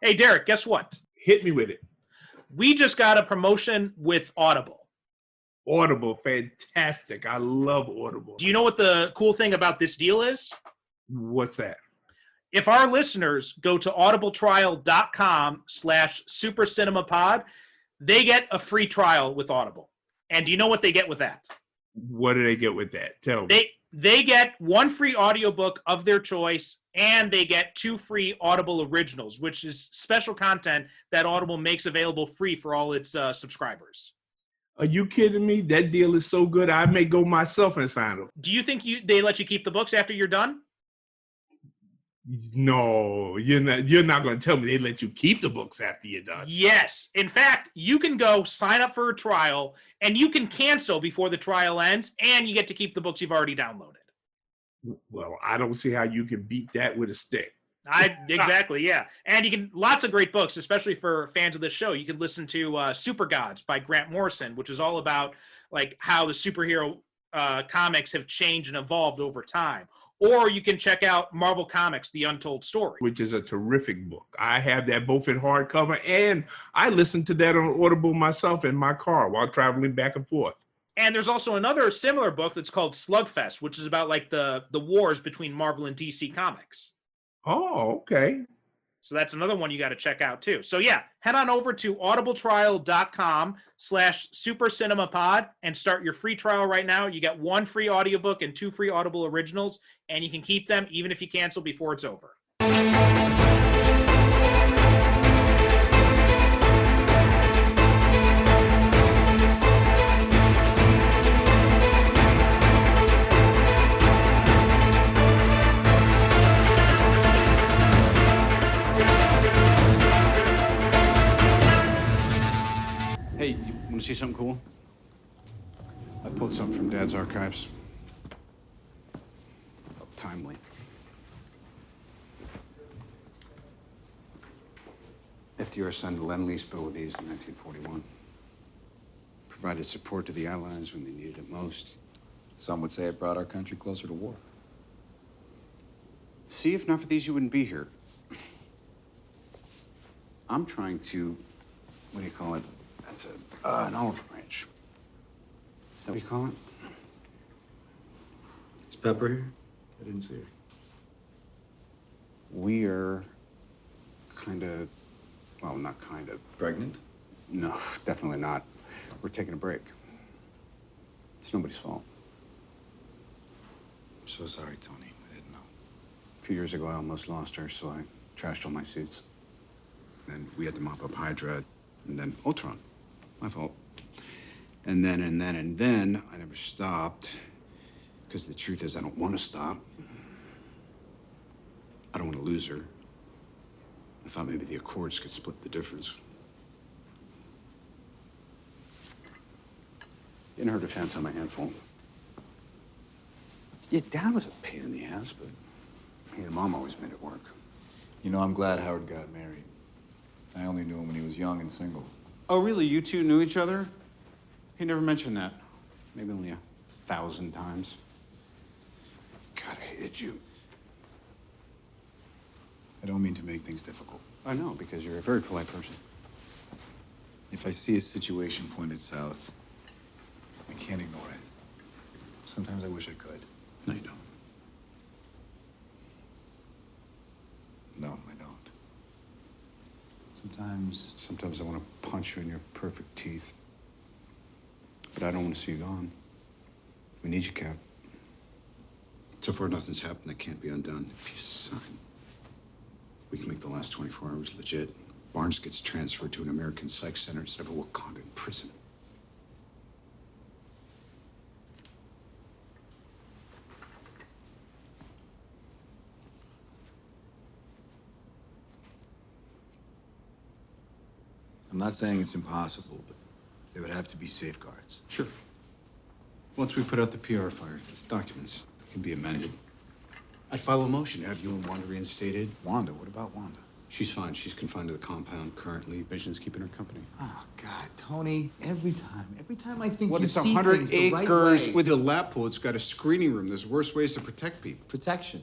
Hey, Derrick, guess what? Hit me with it. We just got a promotion with Audible. Audible, fantastic. I love Audible. Do you know what the cool thing about this deal is? What's that? If our listeners go to audibletrial.com/supercinemapod, they get a free trial with Audible. And do you know what they get with that? What do they get with that? Tell me. They get one free audiobook of their choice, and they get 2 free Audible originals, which is special content that Audible makes available free for all its subscribers. Are you kidding me? That deal is so good, I may go myself and sign them. Do you think they let you keep the books after you're done? No, you're not going to tell me they let you keep the books after you're done. Yes. In fact, you can go sign up for a trial, and you can cancel before the trial ends, and you get to keep the books you've already downloaded. Well, I don't see how you can beat that with a stick. Exactly, yeah. And you can, lots of great books, especially for fans of this show. You can listen to Super Gods by Grant Morrison, which is all about like how the superhero comics have changed and evolved over time. Or you can check out Marvel Comics, The Untold Story, which is a terrific book. I have that both in hardcover, and I listen to that on Audible myself in my car while traveling back and forth. And there's also another similar book that's called Slugfest, which is about like the wars between Marvel and DC Comics. Oh, okay. So that's another one you got to check out too. So yeah, head on over to audibletrial.com/supercinemapod and start your free trial right now. You get 1 free audiobook and 2 free Audible originals, and you can keep them even if you cancel before it's over. Hey, you want to see something cool? I pulled something from Dad's archives. Oh, timely. FDR signed the Lend-Lease bill with these in 1941. Provided support to the Allies when they needed it most. Some would say it brought our country closer to war. See, if not for these, you wouldn't be here. I'm trying to, what do you call it? That's an olive branch. Is that what you call it? Is Pepper here? I didn't see her. We are kind of, well, not kind of. Pregnant? No, definitely not. We're taking a break. It's nobody's fault. I'm so sorry, Tony. I didn't know. A few years ago, I almost lost her, so I trashed all my suits. Then we had to mop up Hydra, and then Ultron. My fault. And then, I never stopped. Because the truth is, I don't want to stop. I don't want to lose her. I thought maybe the Accords could split the difference. In her defense, I'm a handful. Yeah, Dad was a pain in the ass, but he and Mom always made it work. You know, I'm glad Howard got married. I only knew him when he was young and single. Oh, really? You two knew each other? He never mentioned that. Maybe only 1,000 times. God, I hated you. I don't mean to make things difficult. I know, because you're a very polite person. If I see a situation pointed south, I can't ignore it. Sometimes I wish I could. No, you don't. No, I don't. Sometimes I want to punch you in your perfect teeth. But I don't want to see you gone. We need you, Cap. So far, nothing's happened that can't be undone. If you sign, we can make the last 24 hours legit. Barnes gets transferred to an American psych center instead of a Wakandan prison. I'm not saying it's impossible, but there would have to be safeguards. Sure. Once we put out the PR fire, these documents can be amended. I'd file a motion to have you and Wanda reinstated. Wanda? What about Wanda? She's fine. She's confined to the compound currently. Vision's keeping her company. Oh, God, Tony, every time I think What, you it's see 100 things the right acres way. with a lap pool. It's got a screening room. There's worse ways to protect people. Protection.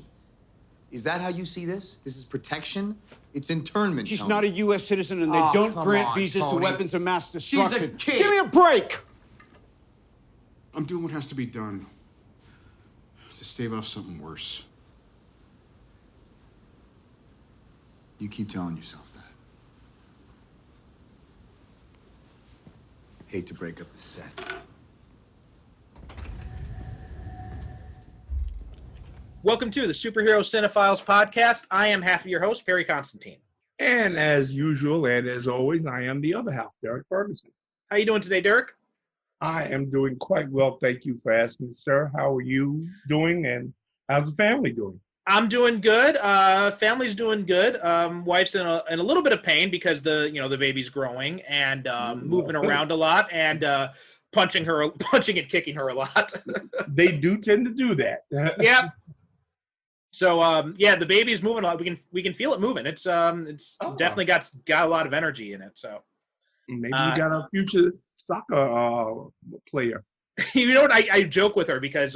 Is that how you see this? This is protection? It's internment, She's Tony. not a U.S. citizen, and they don't come grant on, visas Tony. to weapons of mass She's a destruction. kid. Give me a break! I'm doing what has to be done to stave off something worse. You keep telling yourself that. Hate to break up the set. Welcome to the Superhero Cinephiles podcast. I am half of your host, Perry Constantine. And as usual, and as always, I am the other half, Derrick Ferguson. How you doing today, Derrick? I am doing quite well. Thank you for asking, sir. How are you doing, and how's the family doing? I'm doing good. Family's doing good. Wife's in a little bit of pain because the baby's growing and moving around a lot and punching and kicking her a lot. They do tend to do that. Yep. So the baby's moving a lot. We can feel it moving. It's definitely got a lot of energy in it. So Maybe you got a future soccer player. You know what? I joke with her because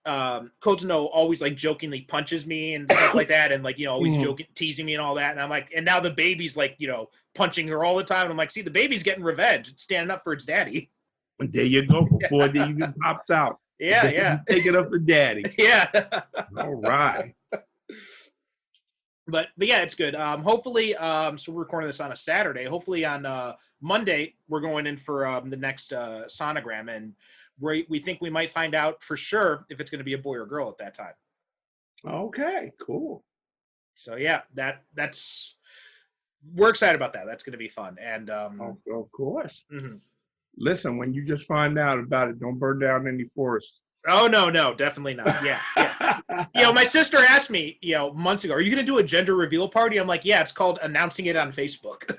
Kozuno always like jokingly punches me and stuff like that, and like always joking, teasing me and all that. And I'm like, and now the baby's like punching her all the time. And I'm like, see, the baby's getting revenge. It's standing up for its daddy. And there you go. Before it even pops out. Yeah. Take it up for daddy. Yeah. All right. But yeah, it's good. Hopefully, so we're recording this on a Saturday. Hopefully on Monday we're going in for the next sonogram, and we think we might find out for sure if it's going to be a boy or girl at that time. Okay, cool. So yeah, we're excited about that. That's going to be fun. And of course. Mm-hmm. Listen, when you just find out about it, don't burn down any forest. Oh no, definitely not. Yeah. My sister asked me, months ago, are you going to do a gender reveal party? I'm like, yeah, it's called announcing it on Facebook.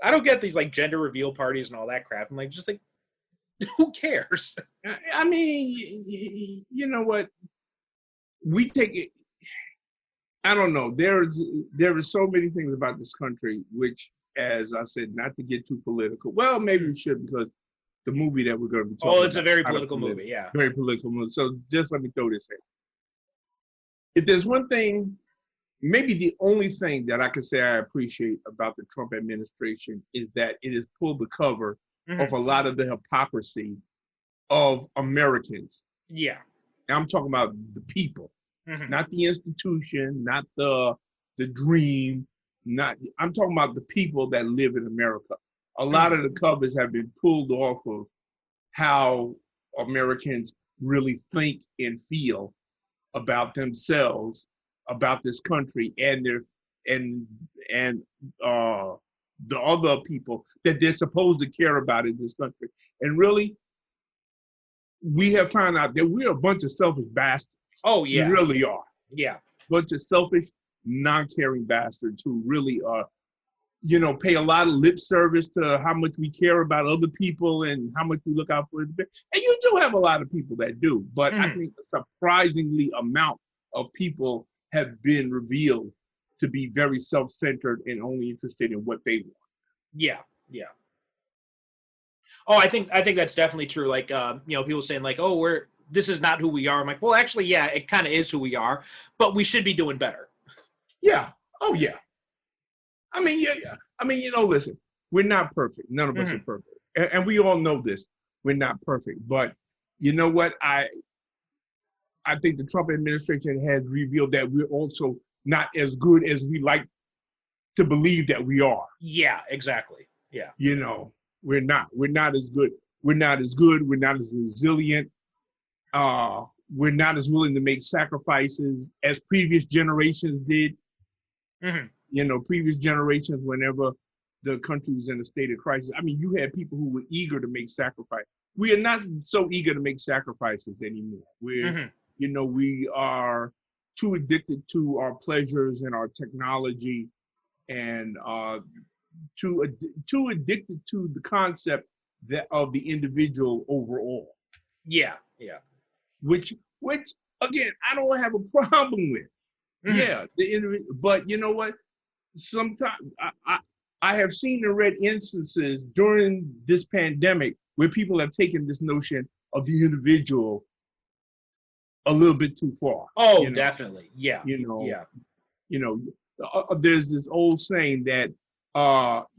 I don't get these like gender reveal parties and all that crap. I'm like, just like, who cares? I mean, you know what? We take it. I don't know. There are so many things about this country, which, as I said, not to get too political. Well, maybe we should, because the movie that we're going to be talking about. Oh, it's a very political movie, yeah. Very political movie. So just let me throw this in. If there's one thing, maybe the only thing that I can say I appreciate about the Trump administration is that it has pulled the cover of a lot of the hypocrisy of Americans. Yeah. And I'm talking about the people, not the institution, not the dream. I'm talking about the people that live in America. A lot of the covers have been pulled off of how Americans really think and feel about themselves, about this country, and the other people that they're supposed to care about in this country. And really, we have found out that we're a bunch of selfish bastards. Oh yeah, we really are. Yeah, bunch of selfish, non-caring bastards who really are, pay a lot of lip service to how much we care about other people and how much we look out for them. And you do have a lot of people that do, but I think a surprisingly amount of people have been revealed to be very self-centered and only interested in what they want. Yeah. Oh, I think that's definitely true. Like, people saying like, "Oh, this is not who we are." I'm like, well, actually, yeah, it kind of is who we are, but we should be doing better. Yeah. Oh, yeah. I mean, yeah. I mean, listen, we're not perfect. None of us are perfect. And we all know this. We're not perfect. But you know what? I think the Trump administration has revealed that we're also not as good as we like to believe that we are. Yeah, exactly. Yeah. We're not. We're not as good. We're not as good. We're not as resilient. We're not as willing to make sacrifices as previous generations did. Previous generations, whenever the country was in a state of crisis, I mean, you had people who were eager to make sacrifice. We are not so eager to make sacrifices anymore. We are too addicted to our pleasures and our technology, and too addicted to the concept of the individual overall. Yeah. Which again, I don't have a problem with. Yeah, but you know what? Sometimes I have seen and read instances during this pandemic where people have taken this notion of the individual a little bit too far. Oh, you know, definitely. Yeah. You know, Yeah. you know, there's this old saying that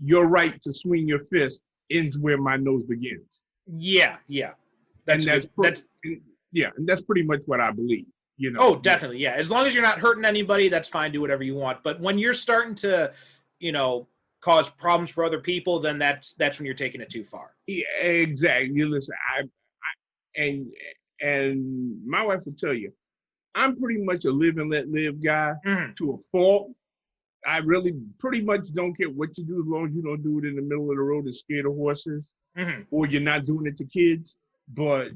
your right to swing your fist ends where my nose begins. Yeah. Yeah. That's And a good. That's and that's pretty much what I believe. Oh, definitely. Yeah. As long as you're not hurting anybody, that's fine. Do whatever you want. But when you're starting to, cause problems for other people, then that's when you're taking it too far. Yeah, exactly. You listen, and and my wife will tell you, I'm pretty much a live and let live guy Mhm. to a fault. I really pretty much don't care what you do as long as you don't do it in the middle of the road and scare the horses, Mhm. or you're not doing it to kids. But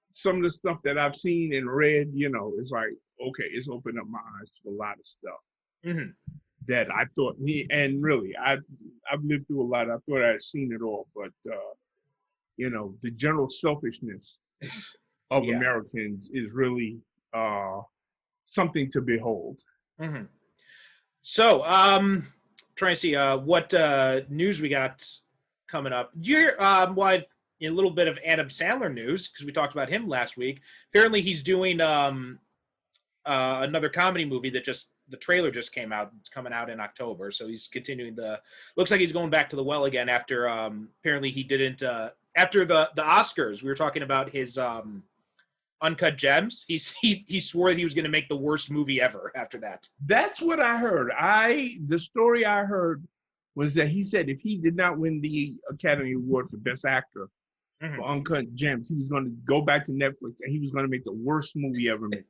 some of the stuff that I've seen and read, it's like, okay, it's opened up my eyes to a lot of stuff Mhm. that I thought and really I've lived through a lot. I thought I'd seen it all, but the general selfishness of Yeah. Americans is really something to behold. Mhm. So, trying to see what news we got coming up. Do you hear a little bit of Adam Sandler news because we talked about him last week. Apparently, he's doing another comedy movie that the trailer just came out. It's coming out in October, so he's continuing looks like he's going back to the well again after apparently he didn't after the Oscars. We were talking about his Uncut Gems. He swore that he was going to make the worst movie ever after that. That's what I heard. The story I heard was that he said if he did not win the Academy Award for Best Actor for Uncut Gems, he was going to go back to Netflix and he was going to make the worst movie ever made.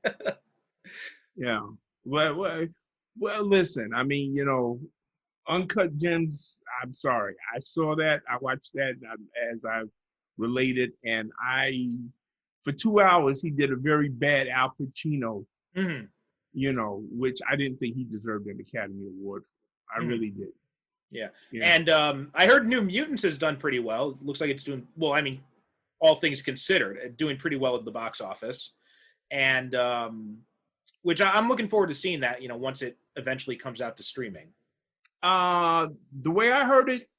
Yeah. Well, listen, I mean, Uncut Gems, I'm sorry. I saw that. I watched that as I related, and for 2 hours, he did a very bad Al Pacino, which I didn't think he deserved an Academy Award for. I really did. Yeah. And I heard New Mutants has done pretty well. It looks like it's doing well. I mean, all things considered, doing pretty well at the box office, and which I'm looking forward to seeing that. Once it eventually comes out to streaming. The way I heard it,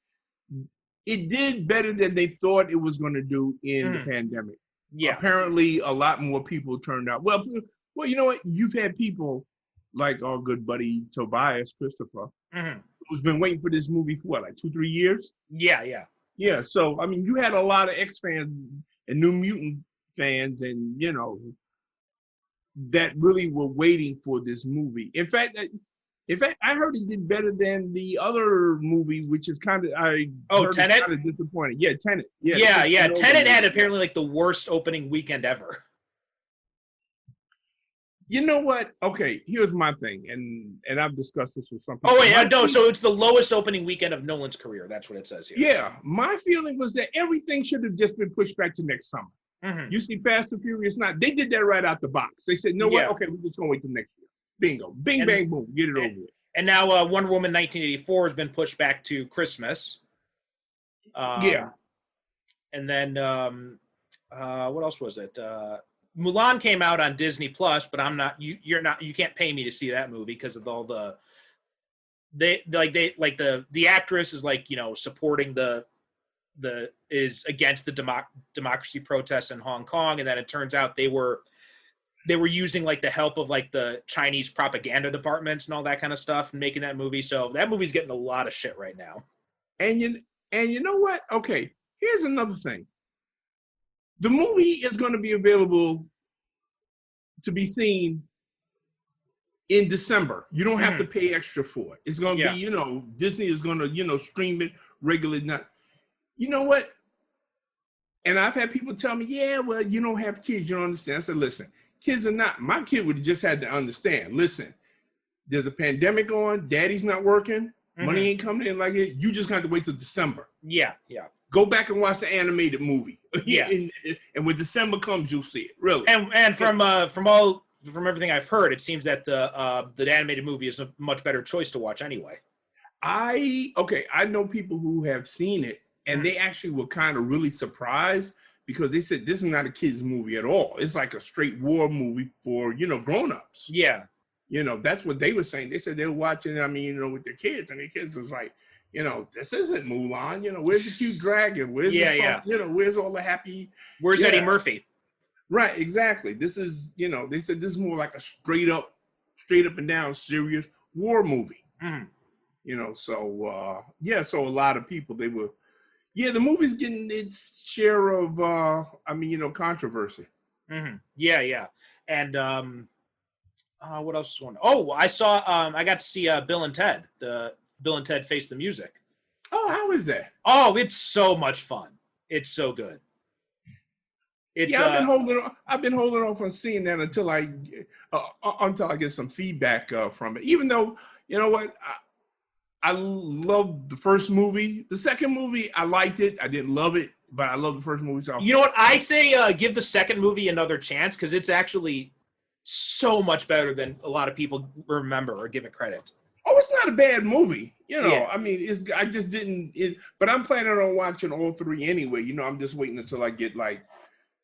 it did better than they thought it was going to do in the pandemic. Yeah. Apparently, a lot more people turned out. Well, you know what? You've had people like our good buddy Tobias Christopher, who's been waiting for this movie for like 2-3 years. Yeah, yeah. Yeah, so I mean, you had a lot of X fans and New Mutant fans, and that really were waiting for this movie. In fact, I heard it did better than the other movie, which is kind of Tenet. Kind of disappointing. Yeah, Tenet. Yeah. Tenet had apparently like the worst opening weekend ever. You know what? Okay, here's my thing, and I've discussed this with some people. Oh wait, no. So it's the lowest opening weekend of Nolan's career. That's what it says here. Yeah, my feeling was that everything should have just been pushed back to next summer. You see, Fast and Furious 9, they did that right out the box. They said, "No what? Okay, we're just gonna wait till next year. Bingo, bing, bang, boom, get it over with." And now Wonder Woman 1984 has been pushed back to Christmas. Yeah. And then what else was it? Mulan came out on Disney Plus, but you can't pay me to see that movie because of all the actress is like, supporting is against the democracy protests in Hong Kong, and then it turns out they were using like the help of like the Chinese propaganda departments and all that kind of stuff and making that movie. So that movie's getting a lot of shit right now. And you know what? Okay, here's another thing. The movie is going to be available to be seen in December. You don't have to pay extra for it. It's going to be, Disney is going to, stream it regularly. Not, you know what? And I've had people tell me, yeah, well, you don't have kids. You don't understand. I said, listen, kids are not. My kid would have just had to understand. Listen, there's a pandemic on. Daddy's not working. Money ain't coming in like it. You just got to wait till December. Yeah, yeah. Go back and watch the animated movie. Yeah. and when December comes, you'll see it. Really. And from everything I've heard, it seems that the animated movie is a much better choice to watch anyway. I know people who have seen it, and they actually were kind of really surprised because they said this is not a kids movie at all. It's like a straight war movie for grown-ups. Yeah. That's what they were saying. They said they were watching, with their kids, and their kids was like, this isn't Mulan. Where's the cute dragon? Where's the song? Where's all the happy? Where's Eddie Murphy? Right, exactly. This is, they said this is more like a straight up and down serious war movie. Mhm. So a lot of people the movie's getting its share of controversy. Yeah. And what else is going on? Oh, I got to see Bill and Ted, the Bill and Ted Face the Music. Oh, how is that? Oh, it's so much fun. It's so good. I've been holding off on seeing that until I get some feedback from it. Even though, you know what, I loved the first movie. The second movie, I liked it. I didn't love it, but I love the first movie. So you know what, I say give the second movie another chance, because it's actually so much better than a lot of people remember or give it credit. Oh, it's not a bad movie. Yeah. I mean, I just didn't. But I'm planning on watching all three anyway. I'm just waiting until I get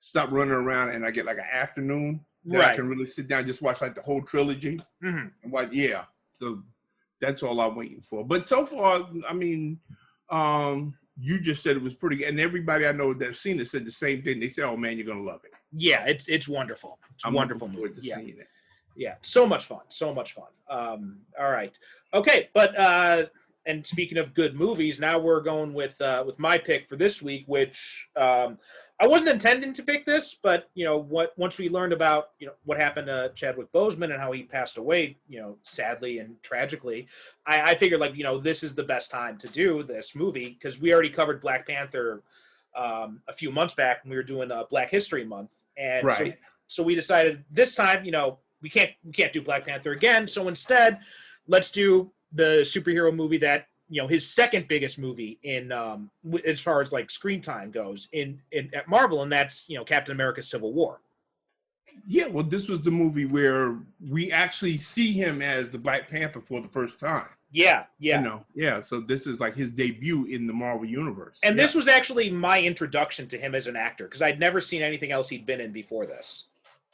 stop running around and I get an afternoon that I can really sit down and just watch the whole trilogy. Mm-hmm. And so that's all I'm waiting for. But so far, I mean, you just said it was pretty good, and everybody I know that's seen it said the same thing. They said, "Oh man, you're gonna love it." Yeah, it's wonderful. It's a wonderful movie. Seeing it. Yeah, so much fun. All right, okay, but and speaking of good movies, now we're going with my pick for this week, which I wasn't intending to pick this, but once we learned about what happened to Chadwick Boseman and how he passed away, sadly and tragically, I figured this is the best time to do this movie, because we already covered Black Panther a few months back when we were doing Black History Month, and right. So we decided this time, we can't do Black Panther again, so instead, let's do the superhero movie that his second biggest movie in as far as screen time goes in at Marvel, and that's Captain America: Civil War. Yeah, well, this was the movie where we actually see him as the Black Panther for the first time. Yeah. So this is his debut in the Marvel universe. And this was actually my introduction to him as an actor, because I'd never seen anything else he'd been in before this.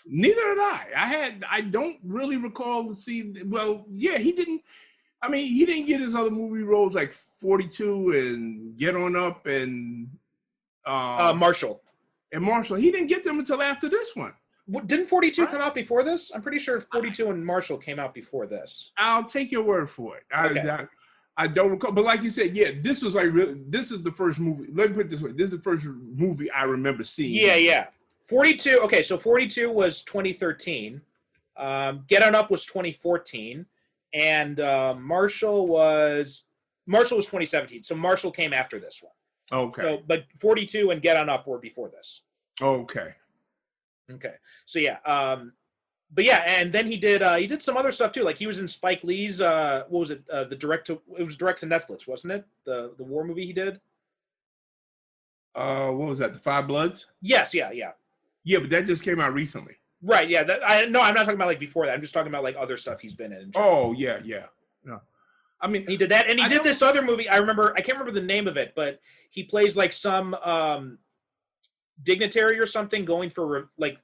Neither had I. I don't really recall to see. Well, yeah, he didn't. I mean, he didn't get his other movie roles like 42 and Get On Up and Marshall. And Marshall. He didn't get them until after this one. Didn't 42 come out before this? I'm pretty sure 42 and Marshall came out before this. I'll take your word for it. Okay. I don't recall, but like you said, yeah, this was this is the first movie. Let me put it this way: this is the first movie I remember seeing. Yeah. 42. Okay, so 42 was 2013. Get On Up was 2014, and Marshall was 2017. So Marshall came after this one. Okay. So, but 42 and Get On Up were before this. Okay. So yeah. But yeah, and then he did some other stuff too. Like he was in Spike Lee's what was it? It was direct to Netflix, wasn't it? The war movie he did. What was that? The Five Bloods? Yes. Yeah. Yeah, but that just came out recently. Right. Yeah. I'm not talking about before that. I'm just talking about other stuff he's been in. Oh yeah. No, I mean he did that, and he did this other movie. I can't remember the name of it, but he plays some dignitary or something going for like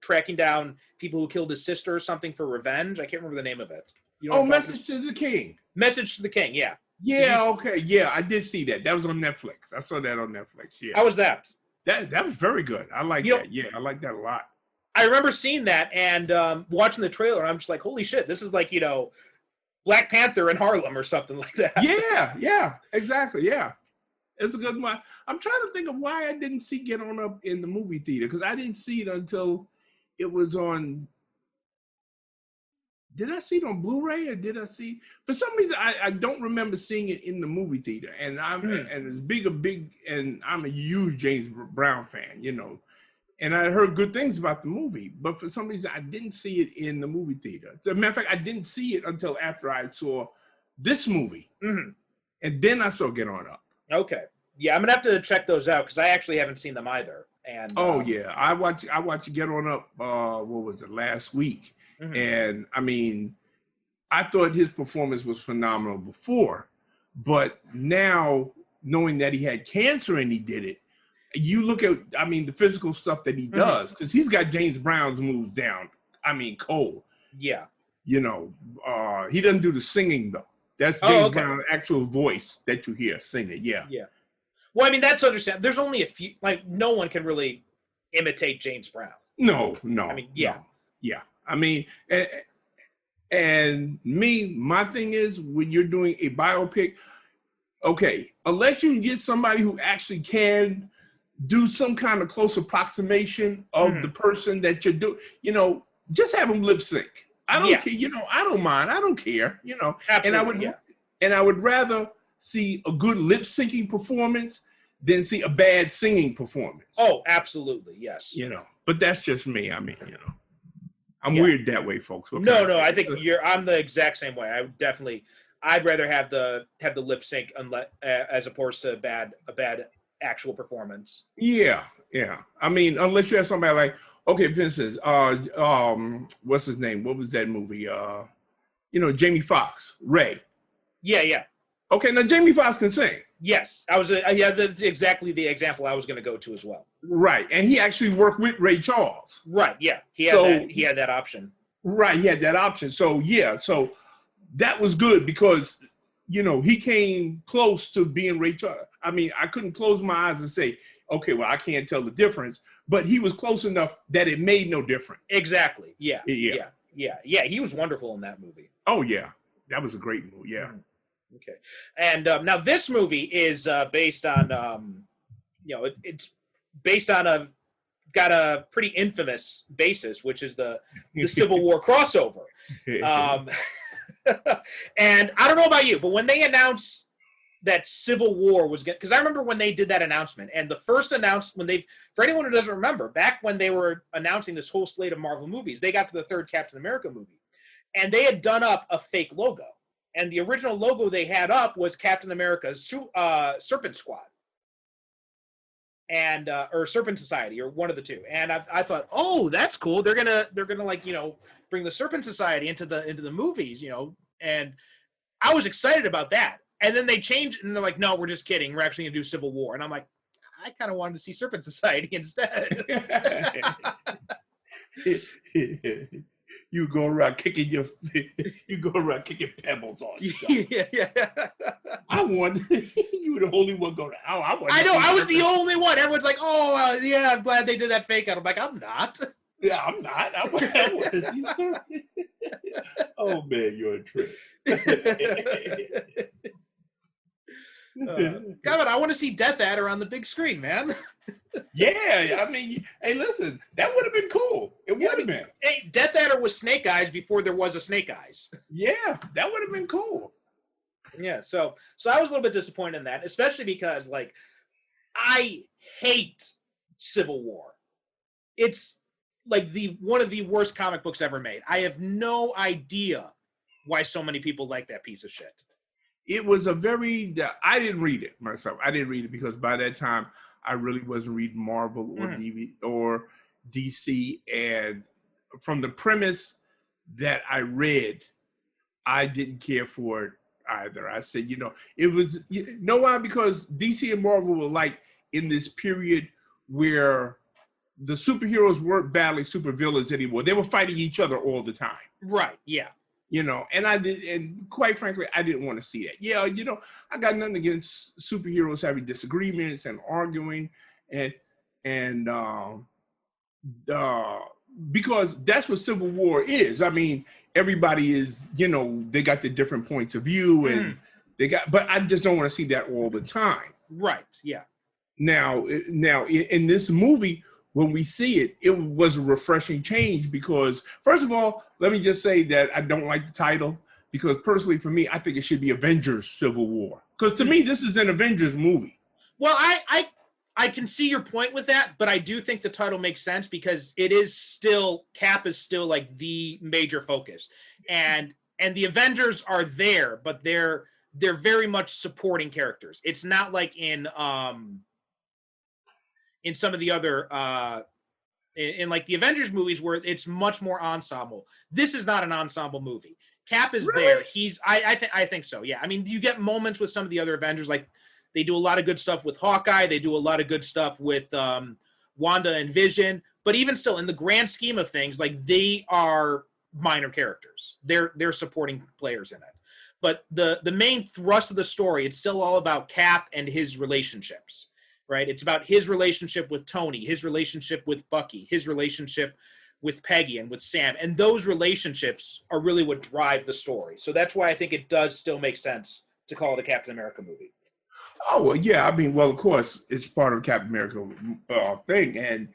tracking down people who killed his sister or something for revenge. I can't remember the name of it. Message to the King. Message to the King. Yeah. Yeah. Okay. Yeah, I did see that. That was on Netflix. I saw that on Netflix. Yeah. How was that? That was very good. I like that. Yeah, I like that a lot. I remember seeing that and watching the trailer. And I'm just like, holy shit! This is Black Panther in Harlem or something like that. Yeah. Exactly. Yeah. It's a good one. I'm trying to think of why I didn't see Get On Up in the movie theater, because I didn't see it until it was on. Did I see it on Blu-ray or did I see? For some reason, I don't remember seeing it in the movie theater. And I'm a huge James Brown fan, And I heard good things about the movie, but for some reason, I didn't see it in the movie theater. As a matter of fact, I didn't see it until after I saw this movie, and then I saw Get On Up. Okay. Yeah, I'm gonna have to check those out because I actually haven't seen them either. And yeah, I watched Get On Up. What was it, last week? And I mean, I thought his performance was phenomenal before, but now knowing that he had cancer and he did it, you look at the physical stuff that he does, because he's got James Brown's moves down. Cold. Yeah. He doesn't do the singing though. That's James Brown's actual voice that you hear singing. Yeah. Yeah. Well, that's understandable. There's only a few. No one can really imitate James Brown. No. I mean, yeah. No. Yeah. I mean, and my thing is when you're doing a biopic, okay, unless you get somebody who actually can do some kind of close approximation of the person that you're doing, just have them lip sync. I don't care, I don't mind. I don't care, Absolutely, and I would rather see a good lip syncing performance than see a bad singing performance. Oh, absolutely, yes. But that's just me. I mean, I'm weird that way, folks. No, I think I'm the exact same way. I'd rather have the lip sync as opposed to a bad actual performance. Yeah. I mean, unless you have somebody like, okay, for instance, what's his name? What was that movie? Jamie Foxx, Ray. Yeah. Okay, now Jamie Foxx can sing. Yes, that's exactly the example I was going to go to as well. Right, and he actually worked with Ray Charles. Right, yeah, he had that option. Right, he had that option. So so that was good because he came close to being Ray Charles. I mean, I couldn't close my eyes and say, okay, well, I can't tell the difference, but he was close enough that it made no difference. Exactly. Yeah. He was wonderful in that movie. Oh yeah, that was a great movie. Yeah. Mm-hmm. Okay, and now this movie is based on, it's based on got a pretty infamous basis, which is the Civil War crossover. And I don't know about you, but when they announced that Civil War was going, because I remember when they did that announcement, and the first announcement for anyone who doesn't remember, back when they were announcing this whole slate of Marvel movies, they got to the third Captain America movie, and they had done up a fake logo. And the original logo they had up was Captain America's Serpent Squad, and or Serpent Society, or one of the two. And I thought, oh, that's cool. They're gonna bring the Serpent Society into the movies, And I was excited about that. And then they changed, and they're like, no, we're just kidding. We're actually gonna do Civil War. And I'm like, I kind of wanted to see Serpent Society instead. You go around kicking pebbles on yourself. Yeah. I want you were the only one going. I know. I was the only one. Everyone's like, "Oh, yeah, I'm glad they did that fake out." I'm like, I'm not. Yeah, I'm not. I want to see something. Oh man, you're a trip. God, I want to see Death Adder on the big screen, man. Yeah, I mean, hey, listen, that would have been cool. It would have been. Hey, Death Adder was Snake Eyes before there was a Snake Eyes. Yeah, that would have been cool. Yeah, so I was a little bit disappointed in that, especially because, like, I hate Civil War. It's like one of the worst comic books ever made. I have no idea why so many people like that piece of shit. It was I didn't read it myself. I didn't read it because by that time I really wasn't reading Marvel or DC. And from the premise that I read, I didn't care for it either. I said, it was, why? Because DC and Marvel were like in this period where the superheroes weren't battling supervillains anymore. They were fighting each other all the time. Right, yeah. And quite frankly, I didn't want to see that. Yeah, I got nothing against superheroes having disagreements and arguing and because that's what Civil War is. I mean, everybody is, they got the different points of view and but I just don't want to see that all the time. Right, yeah. Now in this movie, when we see it, it was a refreshing change because, first of all, let me just say that I don't like the title because personally for me, I think it should be Avengers Civil War. Because to me, this is an Avengers movie. Well, I can see your point with that, but I do think the title makes sense because it is still, Cap is still like the major focus. And the Avengers are there, but they're very much supporting characters. It's not like in some of the other in like the Avengers movies where it's much more ensemble. This is not an ensemble movie. Cap is there. I think so. Yeah. I mean, you get moments with some of the other Avengers, like they do a lot of good stuff with Hawkeye. They do a lot of good stuff with Wanda and Vision. But even still, in the grand scheme of things, like they are minor characters. They're supporting players in it. But the main thrust of the story, it's still all about Cap and his relationships. right? It's about his relationship with Tony, his relationship with Bucky, his relationship with Peggy and with Sam. And those relationships are really what drive the story. So that's why I think it does still make sense to call it a Captain America movie. Oh, well, yeah. I mean, well, of course, it's part of Captain America thing, and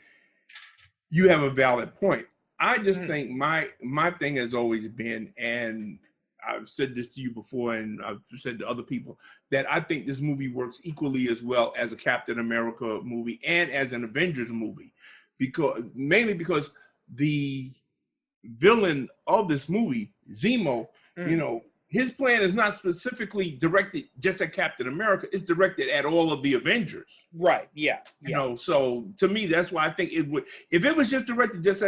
you have a valid point. I just think my thing has always been, and I've said this to you before, and I've said to other people, that I think this movie works equally as well as a Captain America movie and as an Avengers movie, mainly because the villain of this movie, Zemo, his plan is not specifically directed just at Captain America. It's directed at all of the Avengers. Right. Yeah. So to me, that's why I think it would. If it was just directed just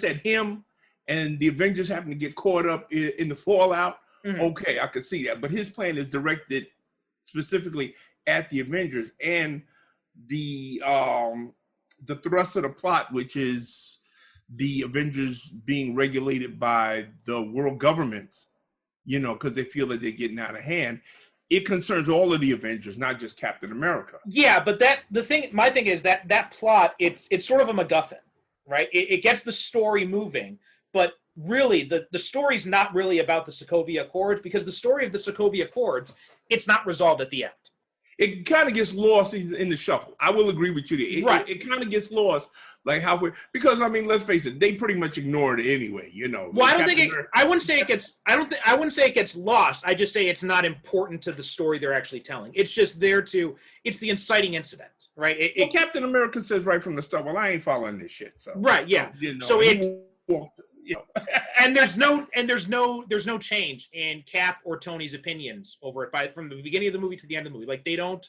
at him, and the Avengers happen to get caught up in the fallout, okay, I could see that. But his plan is directed specifically at the Avengers, and the thrust of the plot, which is the Avengers being regulated by the world governments, because they feel that they're getting out of hand. It concerns all of the Avengers, not just Captain America. Yeah, but my thing is that plot, it's sort of a MacGuffin, right? It gets the story moving, but really the story's not really about the Sokovia Accords, because the story of the Sokovia Accords, it's not resolved at the end. It kind of gets lost in the shuffle. I will agree with you there. Right. It kind of gets lost like halfway, because I mean, let's face it, they pretty much ignored it anyway. Well, I wouldn't say it gets lost. I just say it's not important to the story they're actually telling. It's just it's the inciting incident, right? Captain America says right from the start, well, I ain't following this shit. So right, yeah. And there's no change in Cap or Tony's opinions over it from the beginning of the movie to the end of the movie. Like they don't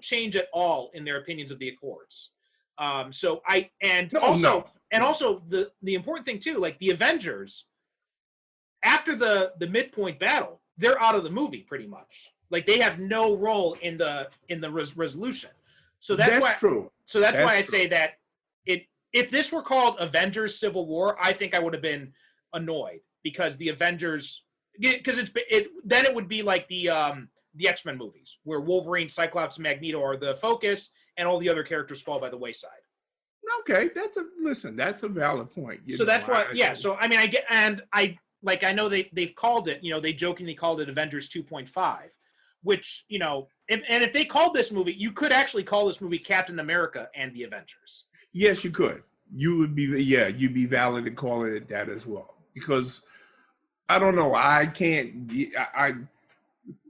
change at all in their opinions of the Accords. Also the important thing too, like the Avengers, after the midpoint battle, they're out of the movie pretty much. Like they have no role in the resolution. So that's true. So that's why I say that if this were called Avengers Civil War, I think I would have been annoyed, because the Avengers, because then it would be like the X-Men movies where Wolverine, Cyclops, Magneto are the focus, and all the other characters fall by the wayside. Okay, that's a valid point. That's why, yeah. So I mean, I know they've called it, they jokingly called it Avengers 2.5, which, if they called this movie, you could actually call this movie Captain America and the Avengers. Yes, you could. You'd be valid in calling it that as well. Because I don't know,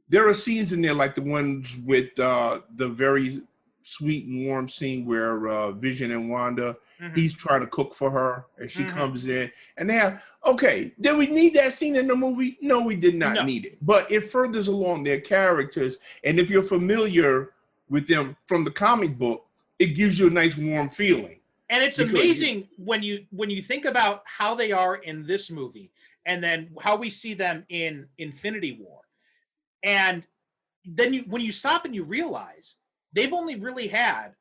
there are scenes in there like the ones with the very sweet and warm scene where Vision and Wanda, he's trying to cook for her, and she comes in, and did we need that scene in the movie? No, we did not need it. But it furthers along their characters, and if you're familiar with them from the comic book, it gives you a nice warm feeling. And it's amazing when you think about how they are in this movie, and then how we see them in Infinity War. And then when you stop and you realize they've only really had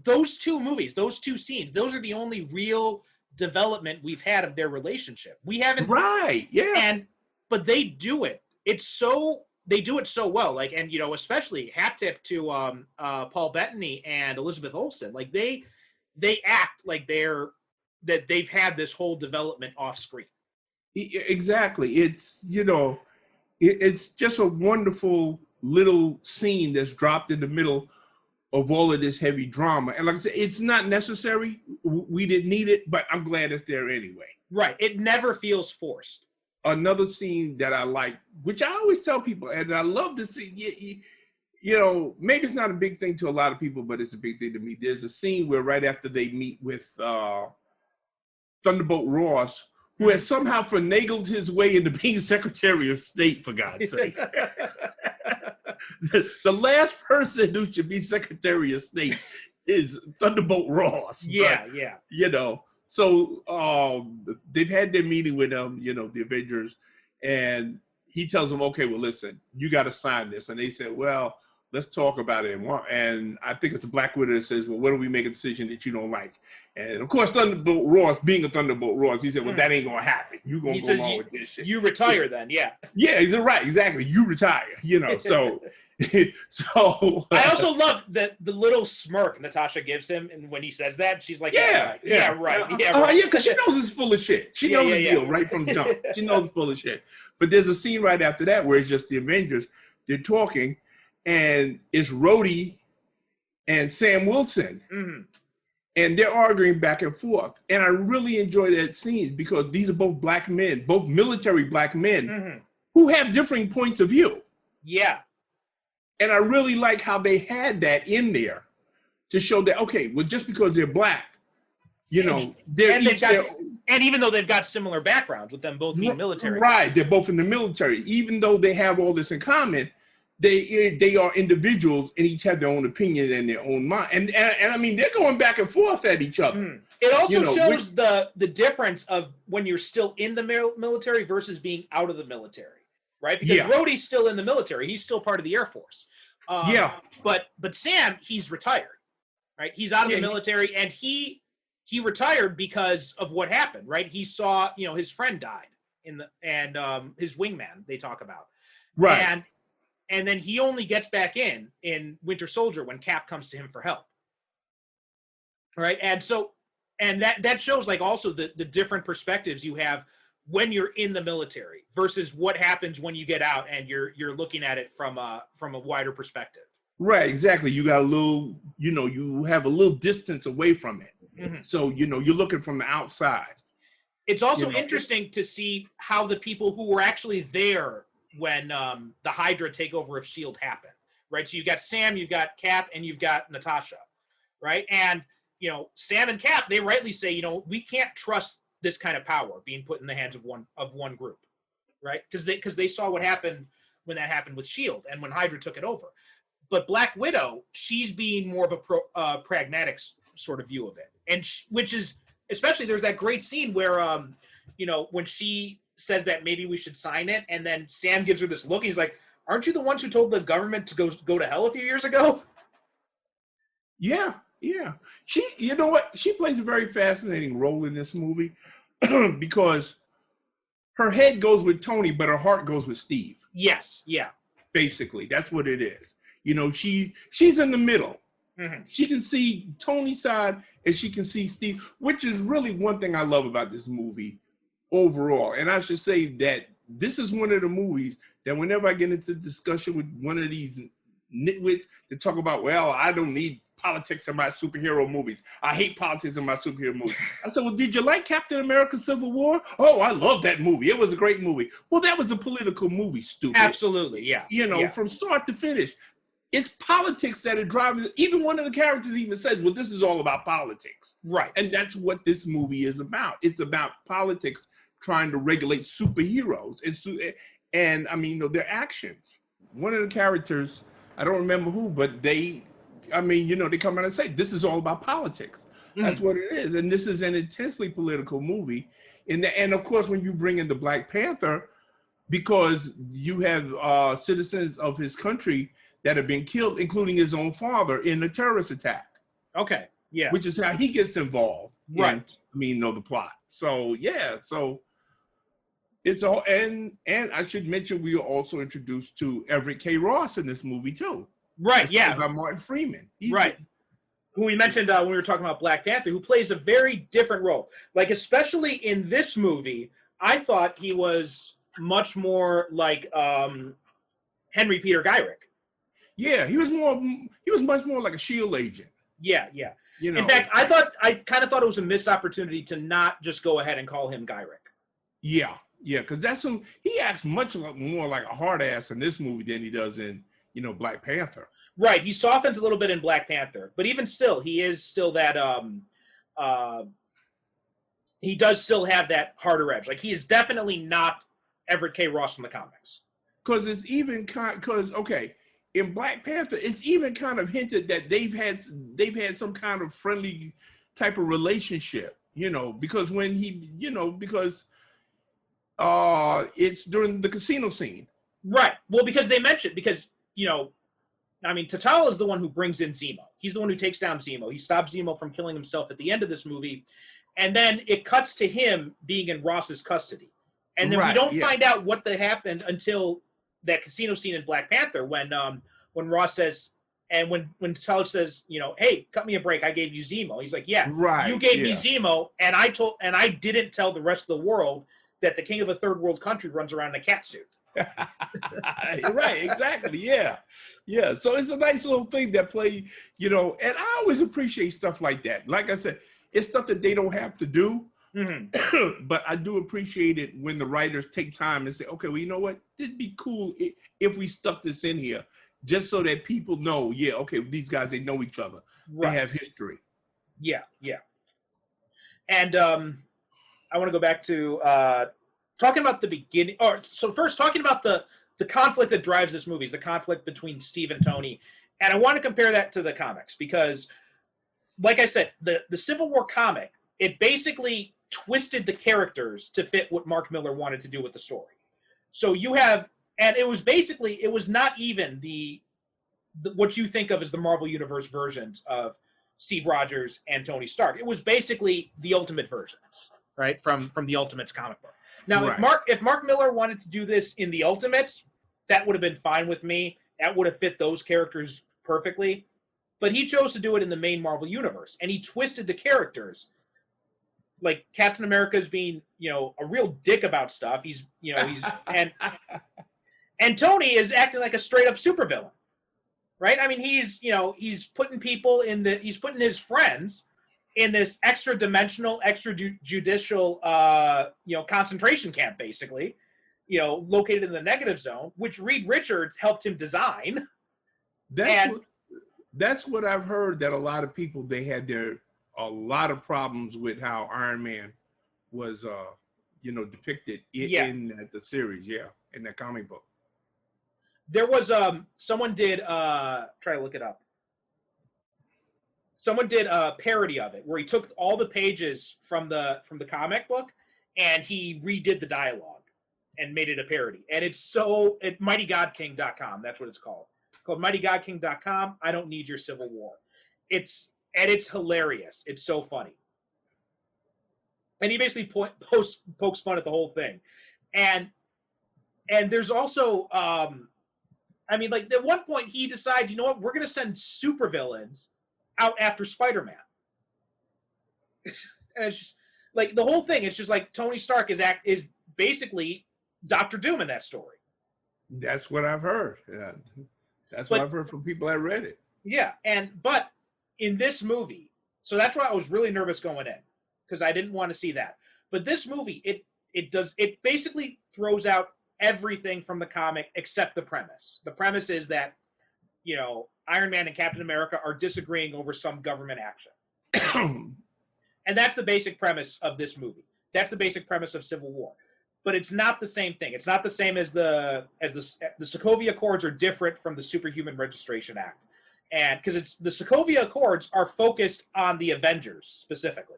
those two movies, those two scenes, those are the only real development we've had of their relationship. We haven't. Right. Yeah. But they do it. They do it so well, like, and especially hat tip to Paul Bettany and Elizabeth Olsen. Like they act like they've had this whole development off screen. Exactly. It's it's just a wonderful little scene that's dropped in the middle of all of this heavy drama. And like I said, it's not necessary. We didn't need it, but I'm glad it's there anyway. Right. It never feels forced. Another scene that I like, which I always tell people, and I love to see, maybe it's not a big thing to a lot of people, but it's a big thing to me. There's a scene where right after they meet with Thunderbolt Ross, who has somehow finagled his way into being Secretary of State, for God's sake. The last person who should be Secretary of State is Thunderbolt Ross. Yeah. So they've had their meeting with the Avengers, and he tells them, okay, well, listen, you got to sign this. And they said, well, let's talk about it. And I think it's the Black Widow that says, well, when do we make a decision that you don't like? And of course, Thunderbolt Ross, being a Thunderbolt Ross, he said, well, that ain't going to happen. You're going to go along with this shit. You retire then, yeah. Yeah, he's right. Exactly. You retire, So So I also love the little smirk Natasha gives him, and when he says that, she's like, yeah, yeah, right, yeah, right. yeah, because she knows it's full of shit. She knows the deal right from the jump. She knows it's full of shit. But there's a scene right after that where it's just the Avengers. They're talking, and it's Rhodey and Sam Wilson. Mm-hmm. And they're arguing back and forth. And I really enjoy that scene because these are both black men, both military black men who have differing points of view. Yeah. And I really like how they had that in there to show that, okay, well, just because they're black, you know, and even though they've got similar backgrounds with them both being military. Right, they're both in the military. Even though they have all this in common, they are individuals and each have their own opinion and their own mind. And I mean, they're going back and forth at each other. It also shows the difference of when you're still in the military versus being out of the military, right? Because Rhodey's still in the military. He's still part of the Air Force. But Sam, he's retired, right? He's out of the military, and he retired because of what happened, right? He saw, his friend died and his wingman they talk about. Right. And then he only gets back in Winter Soldier when Cap comes to him for help. Right. And that shows like also the different perspectives you have when you're in the military versus what happens when you get out and you're looking at it from a wider perspective. Right. Exactly. You got a little, you have a little distance away from it. So, you're looking from the outside. It's also interesting to see how the people who were actually there when the Hydra takeover of S.H.I.E.L.D. happened, right? So you've got Sam, you've got Cap, and you've got Natasha, right? And, Sam and Cap, they rightly say, we can't trust this kind of power being put in the hands of one group, right? Because they saw what happened when that happened with S.H.I.E.L.D. and when Hydra took it over. But Black Widow, she's being more of a pragmatic sort of view of it. And which is, especially there's that great scene where, when she says that maybe we should sign it, and then Sam gives her this look. He's like, "Aren't you the ones who told the government to go to hell a few years ago?" Yeah. She, you know what? She plays a very fascinating role in this movie because her head goes with Tony, but her heart goes with Steve. Yes. Yeah. Basically, that's what it is. She's in the middle. She can see Tony's side and she can see Steve, which is really one thing I love about this movie overall. And I should say that this is one of the movies that whenever I get into discussion with one of these nitwits that talk about, well, I don't need politics in my superhero movies. I hate politics in my superhero movies. I said, well, did you like Captain America Civil War? Oh, I love that movie. It was a great movie. Well, that was a political movie, stupid. Absolutely, yeah. From start to finish. It's politics that are driving it. Even one of the characters even says, well, this is all about politics. Right. And that's what this movie is about. It's about politics trying to regulate superheroes and I mean, their actions. One of the characters, I don't remember who, but they come out and say, this is all about politics. That's what it is. And this is an intensely political movie. And of course, when you bring in the Black Panther, because you have citizens of his country that have been killed, including his own father, in a terrorist attack. Okay, yeah. Which is how he gets involved. Right. The plot. So, yeah. So, it's all, and I should mention we were also introduced to Everett K. Ross in this movie, too. Right, yeah. By Martin Freeman. Right. Who we mentioned when we were talking about Black Panther, who plays a very different role. Like, especially in this movie, I thought he was much more like Henry Peter Gyrick. Yeah, he was much more like a S.H.I.E.L.D. agent. Yeah. In fact, I kind of thought it was a missed opportunity to not just go ahead and call him Gyrick. Yeah, because that's he acts much more like a hard ass in this movie than he does in Black Panther. Right, he softens a little bit in Black Panther, but even still, he is still that he does still have that harder edge. Like, he is definitely not Everett K. Ross from the comics. Because it's even in Black Panther, it's even kind of hinted that they've had some kind of friendly type of relationship, because when it's during the casino scene. Right. Well, because they mentioned, T'Challa is the one who brings in Zemo. He's the one who takes down Zemo. He stops Zemo from killing himself at the end of this movie. And then it cuts to him being in Ross's custody. And then we don't find out what happened until that casino scene in Black Panther when when Ross says, and when T'Challa says, hey, cut me a break, I gave you Zemo. He's like, yeah, Right, you gave yeah. me Zemo, and I didn't tell the rest of the world that the king of a third world country runs around in a cat suit. Right, exactly. Yeah. Yeah. So it's a nice little thing that play, and I always appreciate stuff like that. Like I said, it's stuff that they don't have to do. Mm-hmm. But I do appreciate it when the writers take time and say, okay, well, you know what? It'd be cool if we stuck this in here just so that people know, yeah, okay, these guys, they know each other. Right. They have history. Yeah. And I want to go back to talking about the beginning. So first, talking about the conflict that drives this movie is the conflict between Steve and Tony. And I want to compare that to the comics because, like I said, the Civil War comic, it basically twisted the characters to fit what Mark Miller wanted to do with the story. So you have, and it was not even the what you think of as the Marvel Universe versions of Steve Rogers and Tony Stark. It was basically the Ultimate versions, right, from the Ultimates comic book. Now, Right. if Mark Miller wanted to do this in the Ultimates, that would have been fine with me. That would have fit those characters perfectly. But he chose to do it in the main Marvel Universe, and he twisted the characters. Like Captain America's being, a real dick about stuff. He's and Tony is acting like a straight up supervillain, right? I mean, he's putting people he's putting his friends in this extra dimensional, extrajudicial, concentration camp, basically, located in the negative zone, which Reed Richards helped him design. That's what I've heard, that a lot of people, they had a lot of problems with how Iron Man was, depicted in the series, in the comic book. There was someone did try to look it up. Someone did a parody of it where he took all the pages from the comic book and he redid the dialogue and made it a parody. And it's mightygodking.com. That's what it's called. It's called mightygodking.com. I don't need your Civil War. It's hilarious. It's so funny. And he basically pokes fun at the whole thing. And there's also at one point he decides, you know what, we're going to send supervillains out after Spider-Man. And it's just like the whole thing. It's just like Tony Stark is basically Dr. Doom in that story. That's what I've heard. Yeah. What I've heard from people that read it. Yeah. But in this movie, so that's why I was really nervous going in, because I didn't want to see that. But this movie, it basically throws out everything from the comic except the premise. The premise is that, Iron Man and Captain America are disagreeing over some government action. And that's the basic premise of this movie. That's the basic premise of Civil War. But it's not the same thing. It's not the same as the Sokovia Accords are different from the Superhuman Registration Act. And because the Sokovia Accords are focused on the Avengers specifically,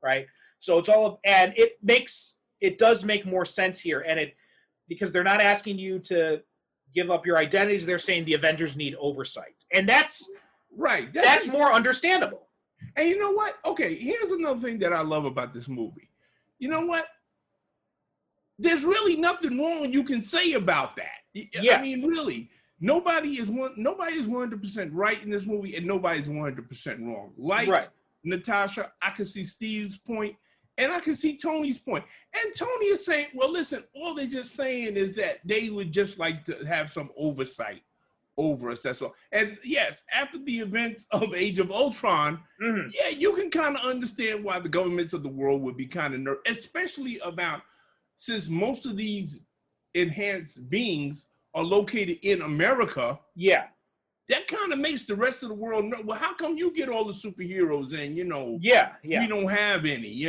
right? So it's all, and it does make more sense here. And because they're not asking you to give up your identities, they're saying the Avengers need oversight. And that's right. That's more understandable. And you know what? Okay, here's another thing that I love about this movie. You know what? There's really nothing wrong you can say about that. Yeah. I mean, really, nobody is 100% right in this movie, and nobody's 100% wrong. Like Natasha, I can see Steve's point, and I can see Tony's point. And Tony is saying, well, listen, all they're just saying is that they would just like to have some oversight over us, that's all. And yes, after the events of Age of Ultron, yeah, you can kind of understand why the governments of the world would be kind of nervous, especially since most of these enhanced beings are located in America. Yeah. That kind of makes the rest of the world know, well, how come you get all the superheroes and, we don't have any,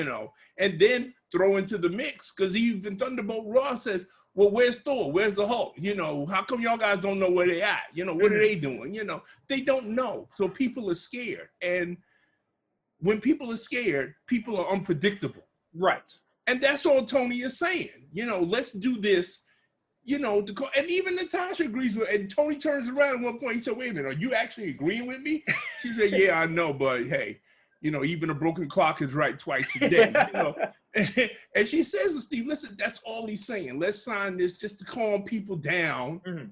and then throw into the mix, because even Thunderbolt Ross says, well, where's Thor? Where's the Hulk? How come y'all guys don't know where they at? What are they doing? They don't know. So people are scared. And when people are scared, people are unpredictable. Right. And that's all Tony is saying. Let's do this, and even Natasha agrees with it. And Tony turns around at one point. He said, wait a minute, are you actually agreeing with me? She said, yeah, I know, but hey, even a broken clock is right twice a day. And she says to Steve, listen, that's all he's saying. Let's sign this just to calm people down.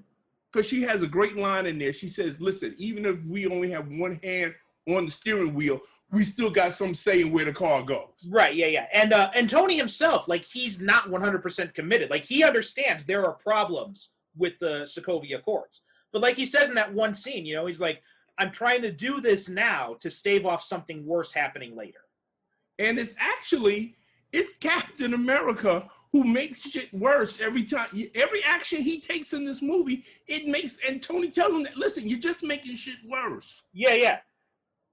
because she has a great line in there. She says, listen, even if we only have one hand on the steering wheel, we still got some say in where the car goes. Right, yeah. And Tony himself, like, he's not 100% committed. Like, he understands there are problems with the Sokovia Accords. But like he says in that one scene, you know, he's like, I'm trying to do this now to stave off something worse happening later. And it's Captain America who makes shit worse every time. Every action he takes in this movie, and Tony tells him that, listen, you're just making shit worse. Yeah.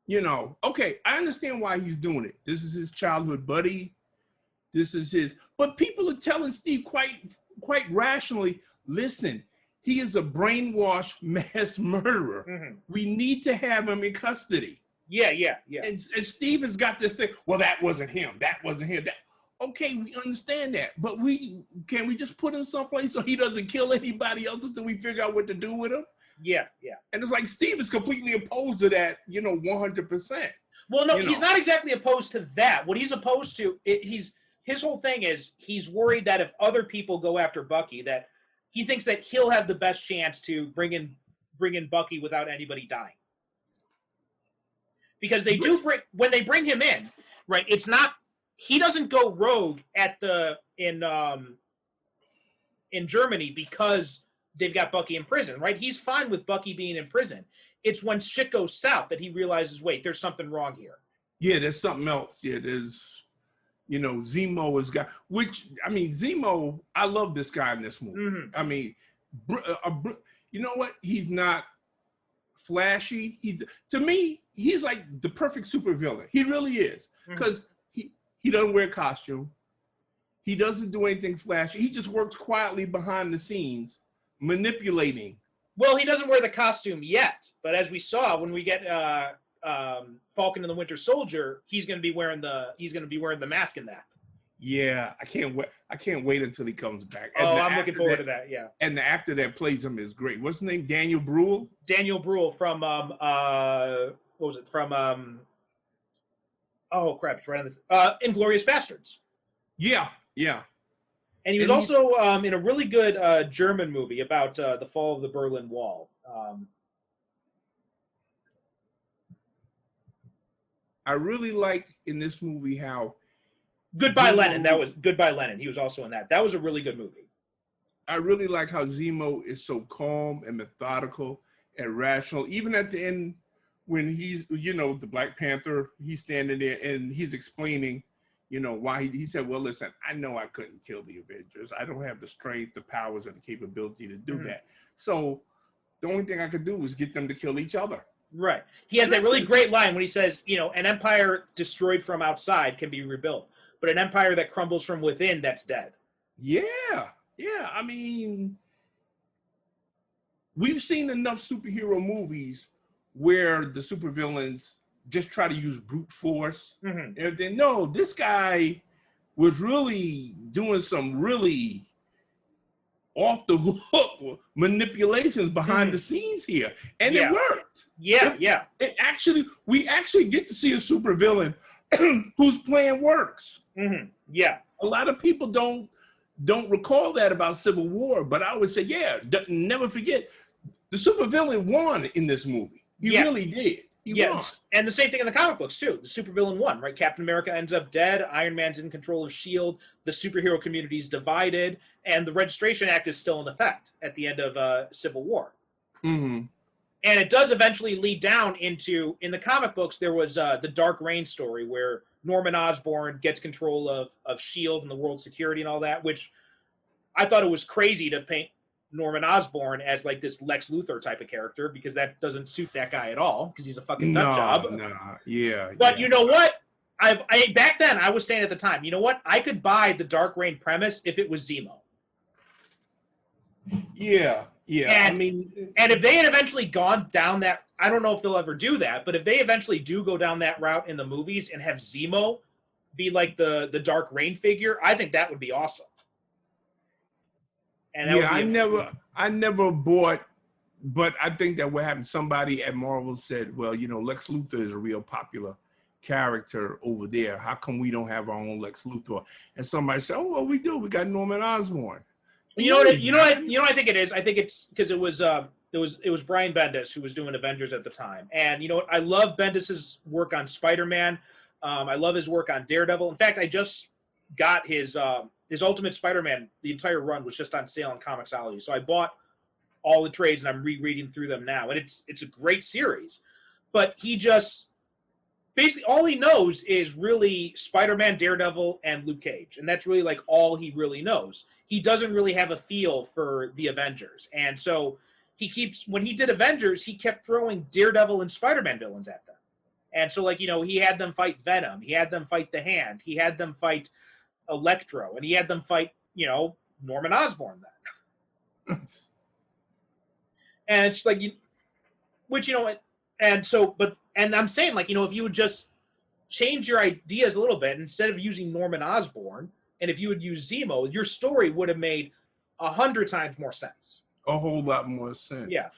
You know, okay, I understand why he's doing it. This is his childhood buddy. But people are telling Steve quite rationally, listen, he is a brainwashed mass murderer. Mm-hmm. We need to have him in custody. Yeah. And Steve has got this thing, well, that wasn't him. Okay, we understand that. But can we just put him someplace so he doesn't kill anybody else until we figure out what to do with him? Yeah. And it's like Steve is completely opposed to that, 100%. Well, no, he's not exactly opposed to that. What he's opposed to, his whole thing is he's worried that if other people go after Bucky, that he thinks that he'll have the best chance to bring in Bucky without anybody dying. Because when they bring him in, right? It's not, he doesn't go rogue in Germany because they've got Bucky in prison, right? He's fine with Bucky being in prison. It's when shit goes south that he realizes, wait, there's something wrong here. Yeah, there's something else. Yeah, there's, Zemo has got, Zemo, I love this guy in this movie. Mm-hmm. I mean, you know what? He's not flashy. To me, he's like the perfect supervillain. He really is. Because he doesn't wear a costume. He doesn't do anything flashy. He just works quietly behind the scenes, manipulating. Well, he doesn't wear the costume yet, but as we saw when we get Falcon and the Winter Soldier, he's going to be wearing the mask in that. Yeah, I can't wait until he comes back. I'm looking forward to that. Yeah, and the actor that plays him is great. What's his name? Daniel Bruhl. Daniel Bruhl from what was it from? Oh crap! It's right on this. Inglourious Bastards. Yeah. And he was also in a really good German movie about the fall of the Berlin Wall. I really liked in this movie how Goodbye Lenin. That was Goodbye Lenin. He was also in that. That was a really good movie. I really like how Zemo is so calm and methodical and rational. Even at the end when he's, the Black Panther, he's standing there and he's explaining, why he said, well, listen, I know I couldn't kill the Avengers. I don't have the strength, the powers, and the capability to do that. So the only thing I could do was get them to kill each other. Right. He has that really great line when he says, an empire destroyed from outside can be rebuilt, but an empire that crumbles from within, that's dead. Yeah. I mean, we've seen enough superhero movies where the supervillains just try to use brute force. Mm-hmm. And then, no, this guy was really doing some really off the hook manipulations behind the scenes here. And it worked. Yeah. We actually get to see a supervillain whose plan works. Mm-hmm. Yeah. A lot of people don't recall that about Civil War, but I would say, never forget, the supervillain won in this movie. He really did. He won. And the same thing in the comic books, too. The supervillain won, right? Captain America ends up dead. Iron Man's in control of S.H.I.E.L.D. The superhero community is divided. And the Registration Act is still in effect at the end of Civil War. Mm-hmm. And it does eventually lead down into, in the comic books, there was the Dark Reign story where Norman Osborn gets control of S.H.I.E.L.D. and the world security and all that, which I thought it was crazy to paint Norman Osborn as like this Lex Luthor type of character, because that doesn't suit that guy at all, because he's a fucking nut job. But you know what? I back then I was saying at the time, you know what? I could buy the Dark Reign premise if it was Zemo. Yeah. And if they had eventually gone down that, I don't know if they'll ever do that, but if they eventually do go down that route in the movies and have Zemo be like the Dark Reign figure, I think that would be awesome. And I never bought, but I think that what happened, somebody at Marvel said, well, Lex Luthor is a real popular character over there. How come we don't have our own Lex Luthor? And somebody said, oh, well, we do. We got Norman Osborn. You know what? You know what? You know what I think it is. I think it's because it was Brian Bendis who was doing Avengers at the time, and you know what? I love Bendis's work on Spider-Man. I love his work on Daredevil. In fact, I just got his Ultimate Spider-Man. The entire run was just on sale in Comixology, so I bought all the trades and I'm rereading through them now, and it's a great series. But he just basically all he knows is really Spider-Man, Daredevil, and Luke Cage, and that's really like all he really knows. He doesn't really have a feel for the Avengers, and so when he did Avengers, he kept throwing Daredevil and Spider-Man villains at them, and so like he had them fight Venom, he had them fight the Hand, he had them fight Electro, and he had them fight Norman Osborn then, and it's like and I'm saying if you would just change your ideas a little bit instead of using Norman Osborn. And if you would use Zemo, your story would have made 100 times more sense. A whole lot more sense. Yeah.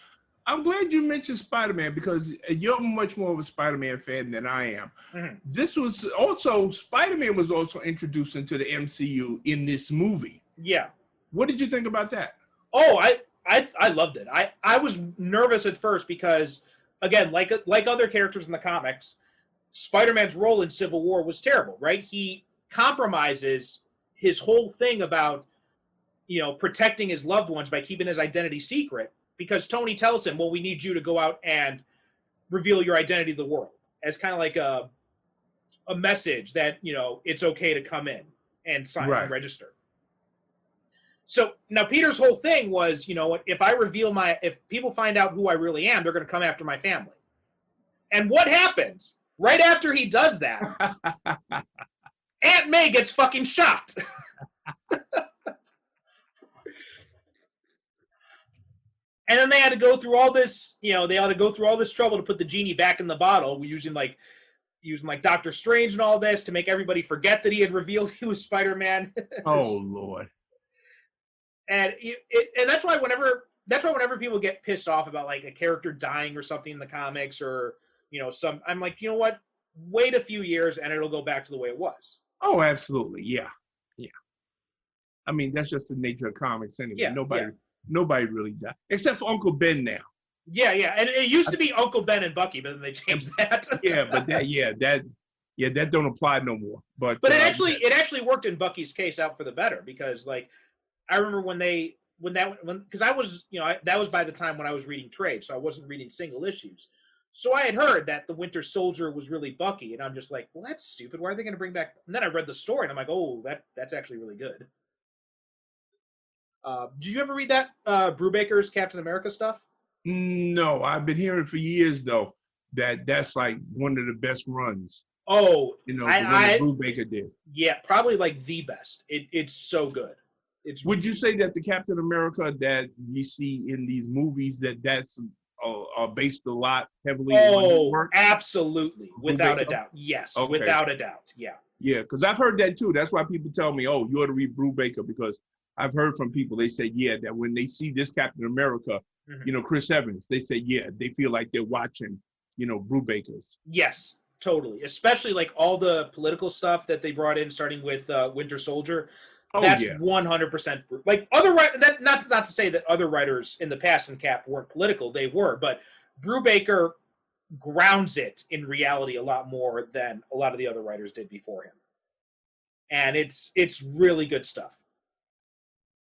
I'm glad you mentioned Spider-Man because you're much more of a Spider-Man fan than I am. Mm-hmm. This was also, Spider-Man was also introduced into the MCU in this movie. Yeah. What did you think about that? Oh, I loved it. I was nervous at first because, again, like other characters in the comics, Spider-Man's role in Civil War was terrible, right? He compromises his whole thing about, protecting his loved ones by keeping his identity secret because Tony tells him, well, we need you to go out and reveal your identity to the world as kind of like a message that, it's okay to come in and sign and register. So now Peter's whole thing was, if people find out who I really am, they're going to come after my family. And what happens right after he does that? Aunt May gets fucking shot. And then they had to go through all this, trouble to put the genie back in the bottle using Doctor Strange and all this to make everybody forget that he had revealed he was Spider-Man. Oh Lord. And that's why whenever people get pissed off about like a character dying or something in the comics or I'm like, you know what? Wait a few years and it'll go back to the way it was. Oh, absolutely. Yeah. I mean, that's just the nature of comics anyway. Yeah, nobody really died. Except for Uncle Ben now. Yeah. And it used to be Uncle Ben and Bucky, but then they changed that. that don't apply no more. But it actually worked in Bucky's case out for the better because like I remember because I was, that was by the time when I was reading trade, so I wasn't reading single issues. So I had heard that the Winter Soldier was really Bucky, and I'm just like, well, that's stupid. Why are they going to bring back? And then I read the story, and I'm like, oh, that's actually really good. Did you ever read that Brubaker's Captain America stuff? No, I've been hearing for years though that's like one of the best runs. Oh, the one that Brubaker did. Yeah, probably like the best. It's so good. Would you say that the Captain America that we see in these movies that's based a lot heavily on his work? Absolutely, without a doubt. Yes, okay. Without a doubt. Yeah. Yeah, because I've heard that too. That's why people tell me, "Oh, you ought to read Brubaker," because I've heard from people. They say, "Yeah, that when they see this Captain America, Chris Evans, they say, yeah, they feel like they're watching, Brubaker's." Yes, totally. Especially like all the political stuff that they brought in, starting with Winter Soldier. That's 100% like other writers. Not to say that other writers in the past in Cap weren't political; they were, but Brubaker grounds it in reality a lot more than a lot of the other writers did before him, and it's really good stuff.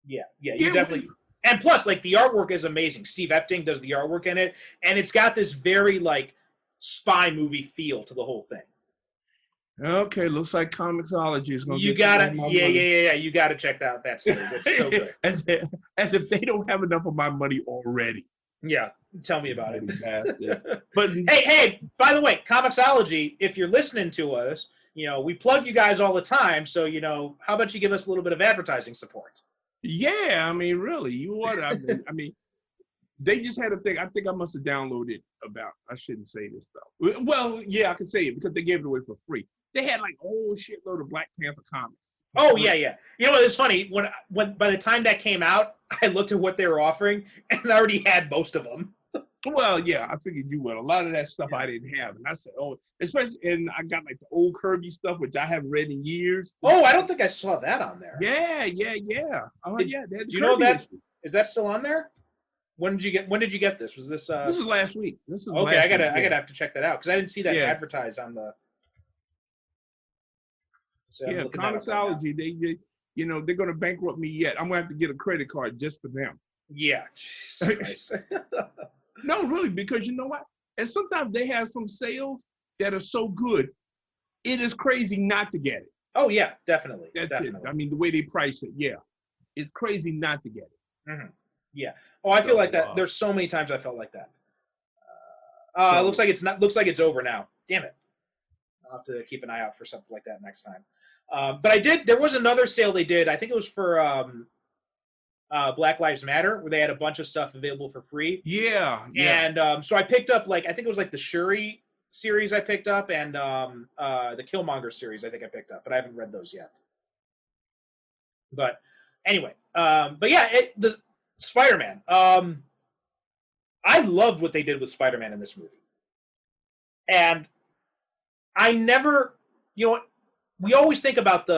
Yeah, you definitely. And plus, like the artwork is amazing. Steve Epting does the artwork in it, and it's got this very like spy movie feel to the whole thing. Okay, looks like Comixology is going to. You gotta, yeah. You gotta check out that series. It's so good. as if they don't have enough of my money already. Yeah, tell me about it. But hey, by the way, Comixology, if you're listening to us, we plug you guys all the time. So how about you give us a little bit of advertising support? Yeah, I mean, really, you want? I mean, they just had a thing. I think I must have downloaded about. I shouldn't say this though. Well, yeah, I can say it because they gave it away for free. They had like a whole shitload of Black Panther comics. Oh yeah. It's funny when by the time that came out, I looked at what they were offering and I already had most of them. Well, yeah, I figured you would. A lot of that stuff I didn't have, and I said, oh, especially, and I got like the old Kirby stuff, which I haven't read in years. Oh, I don't think I saw that on there. Yeah. Oh, yeah. Do you know that? Is that still on there? When did you get this? Was this? This is last week. Okay, I gotta have to check that out because I didn't see that advertised on the. So yeah, Comixology. They, they're gonna bankrupt me yet. I'm gonna have to get a credit card just for them. Yeah. No, really, because you know what? And sometimes they have some sales that are so good, it is crazy not to get it. Oh yeah, definitely. That's definitely. it. I mean, the way they price it, yeah, it's crazy not to get it. Mm-hmm. Yeah. Oh, I feel like that. There's so many times I felt like that. It looks like it's not. Looks like it's over now. Damn it. I'll have to keep an eye out for something like that next time. But I did. There was another sale they did. I think it was for Black Lives Matter, where they had a bunch of stuff available for free. Yeah. And so I picked up I think it was like the Shuri series I picked up, and the Killmonger series I think I picked up, but I haven't read those yet. But anyway, but yeah, the Spider-Man. I loved what they did with Spider-Man in this movie, and I never, we always think about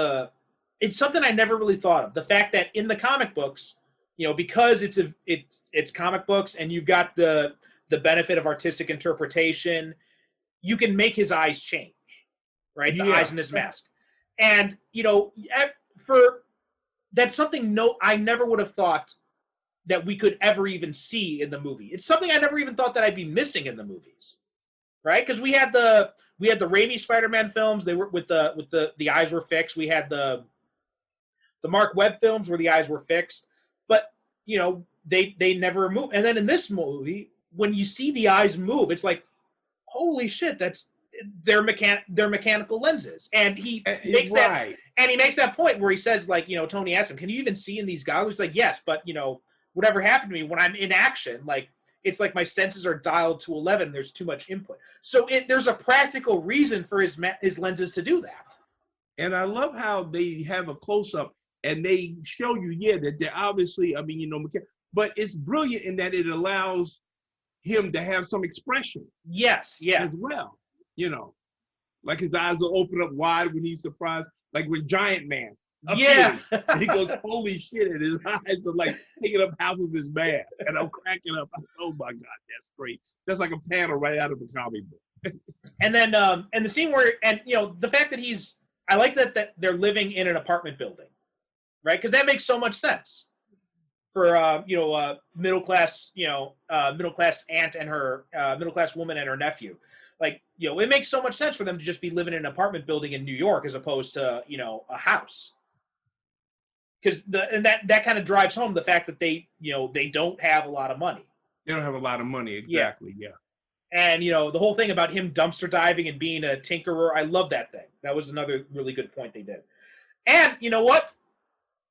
it's something I never really thought of. The fact that in the comic books, because it's comic books and you've got the benefit of artistic interpretation, you can make his eyes change, right? The eyes in his mask. And, that's something I never would have thought that we could ever even see in the movie. It's something I never even thought that I'd be missing in the movies, right? Because we had the Raimi Spider-Man films. They were with the eyes were fixed. We had the Mark Webb films where the eyes were fixed, but they never moved. And then in this movie, when you see the eyes move, it's like, holy shit, they're mechanical lenses. And he makes that, and he makes that point where he says, like, Tony asks him, "Can you even see in these goggles?" He's like, "Yes, but whatever happened to me when I'm in action, like, it's like my senses are dialed to 11. There's too much input." So there's a practical reason for his lenses to do that. And I love how they have a close-up and they show you, that they're obviously, but it's brilliant in that it allows him to have some expression. Yes, yeah. As well, like his eyes will open up wide when he's surprised, like with Giant Man. Yeah. And he goes, holy shit, and his eyes are like taking up half of his mask. And I'm cracking up. I said, oh my God, that's great. That's like a panel right out of a comic book. And then, and the scene where, and the fact that I like that they're living in an apartment building, right? Because that makes so much sense for middle class aunt and her middle class woman and her nephew. Like, it makes so much sense for them to just be living in an apartment building in New York as opposed to a house. Because that kind of drives home the fact that they don't have a lot of money. They don't have a lot of money, exactly. Yeah. And the whole thing about him dumpster diving and being a tinkerer, I love that thing. That was another really good point they did. And you know what?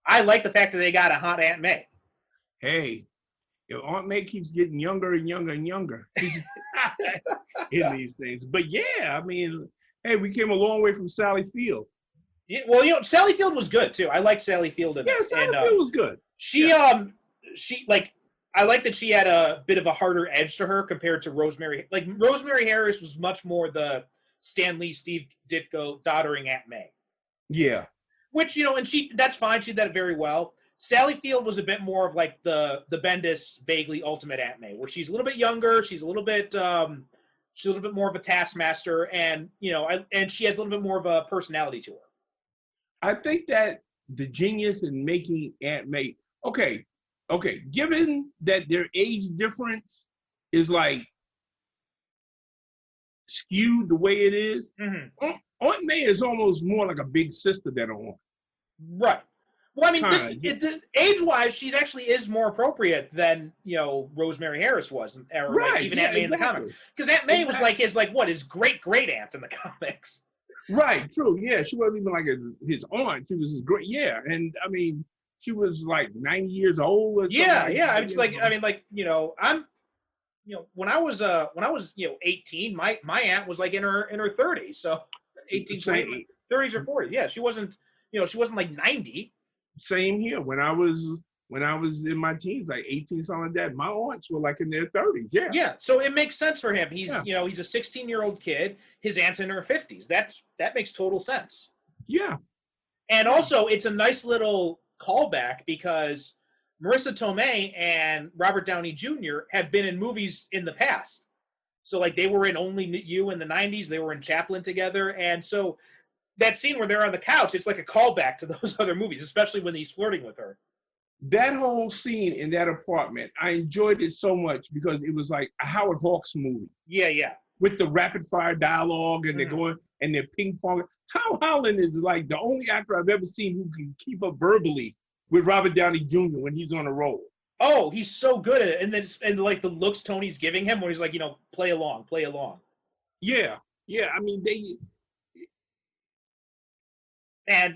I like the fact that they got a hot Aunt May. Hey, Aunt May keeps getting younger and younger and younger in these things. But yeah, hey, we came a long way from Sally Field. Yeah, well, Sally Field was good too. I like Sally Field. Sally Field was good. I like that she had a bit of a harder edge to her compared to Rosemary. Like, Rosemary Harris was much more the Stan Lee, Steve Ditko doddering Aunt May. Yeah. Which, and that's fine. She did that very well. Sally Field was a bit more of like the Bendis Bagley Ultimate Aunt May, where she's a little bit younger. She's a little bit more of a taskmaster, and and she has a little bit more of a personality to her. I think that the genius in making Aunt May, okay, given that their age difference is like skewed the way it is, Aunt May is almost more like a big sister than Aunt. Right. Well, age-wise, she actually is more appropriate than Rosemary Harris was, or right, even Aunt May in the comic. Because Aunt May was like his great aunt in the comics. Right. True. Yeah, she wasn't even like his aunt. She was his great. Yeah, and she was like 90 years old. Or something I'm when I was 18, my aunt was like in her 30s, so 18, 20, 30s or 40s. Yeah, she wasn't like 90. Same here. When I was when I was in my teens, like 18, something like that. My aunts were like in their 30s. Yeah. Yeah, so it makes sense for him. He's Yeah. he's a 16-year-old kid. His aunt's in her 50s. That makes total sense. Yeah. And also, it's a nice little callback because Marissa Tomei and Robert Downey Jr. have been in movies in the past. So, like, they were in Only You in the 90s. They were in Chaplin together. And so that scene where they're on the couch, it's like a callback to those other movies, especially when he's flirting with her. That whole scene in that apartment, I enjoyed it so much because it was like a Howard Hawks movie. Yeah. With the rapid fire dialogue and they're going and they're ping pong. Tom Holland is like the only actor I've ever seen who can keep up verbally with Robert Downey Jr. when he's on a roll. Oh, he's so good at it. And then like the looks Tony's giving him where he's like, play along. Yeah. I mean, okay. And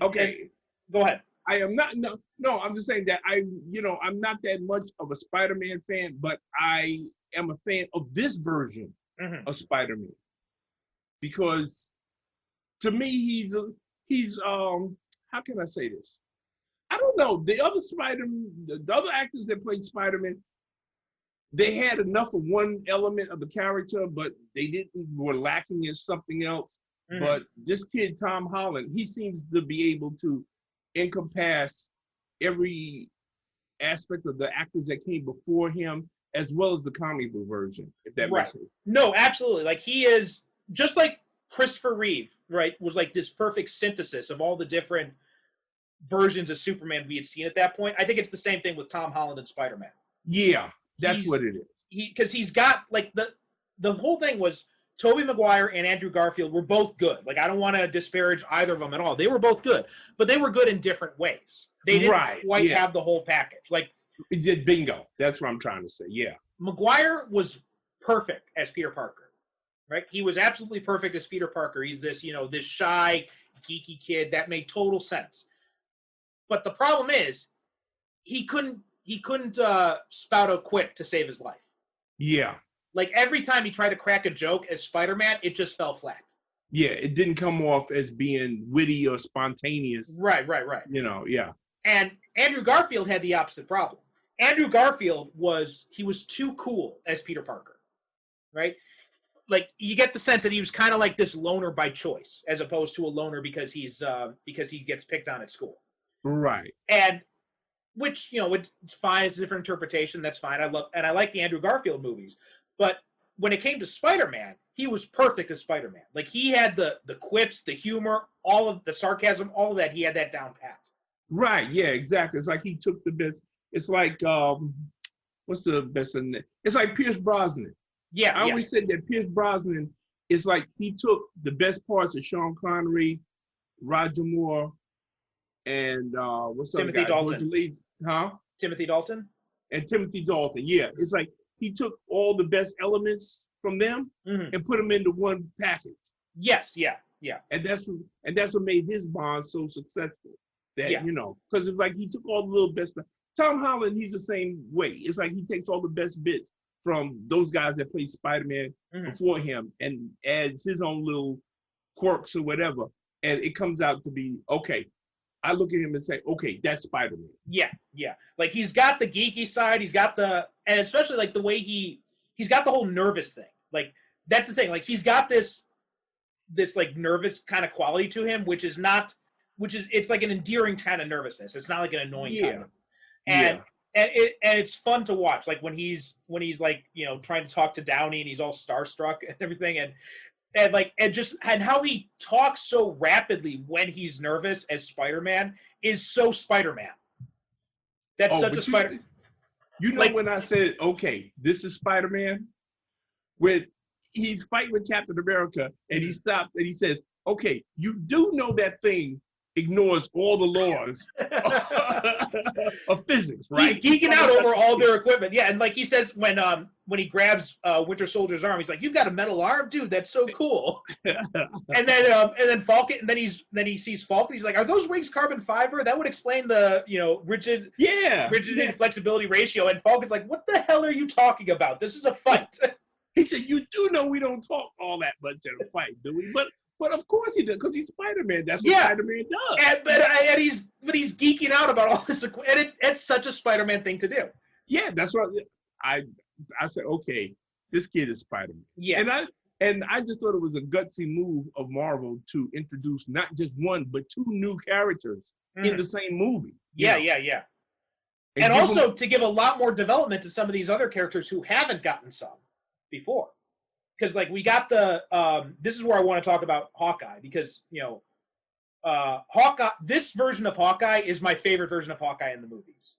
go ahead. I am not, no, I'm just saying that I'm not that much of a Spider-Man fan, but I am a fan of this version of Spider-Man. Because to me, he's how can I say this? I don't know. The other actors that played Spider-Man, they had enough of one element of the character, but were lacking in something else. But this kid, Tom Holland, he seems to be able to encompass every aspect of the actors that came before him, as well as the comic book version, if that makes sense. No, absolutely. Like, he is just like Christopher Reeve, right? Was like this perfect synthesis of all the different versions of Superman we had seen at that point. I think it's the same thing with Tom Holland and Spider-Man. Yeah, that's what it is. Because he's got like the whole thing was Tobey Maguire and Andrew Garfield were both good. Like, I don't want to disparage either of them at all. They were both good, but they were good in different ways. They didn't quite have the whole package. Like, bingo. That's what I'm trying to say. Yeah. Maguire was perfect as Peter Parker, right? He was absolutely perfect as Peter Parker. He's this, this shy, geeky kid. That made total sense. But the problem is, he couldn't spout a quip to save his life. Yeah. Like, every time he tried to crack a joke as Spider-Man, it just fell flat. Yeah, it didn't come off as being witty or spontaneous. Right. Yeah. And Andrew Garfield had the opposite problem. Andrew Garfield was too cool as Peter Parker, right? Like, you get the sense that he was kind of like this loner by choice, as opposed to a loner because he gets picked on at school. Right. And which, it's fine. It's a different interpretation. That's fine. I like the Andrew Garfield movies. But when it came to Spider-Man, he was perfect as Spider-Man. Like, he had the quips, the humor, all of the sarcasm, all of that. He had that down pat. Right. Yeah, exactly. It's like he took the best. It's like, what's the best in it? It's like Pierce Brosnan. Yeah. I always said that Pierce Brosnan is like he took the best parts of Sean Connery, Roger Moore, and what's the Timothy Dalton. Timothy Dalton? And Timothy Dalton. Yeah. It's like he took all the best elements from them and put them into one package. Yes, yeah. And that's what made his Bond so successful. That because it's like he took all the little best. Tom Holland, he's the same way. It's like he takes all the best bits from those guys that played Spider-Man before him and adds his own little quirks or whatever, and it comes out to be okay. I look at him and say, okay, that's Spider-Man. Yeah. Like, he's got the geeky side. He's got and especially like the way he's got the whole nervous thing. Like, that's the thing. Like, he's got this like nervous kind of quality to him, it's like an endearing kind of nervousness. It's not like an annoying kind of. And it's fun to watch. Like, when he's like, trying to talk to Downey and he's all starstruck and everything. And how he talks so rapidly when he's nervous as Spider-Man is so Spider-Man. That's such a Spider. When I said, okay, this is Spider-Man, when he's fighting with Captain America and he stops and he says, okay, you do know that thing ignores all the laws of physics, right? He's geeking out over all their equipment. Yeah, and like he says when he grabs Winter Soldier's arm, he's like, "You've got a metal arm, dude. That's so cool." and then Falcon, and then he sees Falcon. He's like, "Are those wings carbon fiber? That would explain the rigid flexibility ratio." And Falcon's like, "What the hell are you talking about? This is a fight." He said, "You do know we don't talk all that much in a fight, do we? But of course he does, because he's Spider-Man. That's what Yeah. Spider-Man does. And he's geeking out about all this, and it's such a Spider-Man thing to do. Yeah, that's what I said. Okay, this kid is Spider-Man. Yeah. And I just thought it was a gutsy move of Marvel to introduce not just one but two new characters in the same movie. Yeah. And also to give a lot more development to some of these other characters who haven't gotten some before. Because like we got this is where I want to talk about Hawkeye, because Hawkeye, this version of Hawkeye is my favorite version of Hawkeye in the movies.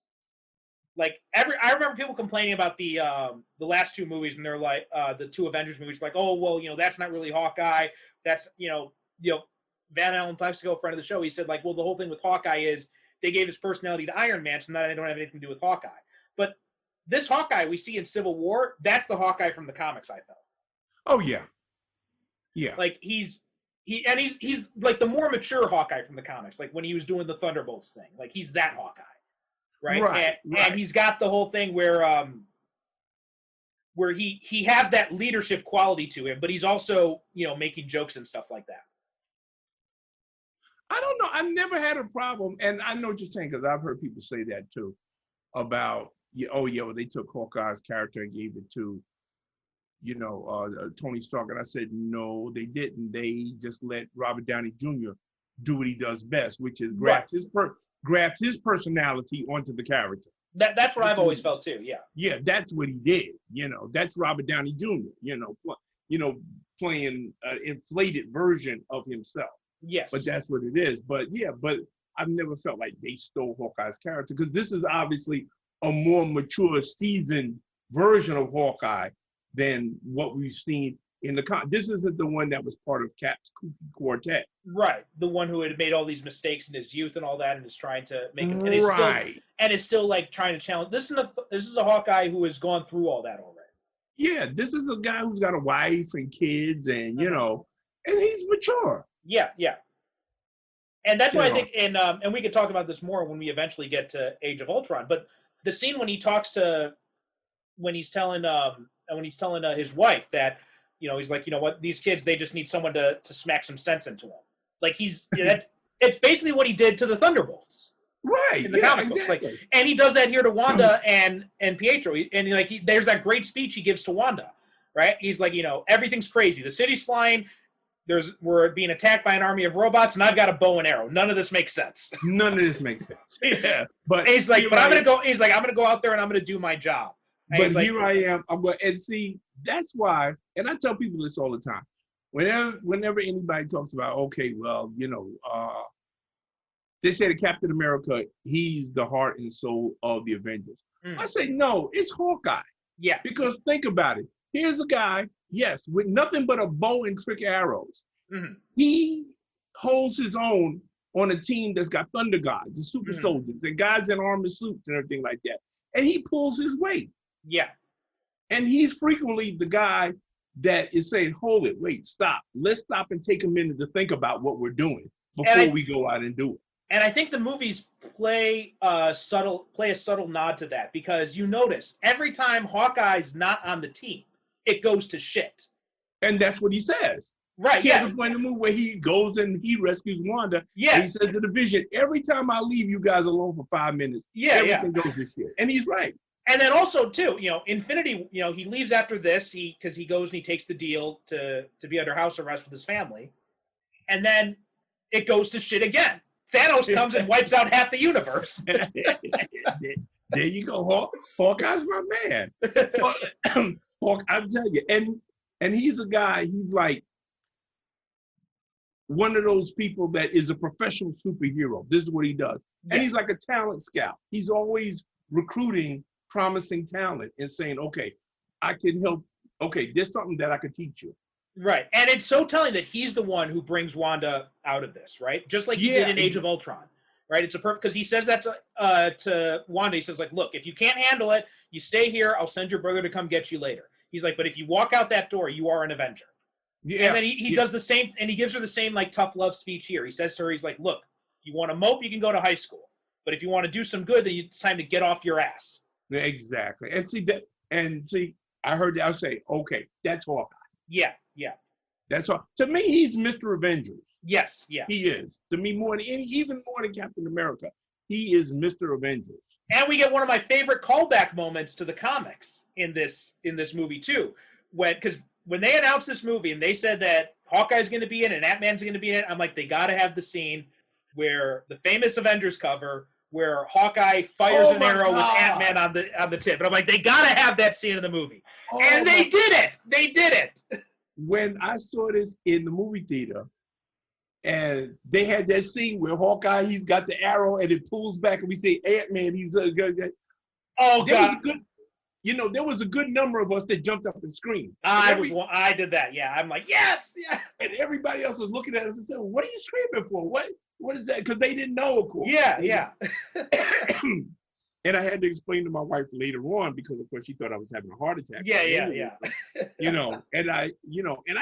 Like I remember people complaining about the last two movies, and they're like the two Avengers movies, like, oh well, that's not really Hawkeye. That's Van Allen Plexico, friend of the show, he said like, well, the whole thing with Hawkeye is they gave his personality to Iron Man, so now they don't have anything to do with Hawkeye. But this Hawkeye we see in Civil War, that's the Hawkeye from the comics, I felt. Oh yeah. Like he's like the more mature Hawkeye from the comics, like when he was doing the Thunderbolts thing, like he's that Hawkeye, right? And he's got the whole thing where he has that leadership quality to him, but he's also making jokes and stuff like that. I don't know. I've never had a problem, and I know what you're saying because I've heard people say that too, about well, they took Hawkeye's character and gave it to Tony Stark, and I said no, they didn't. They just let Robert Downey Jr. do what he does best, which is graft his personality onto the character. That's what I've always felt too. Yeah, that's what he did. That's Robert Downey Jr. Playing an inflated version of himself. Yes, but that's what it is. But I've never felt like they stole Hawkeye's character, because this is obviously a more mature, seasoned version of Hawkeye than what we've seen in the This isn't the one that was part of Cap's Goofy Quartet. Right. The one who had made all these mistakes in his youth and all that, and is trying to make it, and is still like trying to challenge. This is a Hawkeye who has gone through all that already. Yeah, this is a guy who's got a wife and kids, and and he's mature. Yeah. And that's why I think, and we could talk about this more when we eventually get to Age of Ultron. But the scene when he talks when he's telling his wife that, he's like, what, these kids, they just need someone to smack some sense into them. Like it's basically what he did to the Thunderbolts. Right. In the comic books. Like, and he does that here to Wanda and Pietro. And there's that great speech he gives to Wanda, right? He's like, everything's crazy. The city's flying. We're being attacked by an army of robots, and I've got a bow and arrow. None of this makes sense. None of this makes sense. Yeah, but he's like, I'm gonna go. He's like, I'm gonna go out there and I'm gonna do my job. And but here I am. I'm going, and see, that's why. And I tell people this all the time. Whenever anybody talks about, okay, well, they say to Captain America, he's the heart and soul of the Avengers. I say no, it's Hawkeye. Yeah. Because think about it. Here's a guy, yes, with nothing but a bow and trick arrows. Mm-hmm. He holds his own on a team that's got Thunder Gods, the super soldiers, the guys in armored suits and everything like that. And he pulls his weight. Yeah. And he's frequently the guy that is saying, hold it, wait, stop. Let's stop and take a minute to think about what we're doing before we go out and do it. And I think the movies play a subtle nod to that, because you notice every time Hawkeye's not on the team, it goes to shit. And that's what he says. Right, he has a point in the movie where he goes and he rescues Wanda. Yeah. And he says to the Vision, every time I leave you guys alone for 5 minutes, everything goes to shit. And he's right. And then also, too, Infinity, he leaves after this because he goes and he takes the deal to be under house arrest with his family. And then it goes to shit again. Thanos comes and wipes out half the universe. There you go. Hawkeye's my man. I'm telling you. And he's a guy, he's like one of those people that is a professional superhero. This is what he does. And he's like a talent scout. He's always recruiting promising talent and saying, okay, I can help. Okay, there's something that I can teach you. Right. And it's so telling that he's the one who brings Wanda out of this, right? Just like he did in Age of Ultron, right? It's a perfect, because he says that to Wanda. He says, like, look, if you can't handle it, you stay here. I'll send your brother to come get you later. He's like, but if you walk out that door, you are an Avenger. Yeah. And then he does the same, and he gives her the same, like, tough love speech here. He says to her, he's like, look, if you want to mope, you can go to high school. But if you want to do some good, then it's time to get off your ass. Exactly. And see, I heard that. I say, okay, that's Hawkeye. Yeah. That's all. To me, he's Mr. Avengers. Yes, yeah. He is. To me, even more than Captain America. He is Mr. Avengers. And we get one of my favorite callback moments to the comics in this movie too, because when they announced this movie and they said that Hawkeye's going to be in it and Ant-Man's going to be in it, I'm like, they got to have the scene where the famous Avengers cover where Hawkeye fires an arrow with Ant-Man on the tip, and I'm like, they got to have that scene in the movie, and they did it. They did it. When I saw this in the movie theater, and they had that scene where Hawkeye, he's got the arrow and it pulls back, and we say Ant-Man, he's good. Oh God! There was a good number of us that jumped up and screamed. I did that. Yeah, I'm like, yes, yeah. And everybody else was looking at us and said, "What are you screaming for? What is that?" Because they didn't know, of course. Yeah. And I had to explain to my wife later on because, of course, she thought I was having a heart attack. Yeah. And I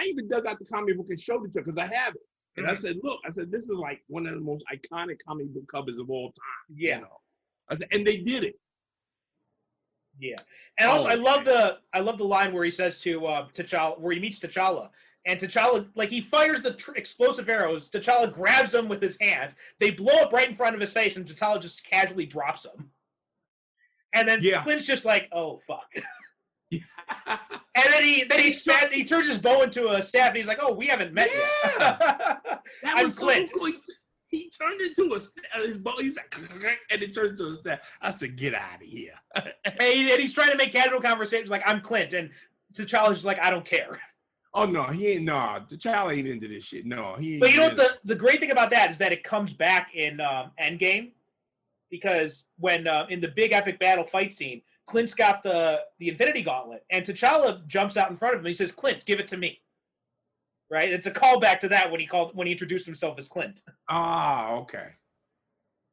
even dug out the comic book and showed it to her because I have it. And I said, "Look," I said, "this is like one of the most iconic comic book covers of all time." Yeah. I said, and they did it. Yeah, and also I love the line where he says to T'Challa, where he meets T'Challa, and T'Challa, like, he fires the explosive arrows. T'Challa grabs them with his hand. They blow up right in front of his face, and T'Challa just casually drops them. And then Clint's just like, "Oh fuck." And then he turns his bow into a staff, and he's like, "Oh, we haven't met yet." I'm Clint. So cool. He turned into his bow. He's like, and it turns into a staff. I said, "Get out of here." and he's trying to make casual conversations like, "I'm Clint," and T'Challa's just like, "I don't care." Oh no, he ain't. No, T'Challa ain't into this shit. No, he. Ain't. But you know what? The great thing about that is that it comes back in Endgame, because when in the big epic battle fight scene, Clint's got the Infinity Gauntlet, and T'Challa jumps out in front of him. And he says, "Clint, give it to me." Right? It's a callback to that when he introduced himself as Clint. Ah, okay.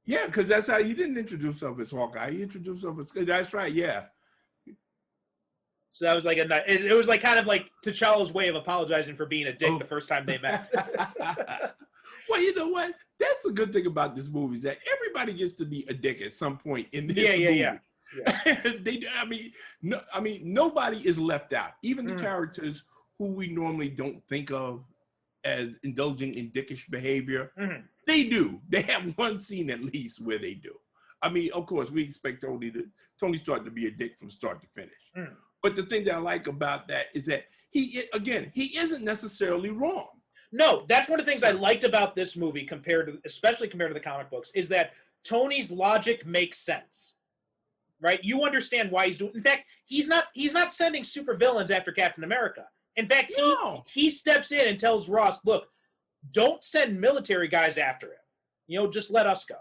Yeah, because that's how he didn't introduce himself as Hawkeye. He introduced himself as. That's right. Yeah. So that was like it was like kind of like T'Challa's way of apologizing for being a dick the first time they met. Well, you know what? That's the good thing about this movie is that everybody gets to be a dick at some point in this movie. Yeah. Nobody is left out. Even the characters who we normally don't think of as indulging in dickish behavior, they do. They have one scene at least where they do. I mean, of course, we expect Tony Stark to be a dick from start to finish. But the thing that I like about that is that he isn't necessarily wrong. No, that's one of the things I liked about this movie especially compared to the comic books, is that Tony's logic makes sense. Right? You understand why he's doing. In fact, he's not sending supervillains after Captain America. In fact, he steps in and tells Ross, "Look, don't send military guys after him. Just let us go."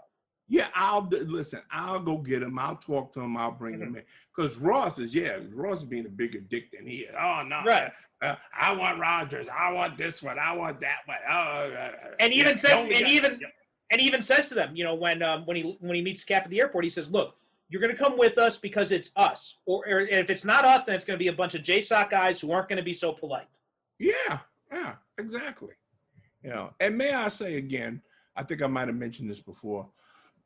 Yeah, I'll go get him. I'll talk to him. I'll bring him in. Because Ross is being a bigger dick than he is. Oh, no. Right. I want Rogers. I want this one. I want that one. And even says to them, when he meets Cap at the airport, he says, "Look, you're going to come with us because it's us. Or if it's not us, then it's going to be a bunch of JSOC guys who aren't going to be so polite." Yeah, exactly. And may I say again, I think I might have mentioned this before,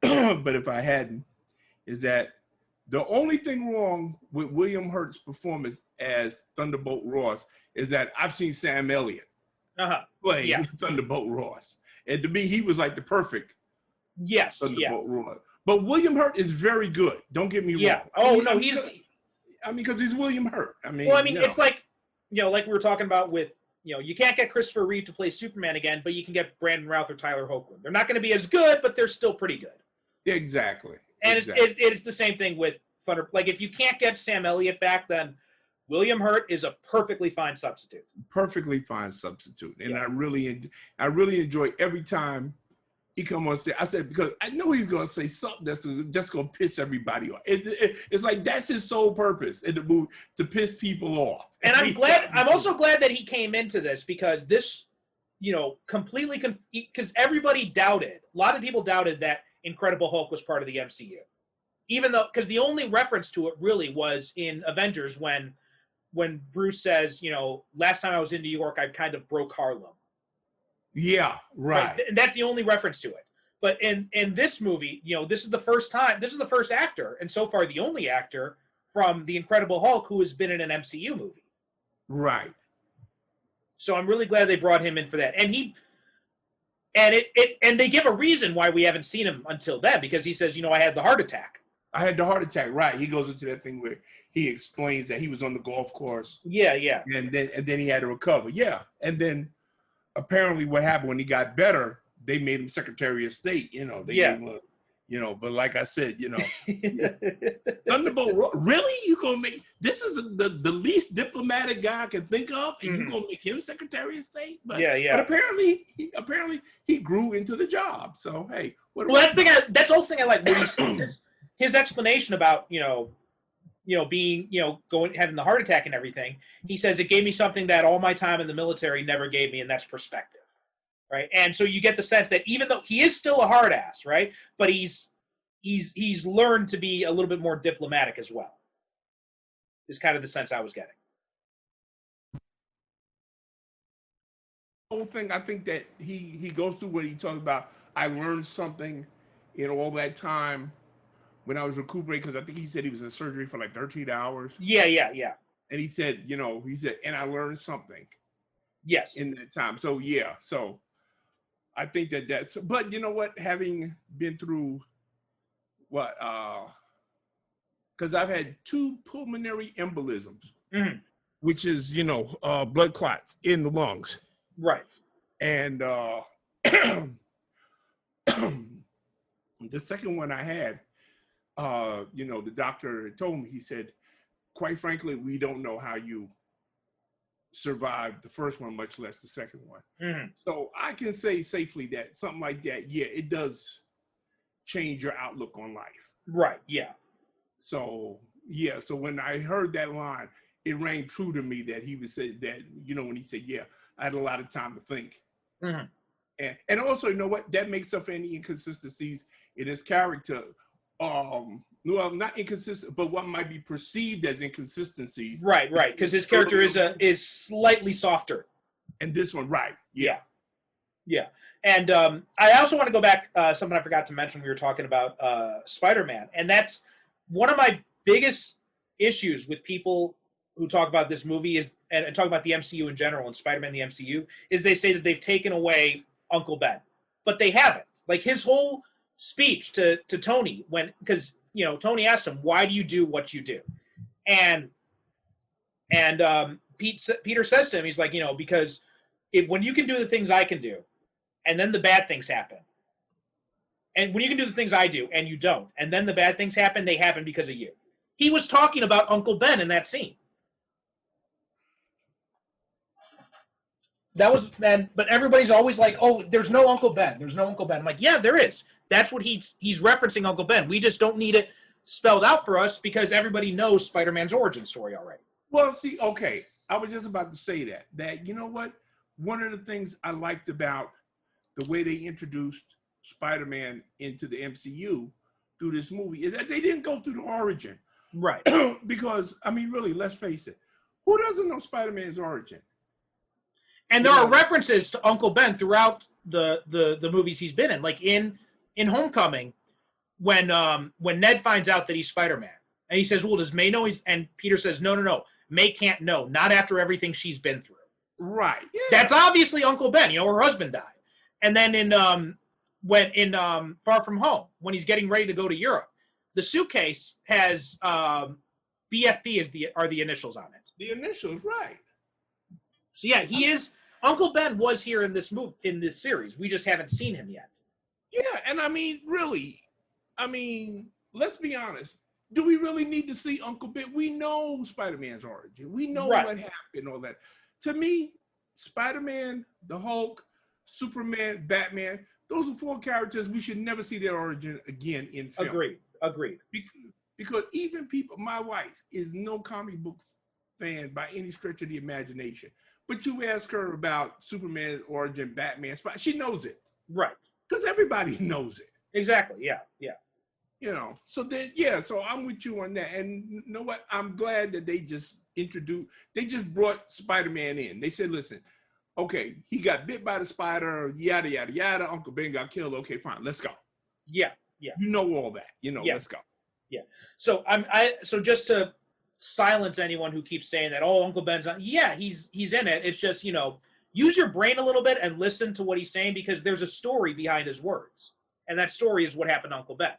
but if I hadn't, is that the only thing wrong with William Hurt's performance as Thunderbolt Ross is that I've seen Sam Elliott play Thunderbolt Ross. And to me, he was like the perfect Thunderbolt Ross. But William Hurt is very good. Don't get me wrong. Because he's William Hurt. It's like, like we were talking about with, you can't get Christopher Reeve to play Superman again, but you can get Brandon Routh or Tyler Hoechlin. They're not going to be as good, but they're still pretty good. Exactly. And it's the same thing with Thunder. Like, if you can't get Sam Elliott back, then William Hurt is a perfectly fine substitute. Perfectly fine substitute. And I really enjoy every time he come on stage. I said, because I know he's going to say something that's just going to piss everybody off. It's like that's his sole purpose in the movie, to piss people off. And I'm also glad that he came into this, because this, completely, because everybody doubted, a lot of people doubted that Incredible Hulk was part of the MCU. Even though, because the only reference to it really was in Avengers when Bruce says, last time I was in New York, I kind of broke Harlem. Yeah, right. And that's the only reference to it. But in this movie, this is the first actor, and so far the only actor from The Incredible Hulk who has been in an MCU movie. Right. So I'm really glad they brought him in for that. And and they give a reason why we haven't seen him until then, because he says, I had the heart attack. I had the heart attack, right? He goes into that thing where he explains that he was on the golf course. Yeah. And then he had to recover. Yeah. And then apparently what happened when he got better, they made him Secretary of State. They gave him but like I said, Thunderbolt, really? You gonna make this is the least diplomatic guy I can think of, and you gonna make him Secretary of State? But But apparently he grew into the job. So hey, that's the whole thing I like when he said his explanation about being having the heart attack and everything. He says it gave me something that all my time in the military never gave me, and that's perspective. Right. And so you get the sense that even though he is still a hard ass, right, but he's learned to be a little bit more diplomatic as well. Is kind of the sense I was getting. Whole thing, I think that he goes through what he talks about. I learned something in all that time when I was recuperating, because I think he said he was in surgery for like 13 hours. Yeah. And he said, and I learned something. Yes. In that time. So so I think that's, but you know what, having been through because I've had 2 pulmonary embolisms, which is, blood clots in the lungs. Right. And the second one I had, the doctor told me, he said, quite frankly, we don't know how you survived the first one, much less the second one. So I can say safely that something like that, it does change your outlook on life. Right. Yeah. So so when I heard that line, it rang true to me that he would say that, when he said, I had a lot of time to think. And also, you know what, that makes up for any inconsistencies in his character. Well, not inconsistent, but what might be perceived as inconsistencies. Right, because his character is slightly softer. And this one, right? Yeah. And I also want to go back, something I forgot to mention when we were talking about Spider-Man, and that's one of my biggest issues with people who talk about this movie and talk about the MCU in general and Spider-Man the MCU, is they say that they've taken away Uncle Ben, but they haven't. Like his whole speech to Tony, because Tony asked him, why do you do what you do? And Peter says to him, he's like, because when you can do the things I can do, and then the bad things happen, and when you can do the things I do and you don't, and then the bad things happen, they happen because of you. He was talking about Uncle Ben in that scene. But everybody's always like, oh, there's no Uncle Ben. There's no Uncle Ben. I'm like, yeah, there is. That's what he's referencing Uncle Ben. We just don't need it spelled out for us because everybody knows Spider-Man's origin story already. Well, see, okay, I was just about to say that you know what? One of the things I liked about the way they introduced Spider-Man into the MCU through this movie is that they didn't go through the origin. Right. Because, I mean, really, let's face it. Who doesn't know Spider-Man's origin? And there are references to Uncle Ben throughout the movies he's been in. Like in Homecoming, when Ned finds out that he's Spider-Man, and he says, well, does May know and Peter says, no. May can't know, not after everything she's been through. Right. Yeah. That's obviously Uncle Ben. Her husband died. And then in Far From Home, when he's getting ready to go to Europe, the suitcase has BFB are the initials on it. The initials, right. So yeah, he is. Uncle Ben was here in this series. We just haven't seen him yet. Yeah, and I mean, really, let's be honest. Do we really need to see Uncle Ben? We know Spider-Man's origin. We know what happened, all that. To me, Spider-Man, the Hulk, Superman, Batman, those are 4 characters we should never see their origin again in film. Agreed. Because even people, my wife is no comic book fan by any stretch of the imagination. But you ask her about Superman's origin, Batman, she knows it. Right. Because everybody knows it. Exactly, yeah. So I'm with you on that. And you know what? I'm glad that they just brought Spider-Man in. They said, listen, okay, he got bit by the spider, yada, yada, yada. Uncle Ben got killed. Okay, fine, let's go. Yeah. You know all that. Let's go. Yeah. So so just to silence anyone who keeps saying that, oh, Uncle Ben's not. Yeah, he's in it. It's just, use your brain a little bit and listen to what he's saying, because there's a story behind his words. And that story is what happened to Uncle Ben.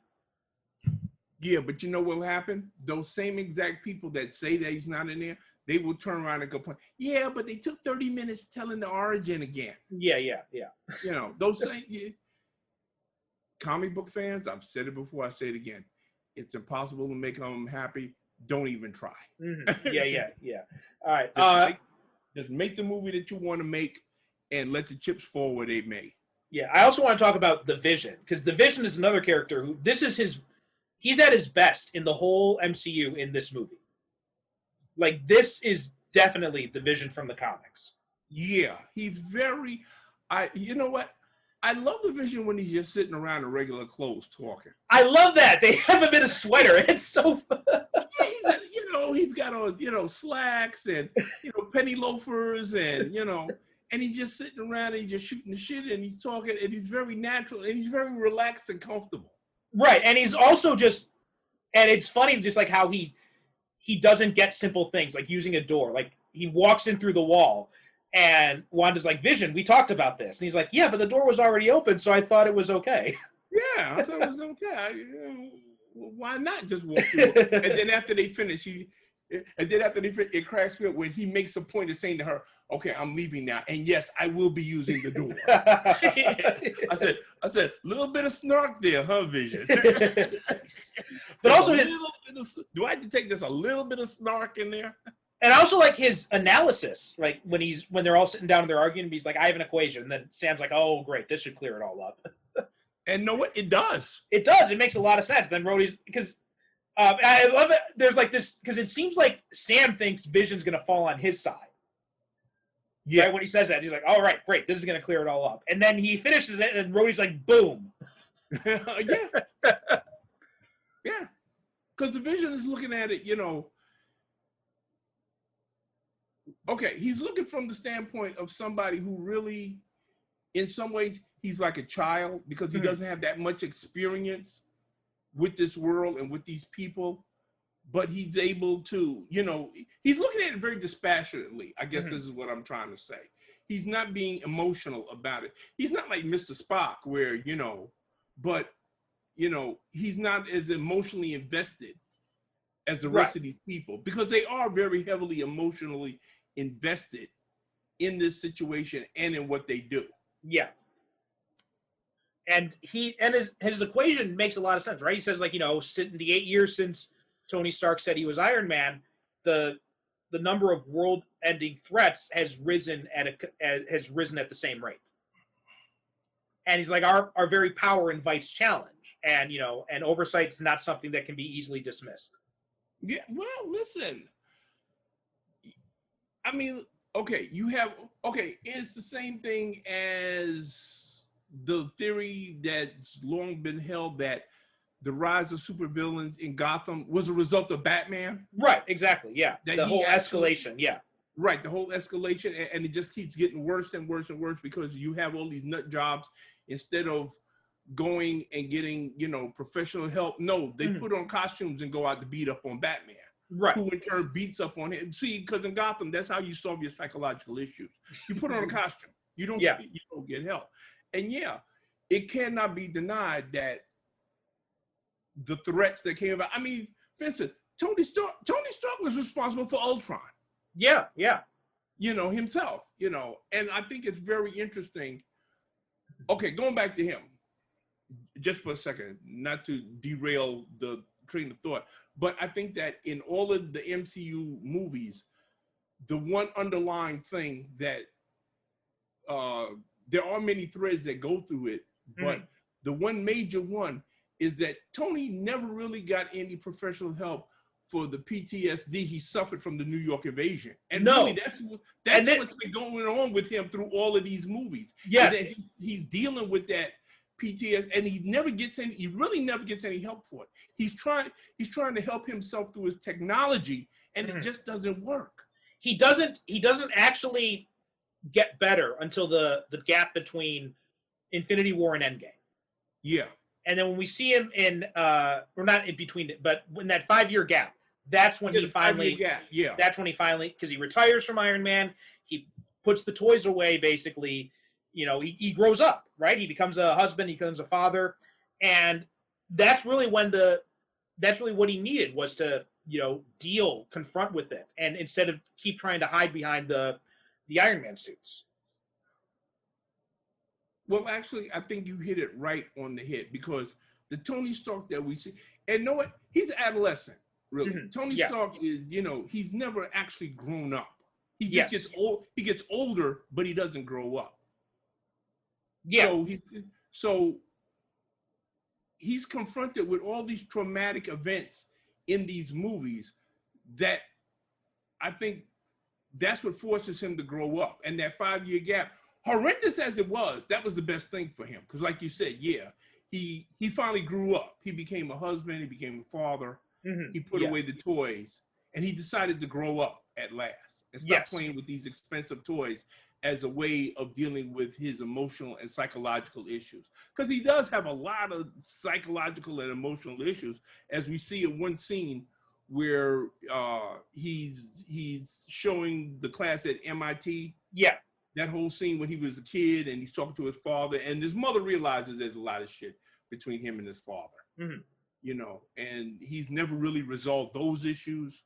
Yeah, but you know what will happen? Those same exact people that say that he's not in there, they will turn around and complain. Yeah, but they took 30 minutes telling the origin again. Yeah. Those same comic book fans, I've said it before, I say it again. It's impossible to make them happy. Don't even try. Mm-hmm. Yeah. All right. Just make the movie that you want to make and let the chips fall where they may. Yeah, I also want to talk about the Vision, because the Vision is another character who he's at his best in the whole MCU in this movie. Like, this is definitely the Vision from the comics. Yeah, he's very. You know what? I love the Vision when he's just sitting around in regular clothes talking. I love that. They have him in a sweater. It's so fun. He's got on, slacks and, penny loafers and, and he's just sitting around and he's just shooting the shit and he's talking and he's very natural and he's very relaxed and comfortable. Right. And he's also and it's funny just like how he doesn't get simple things like using a door. Like, he walks in through the wall and Wanda's like, Vision, we talked about this. And he's like, yeah, but the door was already open, so I thought it was okay. Yeah, I thought it was okay. Why not just walk through? And then after they finish, it cracks me up when he makes a point of saying to her, okay, I'm leaving now. And yes, I will be using the door. I said, little bit of snark there, huh, Vision? But also do I have to take just a little bit of snark in there? And I also like his analysis, like when they're all sitting down and they're arguing, he's like, I have an equation. And then Sam's like, oh, great, this should clear it all up. And know what? It does. It does. It makes a lot of sense. Then Rhodey's, because I love it. There's like this, because it seems like Sam thinks Vision's going to fall on his side. Yeah. Right? When he says that, he's like, all right, great. This is going to clear it all up. And then he finishes it, and Rhodey's like, boom. Yeah. Yeah. Because the Vision is looking at it, okay, he's looking from the standpoint of somebody who really, in some ways, he's like a child because he doesn't have that much experience with this world and with these people, but he's able to, he's looking at it very dispassionately. I guess this is what I'm trying to say. He's not being emotional about it. He's not like Mr. Spock where, but, he's not as emotionally invested as the rest of these people because they are very heavily emotionally invested in this situation and in what they do. Yeah. And his equation makes a lot of sense, right? He says, like, in the 8 years since Tony Stark said he was Iron Man, the number of world-ending threats has risen at the same rate. And he's like, our very power invites challenge, and and oversight's not something that can be easily dismissed. Yeah. Well, listen. I mean, okay, it's the same thing as the theory that's long been held that the rise of supervillains in Gotham was a result of Batman. Right, exactly, yeah. The whole escalation, yeah. Right, the whole escalation, and it just keeps getting worse and worse and worse because you have all these nut jobs instead of going and getting, professional help. No, they put on costumes and go out to beat up on Batman. Right. Who in turn beats up on him. See, because in Gotham, that's how you solve your psychological issues. You put on a costume. You don't get help. And yeah, it cannot be denied that the threats that came about. I mean, for instance, Tony Stark was responsible for Ultron. Yeah. Himself, and I think it's very interesting. Okay, going back to him, just for a second, not to derail the train of thought, but I think that in all of the MCU movies, the one underlying thing that there are many threads that go through it, but the one major one is that Tony never really got any professional help for the PTSD he suffered from the New York invasion. And really, that's what's been going on with him through all of these movies. Yes. He's dealing with that PTSD, and he really never gets any help for it. He's trying to help himself through his technology, and it just doesn't work. He doesn't actually get better until the gap between Infinity War and Endgame. Yeah. And then when we see him in, or not in between, but in that 5-year gap, that's when Yeah, he the 5-year finally, gap, yeah. that's when he finally, because he retires from Iron Man, he puts the toys away, basically. He grows up, right? He becomes a husband, he becomes a father, and that's really that's really what he needed, was to, confront with it, and instead of keep trying to hide behind the Iron Man suits. Well, actually, I think you hit it right on the head, because the Tony Stark that we see, and know what? He's adolescent, really. Mhm. Tony Yeah. Stark is, he's never actually grown up. He just Yes. gets old. He gets older, but he doesn't grow up. Yeah. So he's confronted with all these traumatic events in these movies that I think that's what forces him to grow up. And that 5-year gap, horrendous as it was, that was the best thing for him. Because like you said, yeah, he finally grew up. He became a husband. He became a father. Mhm. He put Yeah. away the toys, and he decided to grow up at last and stop Yes. playing with these expensive toys as a way of dealing with his emotional and psychological issues. Because he does have a lot of psychological and emotional issues, as we see in one scene where he's showing the class at MIT. Yeah. That whole scene when he was a kid and he's talking to his father, and his mother realizes there's a lot of shit between him and his father. Mhm. And he's never really resolved those issues.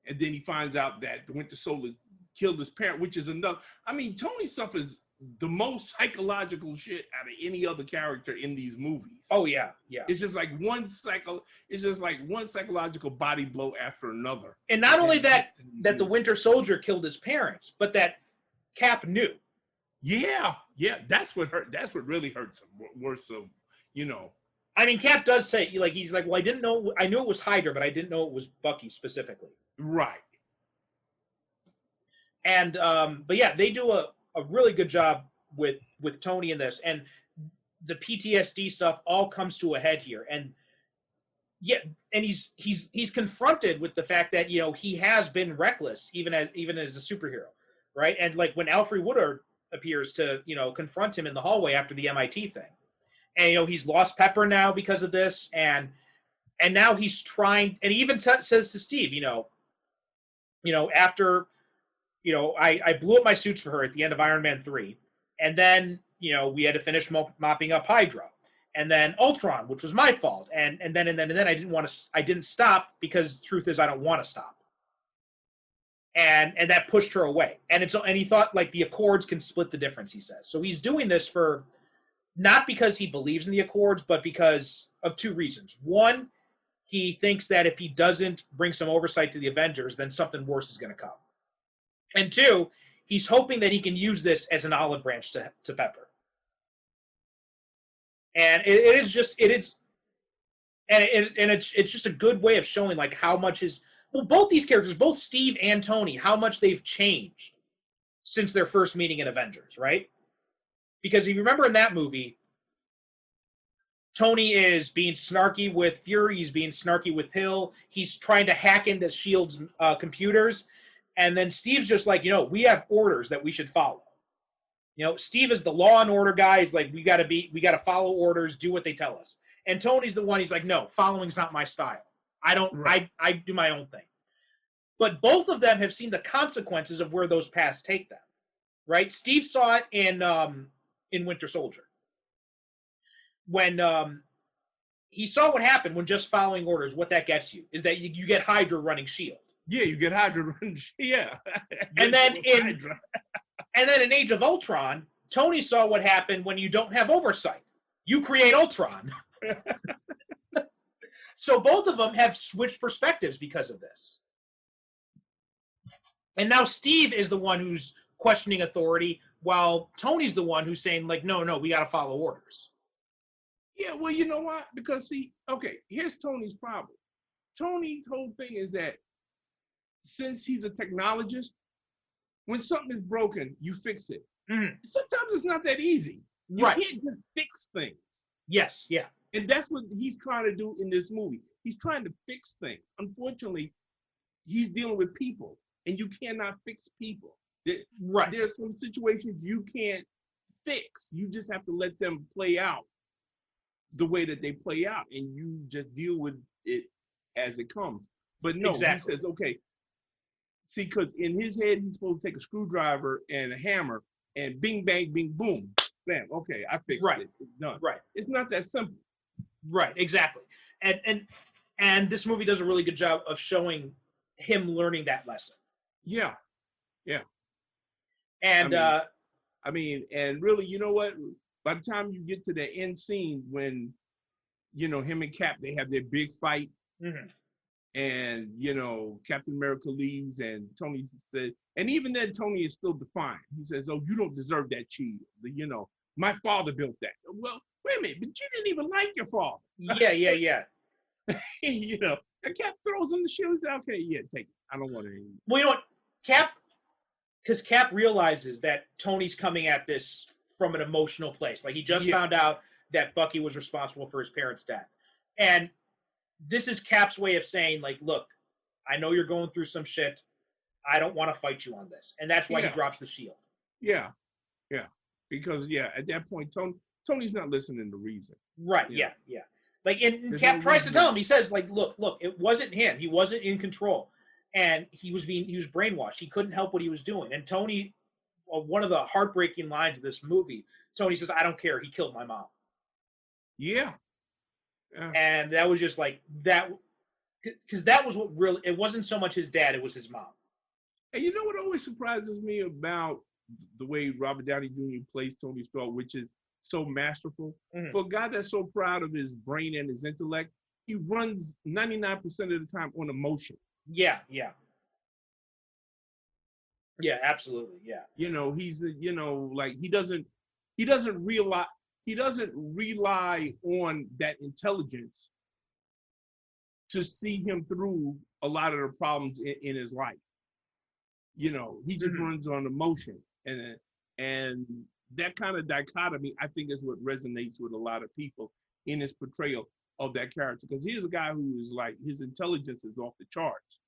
And then he finds out that the Winter Soldier killed his parent, which is enough. I mean, Tony suffers the most psychological shit out of any other character in these movies. Oh yeah, yeah. It's just like one psychological body blow after another. And not only that the Winter Soldier killed his parents, but that Cap knew. Yeah, that's what hurt. That's what really hurts him. Worse of, I mean, Cap does say, he's like, well, I didn't know. I knew it was Hydra, but I didn't know it was Bucky specifically. Right. And but yeah, they do a really good job with Tony in this, and the PTSD stuff all comes to a head here. And yeah, and he's confronted with the fact that he has been reckless, even as a superhero, right? And like when Alfred Woodard appears to confront him in the hallway after the MIT thing, and he's lost Pepper now because of this, and now he's trying, and he even says to Steve, after I blew up my suits for her at the end of Iron Man 3, and then we had to finish mopping up Hydra, and then Ultron, which was my fault, and then I didn't stop because the truth is I don't want to stop, and that pushed her away, and he thought like the Accords can split the difference, he says. So he's doing this for not because he believes in the Accords, but because of two reasons. One, he thinks that if he doesn't bring some oversight to the Avengers, then something worse is going to come. And two, he's hoping that he can use this as an olive branch to Pepper. And it's just a good way of showing like how much both these characters, both Steve and Tony, how much they've changed since their first meeting in Avengers, right? Because if you remember in that movie, Tony is being snarky with Fury, he's being snarky with Hill, he's trying to hack into S.H.I.E.L.D.'s computers, and then Steve's just like, we have orders that we should follow. Steve is the law and order guy. He's like, we got to follow orders, do what they tell us. And Tony's the one, he's like, no, following's not my style. I do my own thing. But both of them have seen the consequences of where those paths take them, right? Steve saw it in Winter Soldier. When he saw what happened when just following orders, what that gets you is that you get Hydra running S.H.I.E.L.D. Yeah, you get Hydra running. Yeah. And then in Age of Ultron, Tony saw what happened when you don't have oversight. You create Ultron. So both of them have switched perspectives because of this. And now Steve is the one who's questioning authority, while Tony's the one who's saying, like, no, we got to follow orders. Yeah, well, you know what? Because here's Tony's problem. Tony's whole thing is that since he's a technologist, when something is broken, you fix it. Mm. Sometimes it's not that easy. You can't just fix things. Yes, yeah. And that's what he's trying to do in this movie. He's trying to fix things. Unfortunately, he's dealing with people, and you cannot fix people. There's some situations you can't fix. You just have to let them play out the way that they play out, and you just deal with it as it comes. But no, Exactly. he says, okay, see, because in his head, he's supposed to take a screwdriver and a hammer and bing, bang, bing, boom, bam. Okay, I fixed Right. it. It's done. Right. It's not that simple. Right. Exactly. And this movie does a really good job of showing him learning that lesson. Yeah, yeah. And I mean, and really, you know what? By the time you get to the end scene when, him and Cap, they have their big fight, mhm. and Captain America leaves, and Tony said, and even then Tony is still defiant. He says, "Oh, you don't deserve that shield. My father built that." Well, wait a minute, but you didn't even like your father. Yeah. And Cap throws him the shield. He says, "Okay, yeah, take it. I don't want it anymore." Well, you know what, because Cap realizes that Tony's coming at this from an emotional place. Like he just found out that Bucky was responsible for his parents' death, and this is Cap's way of saying, like, look, I know you're going through some shit. I don't want to fight you on this, and that's why he drops the shield. Yeah, because at that point, Tony's not listening to reason. Right? Yeah. Like, and Cap tries to tell him. He says, like, look, it wasn't him. He wasn't in control, and he was brainwashed. He couldn't help what he was doing. And Tony, one of the heartbreaking lines of this movie, Tony says, "I don't care. He killed my mom." Yeah. And that was just like that, because that was what really, it wasn't so much his dad, it was his mom. And you know what always surprises me about the way Robert Downey Jr. plays Tony Stark, which is so masterful. Mhm. For a guy that's so proud of his brain and his intellect, he runs 99% of the time on emotion. Yeah, absolutely. Yeah. He's like he doesn't rely on that intelligence to see him through a lot of the problems in his life. He just runs on emotion, and that kind of dichotomy, I think, is what resonates with a lot of people in his portrayal of that character. Because he's a guy who is like, his intelligence is off the charts,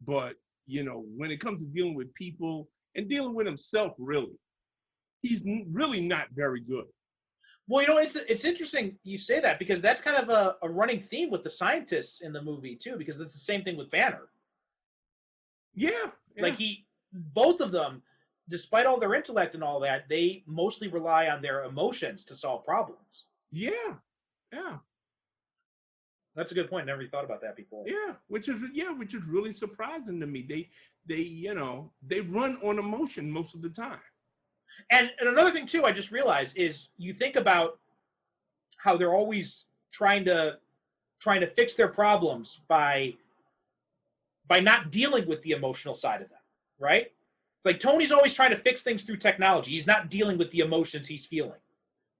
but when it comes to dealing with people and dealing with himself, really, he's really not very good. Well, it's interesting you say that, because that's kind of a running theme with the scientists in the movie too, because it's the same thing with Banner. Yeah. Like both of them, despite all their intellect and all that, they mostly rely on their emotions to solve problems. Yeah. That's a good point. Never thought about that before. Yeah, which is really surprising to me. They run on emotion most of the time. And another thing too, I just realized, is you think about how they're always trying to fix their problems by not dealing with the emotional side of them, right? Like Tony's always trying to fix things through technology. He's not dealing with the emotions he's feeling.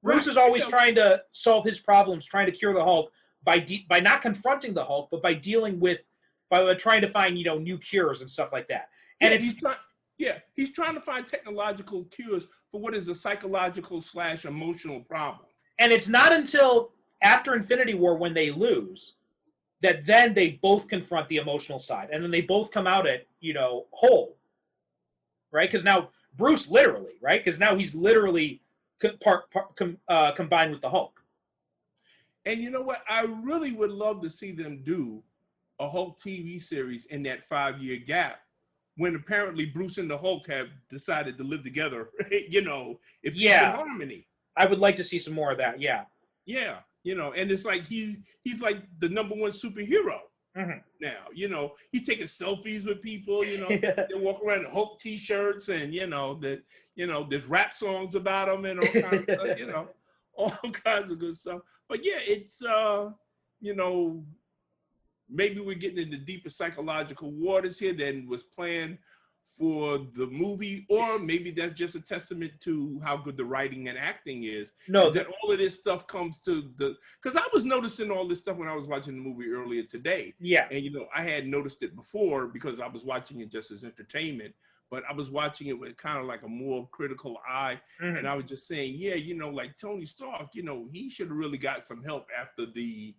Bruce is always trying to solve his problems, trying to cure the Hulk by not confronting the Hulk, but by trying to find new cures and stuff like that. And he's trying to find technological cures for what is a psychological / emotional problem. And it's not until after Infinity War, when they lose, that then they both confront the emotional side, and then they both come out at whole, right? Because now Bruce literally, right? Because now he's literally combined with the Hulk. And you know what? I really would love to see them do a Hulk TV series in that 5-year gap, when apparently Bruce and the Hulk have decided to live together, if in harmony. I would like to see some more of that. Yeah. Yeah. And it's like he's like the number one superhero now. He's taking selfies with people. They walk around in Hulk T-shirts, and there's rap songs about him and all kinds of stuff. All kinds of good stuff. But yeah, it's maybe we're getting into deeper psychological waters here than was planned for the movie, or maybe that's just a testament to how good the writing and acting is. No, that all of this stuff comes to because I was noticing all this stuff when I was watching the movie earlier today. Yeah. And I had noticed it before because I was watching it just as entertainment, but I was watching it with kind of like a more critical eye. And I was just saying, like Tony Stark, he should have really got some help after the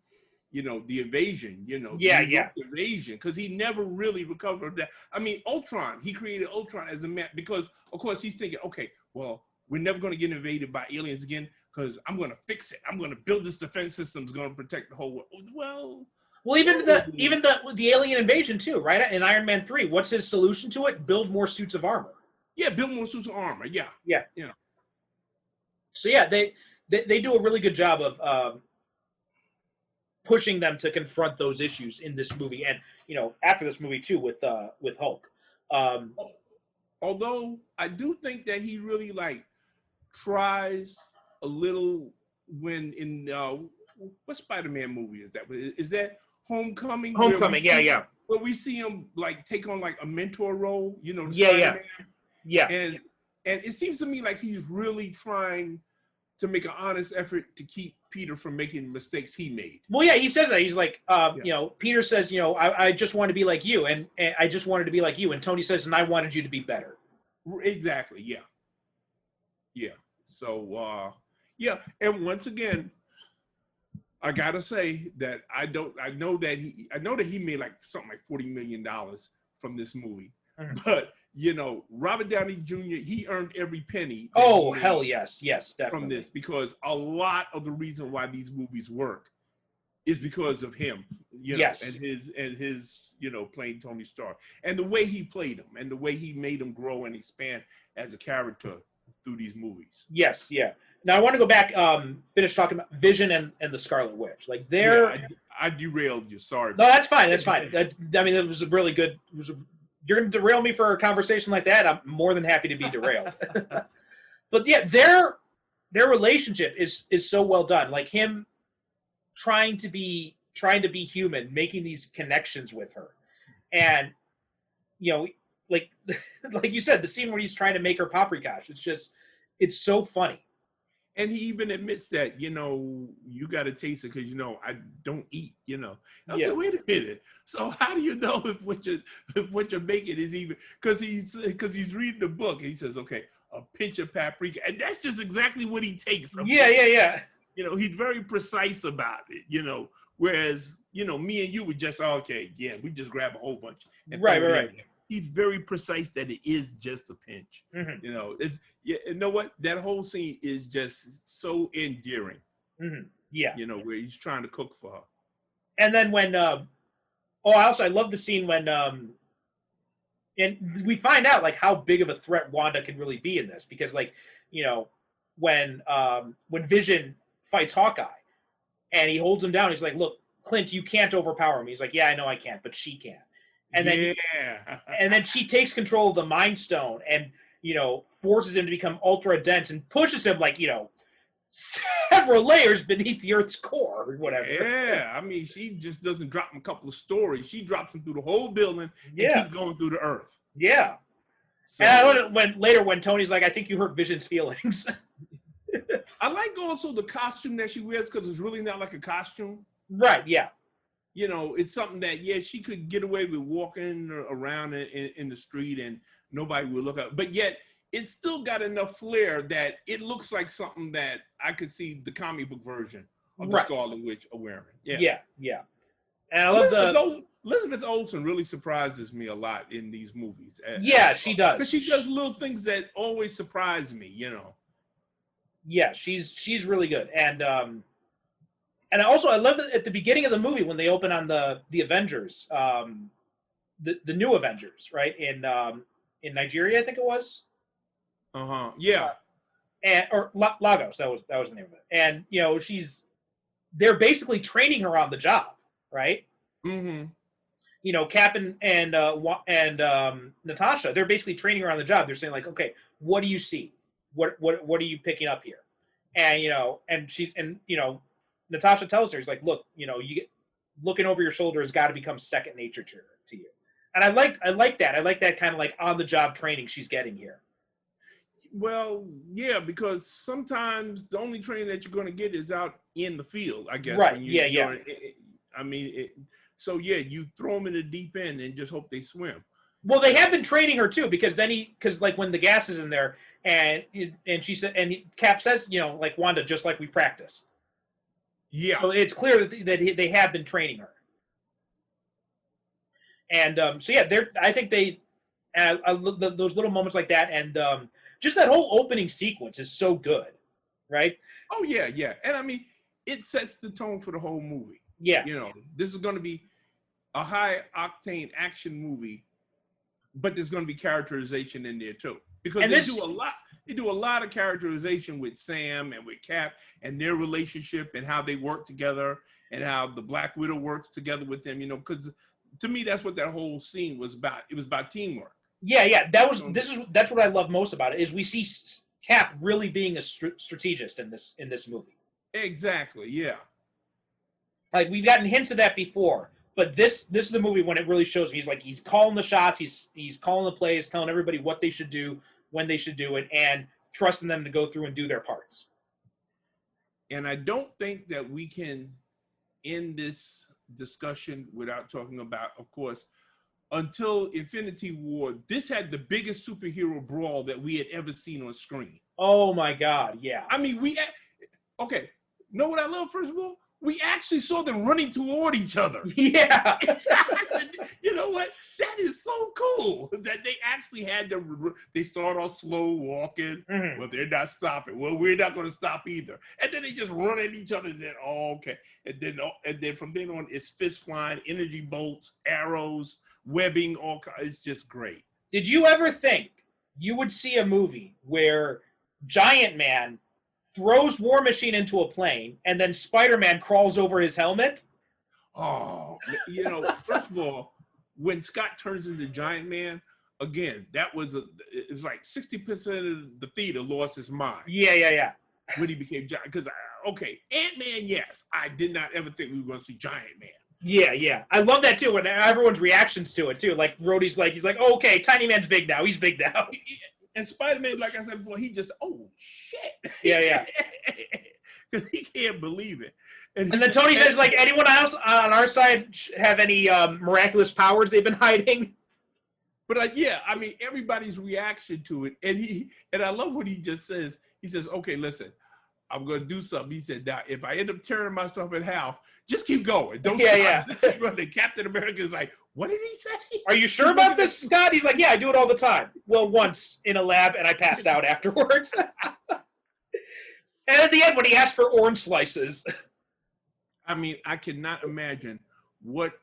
invasion, invasion, because he never really recovered that. I mean, Ultron, he created Ultron as a man because, of course, he's thinking, okay, well, we're never going to get invaded by aliens again because I'm going to fix it. I'm going to build this defense system that's going to protect the whole world. Well, Well, even the alien invasion too, right? In Iron Man 3, what's his solution to it? Build more suits of armor. Yeah, build more suits of armor. Yeah. Yeah. You know. So yeah, they do a really good job of pushing them to confront those issues in this movie, and after this movie too with Hulk. Although I do think that he really tries a little when in what Spider-Man movie is that? Is that Homecoming? Homecoming, yeah. Where we see him take on a mentor role, Yeah. And it seems to me like he's really trying to make an honest effort to keep Peter from making mistakes he made. Well, yeah, he says that. He's like, Peter says, I just want to be like you, and I just wanted to be like you. And Tony says, and I wanted you to be better. Exactly, yeah. Yeah. So, and once again, I gotta say that I know that he made something like $40 million from this movie. Mm-hmm. But Robert Downey Jr., he earned every penny. Oh, hell yes, definitely. From this, because a lot of the reason why these movies work is because of him, yes. and his playing Tony Stark, and the way he played him, and the way he made him grow and expand as a character through these movies. Yes, yeah. Now I want to go back, finish talking about Vision and the Scarlet Witch. I derailed you. Sorry. No, that's fine. That's fine. It was a really good. You're going to derail me for a conversation like that. I'm more than happy to be derailed. But yeah, their relationship is so well done. Like him trying to be human, making these connections with her, and like you said, the scene where he's trying to make her paprikash. It's so funny. And he even admits that, you got to taste it because, I don't eat, I said, wait a minute. So how do you know if what you're making is even, because he's reading the book and he says, okay, a pinch of paprika. And that's just exactly what he takes. Yeah. He's very precise about it, whereas, me and you would just, we just grab a whole bunch. Right. He's very precise that it is just a pinch. Mm-hmm. You know what? That whole scene is just so endearing. Mm-hmm. Yeah. Where he's trying to cook for her. And then when, I love the scene when, and we find out how big of a threat Wanda can really be in this, because when Vision fights Hawkeye and he holds him down, he's like, look, Clint, you can't overpower me. He's like, yeah, I know I can't, but she can. And then, and then she takes control of the Mind Stone and, forces him to become ultra dense and pushes him several layers beneath the Earth's core or whatever. Yeah, I mean, she just doesn't drop him a couple of stories. She drops him through the whole building and keep going through the Earth. Yeah. So, and I love it when Tony's like, I think you hurt Vision's feelings. I like also the costume that she wears because it's really not like a costume. Right, yeah. It's something that, she could get away with walking around in the street and nobody would look up. But yet, it's still got enough flair that it looks like something that I could see the comic book version of the Scarlet Witch wearing. Yeah. And I love Elizabeth Olsen really surprises me a lot in these movies. Yeah, she does. But she does little things that always surprise me, Yeah, she's really good. And also, I love it at the beginning of the movie when they open on the Avengers, the new Avengers, right, in Nigeria, I think it was. Yeah. Or Lagos, that was the name of it. And they're basically training her on the job, right? Mm-hmm. Cap and Natasha, they're basically training her on the job. They're saying okay, what do you see? What are you picking up here? And Natasha tells her, he's like, look, looking over your shoulder has got to become second nature to you. And I like that. I like that kind of on the job training she's getting here. Well, yeah, because sometimes the only training that you're going to get is out in the field, I guess. Right. So you throw them in the deep end and just hope they swim. Well, they have been training her too, because when the gas is in there, and she said, and Cap says, Wanda, just like we practiced. Yeah. So it's clear that they have been training her. And I think those little moments like that, and just that whole opening sequence is so good, right? Oh yeah, and I mean, it sets the tone for the whole movie. Yeah. You know, this is going to be a high octane action movie, but there's going to be characterization in there too, because And they this- do a lot. They do a lot of characterization with Sam and with Cap and their relationship and how they work together and how the Black Widow works together with them. You know, because to me, that's what that whole scene was about. It was about teamwork. Yeah. That's what I love most about it is we see Cap really being a strategist in this movie. Exactly. Yeah. Like we've gotten hints of that before, but this is the movie when it really shows me. He's calling the shots, he's calling the plays, telling everybody what they should do, when they should do it, and trusting them to go through and do their parts. And I don't think that we can end this discussion without talking about, of course, until Infinity War, this had the biggest superhero brawl that we had ever seen on screen. Oh my God, yeah. I mean, okay, know what I love, first of all? We actually saw them running toward each other. Yeah. You know what? That is so cool that they actually had they start off slow walking. Mhm. Well, they're not stopping. Well, we're not going to stop either. And then they just run at each other. And then, okay. And then from then on, it's fist flying, energy bolts, arrows, webbing, all kinds. It's just great. Did you ever think you would see a movie where Giant Man throws War Machine into a plane and then Spider-Man crawls over his helmet? Oh, you know, first of all, when Scott turns into Giant Man, again, it was like 60% of the theater lost his mind. Yeah. When he became Giant. Because, okay, Ant-Man, yes. I did not ever think we were going to see Giant Man. Yeah. I love that too, and everyone's reactions to it too. Like Rhodey's like, he's like, oh, okay, Tiny Man's big now. He's big now. And Spider-Man, like I said before, he just, oh, shit. Yeah. Because he can't believe it. And then Tony says, like, anyone else on our side have any miraculous powers they've been hiding? But yeah, I mean, everybody's reaction to it. And I love what he just says. He says, okay, listen, I'm going to do something. He said, now, if I end up tearing myself in half, just keep going. Don't stop. Yeah. Just keep running. Captain America is like, what did he say? Are you sure about this, Scott? He's like, yeah, I do it all the time. Well, once in a lab, and I passed out afterwards. And at the end, when he asked for orange slices. I mean, I cannot imagine what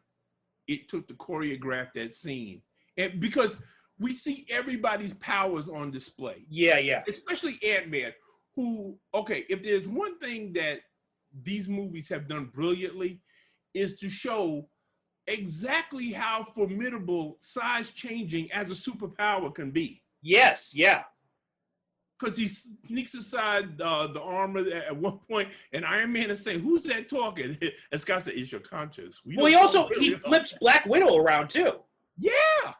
it took to choreograph that scene. And because we see everybody's powers on display. Yeah. Especially Ant-Man, who, okay, if there's one thing that these movies have done brilliantly is to show exactly how formidable size changing as a superpower can be. Yes, yeah. Because he sneaks aside the armor at one point, and Iron Man is saying, "Who's that talking?" And Scott said, "It's your conscience." Well, he flips Black Widow around too. Yeah.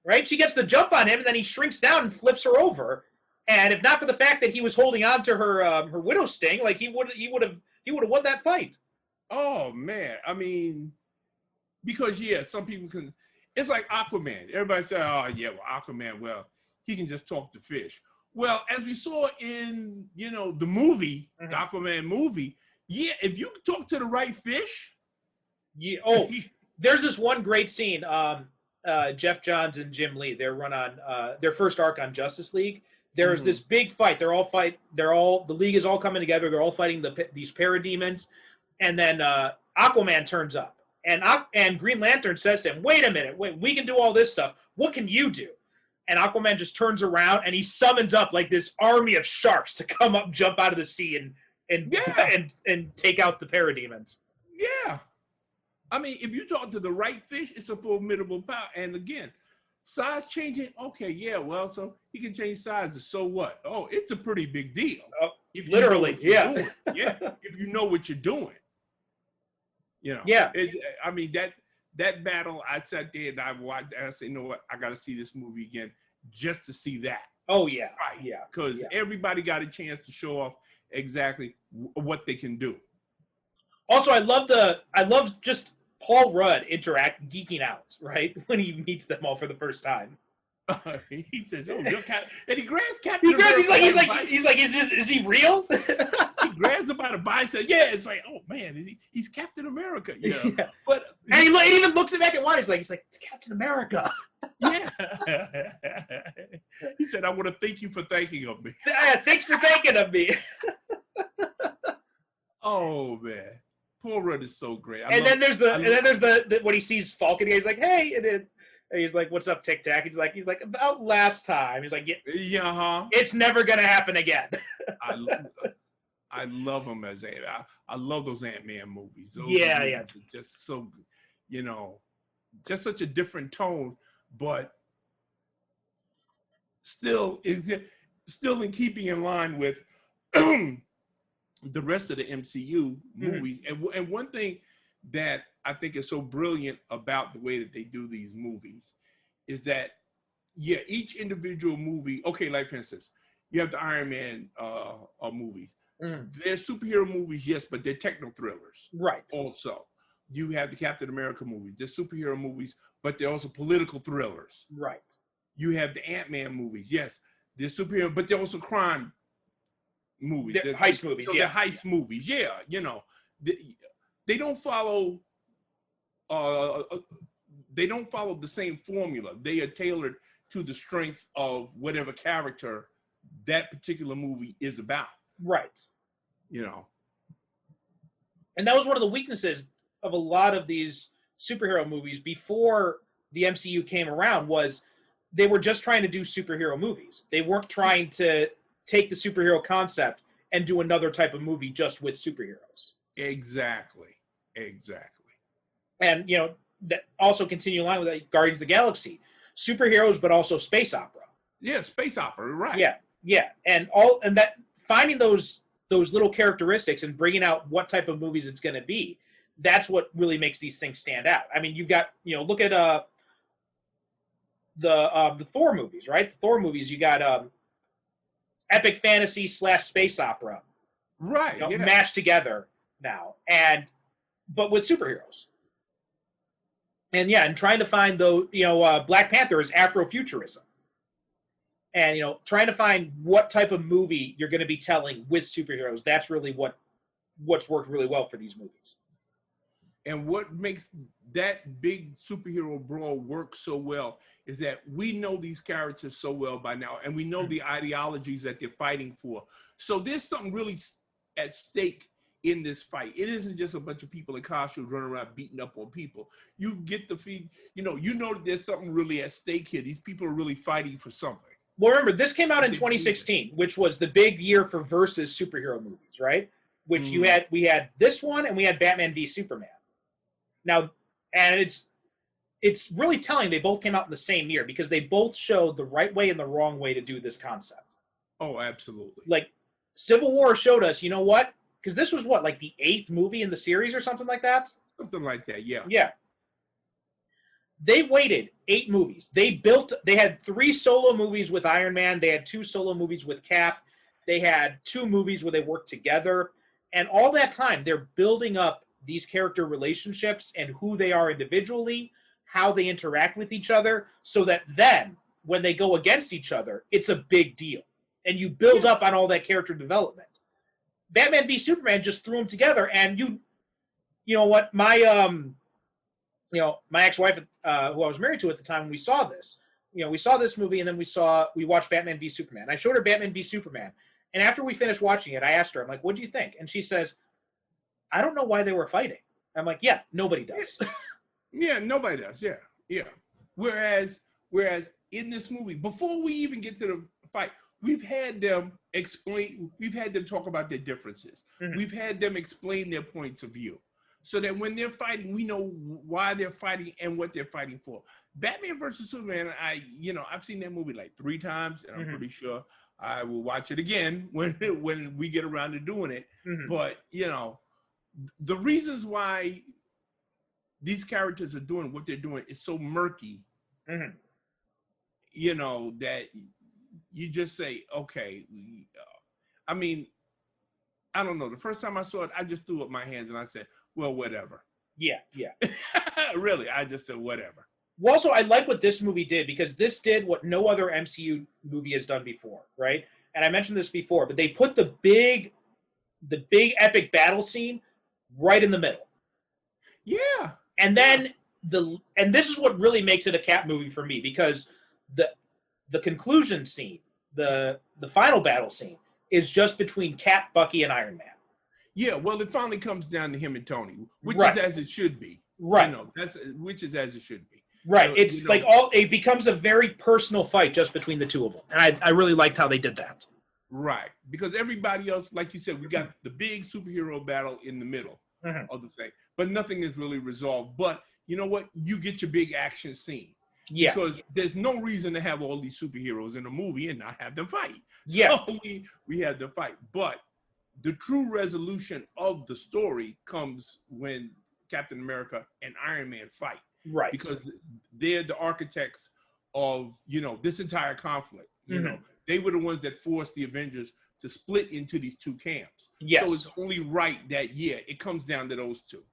Right? She gets the jump on him, and then he shrinks down and flips her over. And if not for the fact that he was holding on to her Widow sting, like he would have won that fight. Oh man, I mean, because some people can. It's like Aquaman. Everybody said, "Oh yeah, well Aquaman, well he can just talk to fish." Well, as we saw in the movie, the Aquaman movie, if you talk to the right fish, there's this one great scene. Jeff Johns and Jim Lee, they're run on their first arc on Justice League. There's this big fight. The League is all coming together. They're all fighting these parademons, and then Aquaman turns up, and Green Lantern says to him, "Wait a minute, we can do all this stuff. What can you do?" And Aquaman just turns around and he summons up like this army of sharks to come up, jump out of the sea, and take out the parademons. Yeah, I mean, if you talk to the right fish, it's a formidable power. And again, size changing. Okay, yeah, well, so he can change sizes. So what? Oh, it's a pretty big deal. If you Literally, know what you're doing. If you know what you're doing, Yeah. I mean that battle. I sat there and I watched. And I said, you know what? I got to see this movie again just to see that. Oh yeah, right. Yeah. Because everybody got a chance to show off exactly what they can do. Also, I love just Paul Rudd geeking out, right, when he meets them all for the first time. He says, "Oh, you're and he grabs Captain. He's like, is he real?" He grabs him by the bicep. Yeah, it's like, oh man, he's Captain America. Yeah. But and he even looks back at Juan. He's like, it's Captain America. Yeah. He said, "I want to thank you for thinking of me." Thanks for thinking of me. Oh man. Paul Rudd is so great. Then there's the when he sees Falcon, he's like, "Hey," and he's like, "What's up, Tic Tac?" He's like, "About last time." He's like, yeah, it's never gonna happen again." I love him as I love those Ant-Man movies. Those Yeah, movies yeah. are just so, just such a different tone, but still in keeping in line with the rest of the MCU movies. And one thing that I think is so brilliant about the way that they do these movies is that, each individual movie, okay, like for instance, you have the Iron Man movies. They're superhero movies, yes, but they're techno thrillers. Right. Also, you have the Captain America movies. They're superhero movies, but they're also political thrillers. Right. You have the Ant-Man movies. Yes, they're superhero, but they're also crime movies. They're heist movies. They're heist movies. Yeah, they don't follow. They don't follow the same formula. They are tailored to the strength of whatever character that particular movie is about. Right. And that was one of the weaknesses of a lot of these superhero movies before the MCU came around, was they were just trying to do superhero movies. They weren't trying to take the superhero concept and do another type of movie just with superheroes. Exactly. And, that also continue along with that, Guardians of the Galaxy. Superheroes, but also space opera. Yeah, space opera, right. Yeah. And that finding those little characteristics and bringing out what type of movies it's going to be, that's what really makes these things stand out. I mean, you've got, look at the Thor movies, right? The Thor movies, you got epic fantasy / space opera, right? Mashed together now, but with superheroes. And and trying to find Black Panther is Afrofuturism, and trying to find what type of movie you're going to be telling with superheroes. That's really what's worked really well for these movies. And what makes that big superhero brawl work so well is that we know these characters so well by now, and we know the ideologies that they're fighting for. So there's something really at stake in this fight. It isn't just a bunch of people in costumes running around beating up on people. You get the feed, that there's something really at stake here. These people are really fighting for something. Well, remember, this came out in 2016, which was the big year for versus superhero movies, right? Which we had this one, and we had Batman v Superman. Now, and it's really telling they both came out in the same year, because they both showed the right way and the wrong way to do this concept. Oh, absolutely. Like, Civil War showed us, you know what? Because this was like the 8th movie in the series or something like that? Something like that, yeah. Yeah. They waited 8 movies. They had 3 solo movies with Iron Man. They had 2 solo movies with Cap. They had 2 movies where they worked together. And all that time, they're building up these character relationships and who they are individually, how they interact with each other, so that then, when they go against each other, it's a big deal. And you build up on all that character development. Batman v Superman just threw them together, and you know what? My my ex-wife, who I was married to at the time, when we saw this, we saw this movie, and then we watched Batman v Superman. I showed her Batman v Superman, and after we finished watching it, I asked her, I'm like, "What do you think?" And she says, "I don't know why they were fighting." I'm like, "Yeah, nobody does." Yeah, nobody does. Yeah. Whereas in this movie, before we even get to the fight, we've had them talk about their differences. Mm-hmm. We've had them explain their points of view, so that when they're fighting, we know why they're fighting and what they're fighting for. Batman versus Superman, I've seen that movie like 3 times, and I'm pretty sure I will watch it again when we get around to doing it. Mm-hmm. But the reasons why these characters are doing what they're doing is so murky, that you just say, okay. I mean, I don't know. The first time I saw it, I just threw up my hands and I said, well, whatever. Yeah. Really, I just said whatever. Well, also, I like what this movie did, because this did what no other MCU movie has done before, right? And I mentioned this before, but they put the big epic battle scene right in the middle. Yeah. And then and this is what really makes it a Cap movie for me, because the conclusion scene, the final battle scene, is just between Cap, Bucky, and Iron Man. Yeah, well, it finally comes down to him and Tony, which Right. is as it should be. Right. You know, which is as it should be. Right. So, It's like it becomes a very personal fight just between the two of them. And I really liked how they did that. Right. Because everybody else, like you said, we got the big superhero battle in the middle of the thing. But nothing is really resolved. But you know what? You get your big action scene. Yeah. Because there's no reason to have all these superheroes in a movie and not have them fight. Yeah. So we had them fight. But the true resolution of the story comes when Captain America and Iron Man fight. Right. Because they're the architects of, this entire conflict. You know, they were the ones that forced the Avengers to split into these two camps. Yes. So it's only right that, it comes down to those two.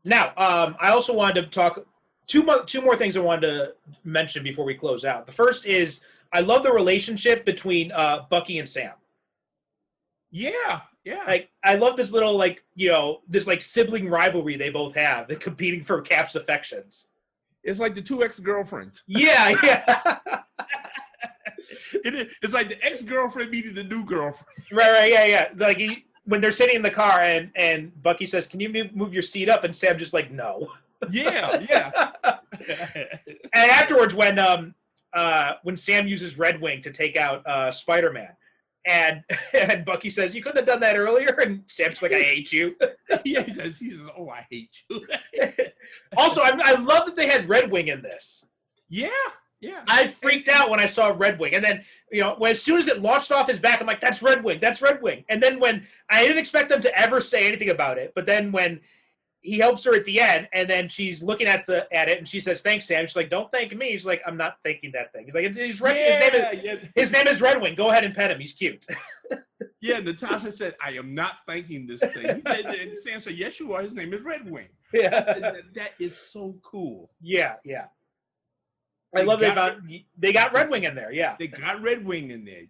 Now, I also wanted to talk two more things I wanted to mention before we close out. The first is I love the relationship between Bucky and Sam. Yeah, yeah. Like I love this little this sibling rivalry they both have. They're competing for Cap's affections. It's like the two ex-girlfriends. Yeah, yeah. It's like the ex-girlfriend meeting the new girlfriend. Right, yeah. Like when they're sitting in the car and Bucky says, "Can you move your seat up?" and Sam just like, "No." Yeah. And afterwards, when Sam uses Red Wing to take out Spider-Man, and Bucky says, "You couldn't have done that earlier," and Sam's like, "I hate you." Yeah, he says, "Oh, I hate you." Also, I love that they had Red Wing in this. Yeah. I freaked out when I saw Red Wing, and then as soon as it launched off his back, I'm like, "That's Red Wing, that's Red Wing." And then when I didn't expect them to ever say anything about it, but then when he helps her at the end, and then she's looking at it, and she says, "Thanks, Sam." She's like, "Don't thank me." She's like, "I'm not thanking that thing." He's like, "His name is Red Wing. Go ahead and pet him. He's cute." Yeah, Natasha said, "I am not thanking this thing." And Sam said, "Yes, you are. His name is Red Wing." Yeah, said, that is so cool. Yeah. I love that they got Red Wing in there. Yeah, they got Red Wing in there.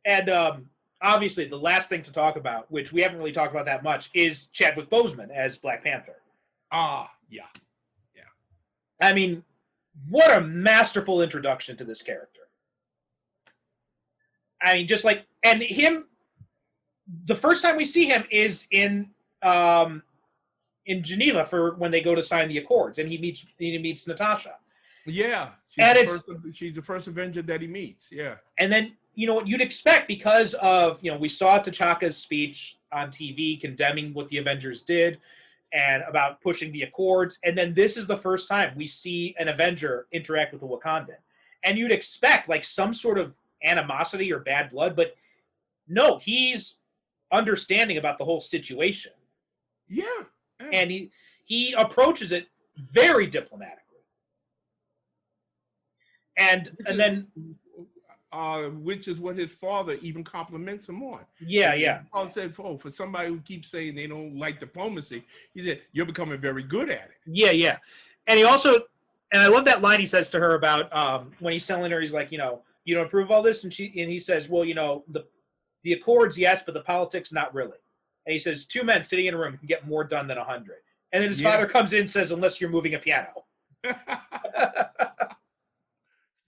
And obviously, the last thing to talk about, which we haven't really talked about that much, is Chadwick Boseman as Black Panther. Yeah. I mean, what a masterful introduction to this character. I mean, just like, and him, the first time we see him is in Geneva for when they go to sign the Accords, and he meets Natasha. Yeah, she's the first Avenger that he meets. Yeah, and then what you'd expect because of we saw T'Chaka's speech on TV condemning what the Avengers did and about pushing the Accords, and then this is the first time we see an Avenger interact with a Wakandan, and you'd expect like some sort of animosity or bad blood, but no, he's understanding about the whole situation. Yeah. And he approaches it very diplomatically. And then which is what his father even compliments him on. Yeah. Paul said, for somebody who keeps saying they don't like diplomacy, he said, "You're becoming very good at it." Yeah. And he also, and I love that line he says to her about when he's telling her, he's like, "You don't approve of all this," and he says, "Well, the Accords, yes, but the politics, not really." And he says, 2 men sitting in a room can get more done than 100. And then his father comes in and says, "Unless you're moving a piano."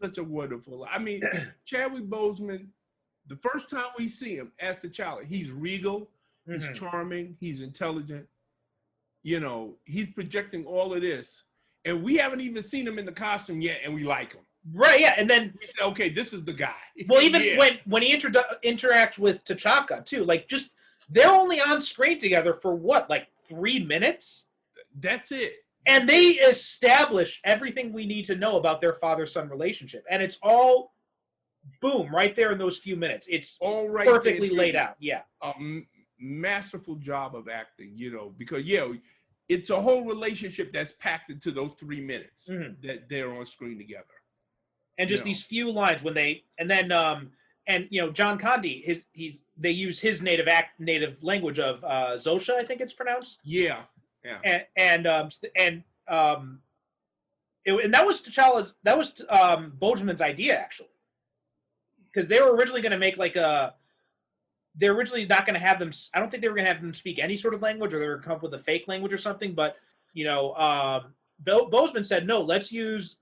Such a wonderful. I mean, Chadwick Boseman, the first time we see him as T'Challa, he's regal, he's charming, he's intelligent. He's projecting all of this. And we haven't even seen him in the costume yet, and we like him. Right, yeah. And then we say, okay, this is the guy. Well, even when he interacts with T'Chaka, too, like just they're only on screen together for what, like 3 minutes? That's it. And they establish everything we need to know about their father-son relationship. And it's all, boom, right there in those few minutes. It's all right, perfectly laid out. Yeah. Masterful job of acting, because, it's a whole relationship that's packed into those 3 minutes that they're on screen together. And just these few lines when they, and then, John Condi, they use his native language of Zosha, I think it's pronounced. Yeah. And that was T'Challa's. That was Boseman's idea, actually, because they were originally going to make they're originally not going to have them. I don't think they were going to have them speak any sort of language, or they were going to come up with a fake language or something. But Boseman said, "No, let's use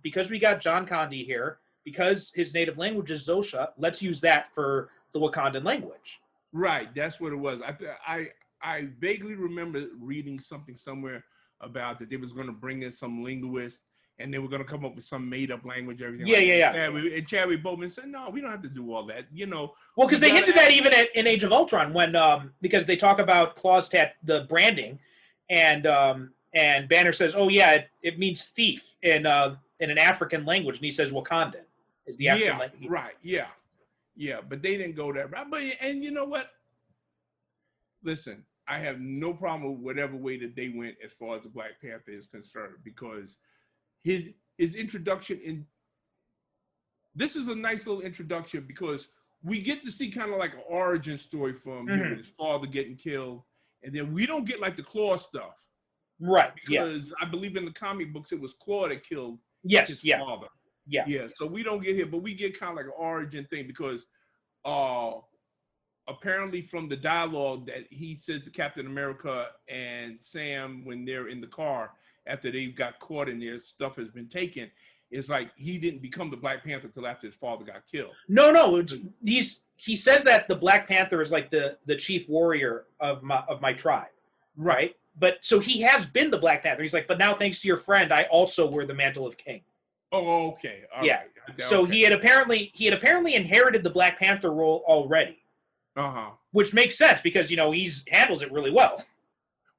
because we got John Condi here, because his native language is Zosha. Let's use that for the Wakandan language." Right, that's what it was. I vaguely remember reading something somewhere about that they was going to bring in some linguist and they were going to come up with some made up language, everything. Yeah, like yeah, that. yeah. And Chadwick Boseman said, "No, we don't have to do all that." Well, because we they gotta hinted that even in Age of Ultron when because they talk about Claw's the branding, and Banner says, "Oh yeah, it means thief in an African language," and he says Wakandan is the African Yeah, language. right, yeah, but they didn't go that route. But and you know what? Listen, I have no problem with whatever way that they went as far as the Black Panther is concerned, because his introduction in this is a nice little introduction, because we get to see kind of like an origin story from him with his father getting killed, and then we don't get like the Claw stuff, Right. because I believe in the comic books it was Claw that killed his father. Yeah. So we don't get here, but we get kind of like an origin thing, because apparently from the dialogue that he says to Captain America and Sam when they're in the car after they got caught and their stuff has been taken, it's like he didn't become the Black Panther till after his father got killed. No. He says that the Black Panther is like the chief warrior of my tribe, right? But so he has been the Black Panther. He's like, but now thanks to your friend, I also wear the mantle of king. Oh, okay. All right. So okay. he had apparently inherited the Black Panther role already. Which makes sense because he handles it really well.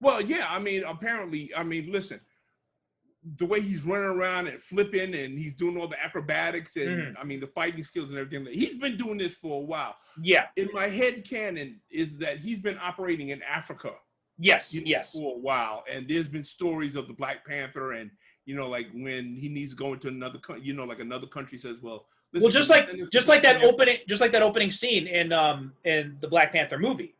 Well, yeah, I mean, apparently, listen, the way he's running around and flipping and he's doing all the acrobatics and the fighting skills and everything, he's been doing this for a while. Yeah. In my head canon is that he's been operating in Africa. Yes. For a while, and there's been stories of the Black Panther, and like when he needs to go into another country, like another country says, well. Listen, just like that opening scene in the Black Panther movie,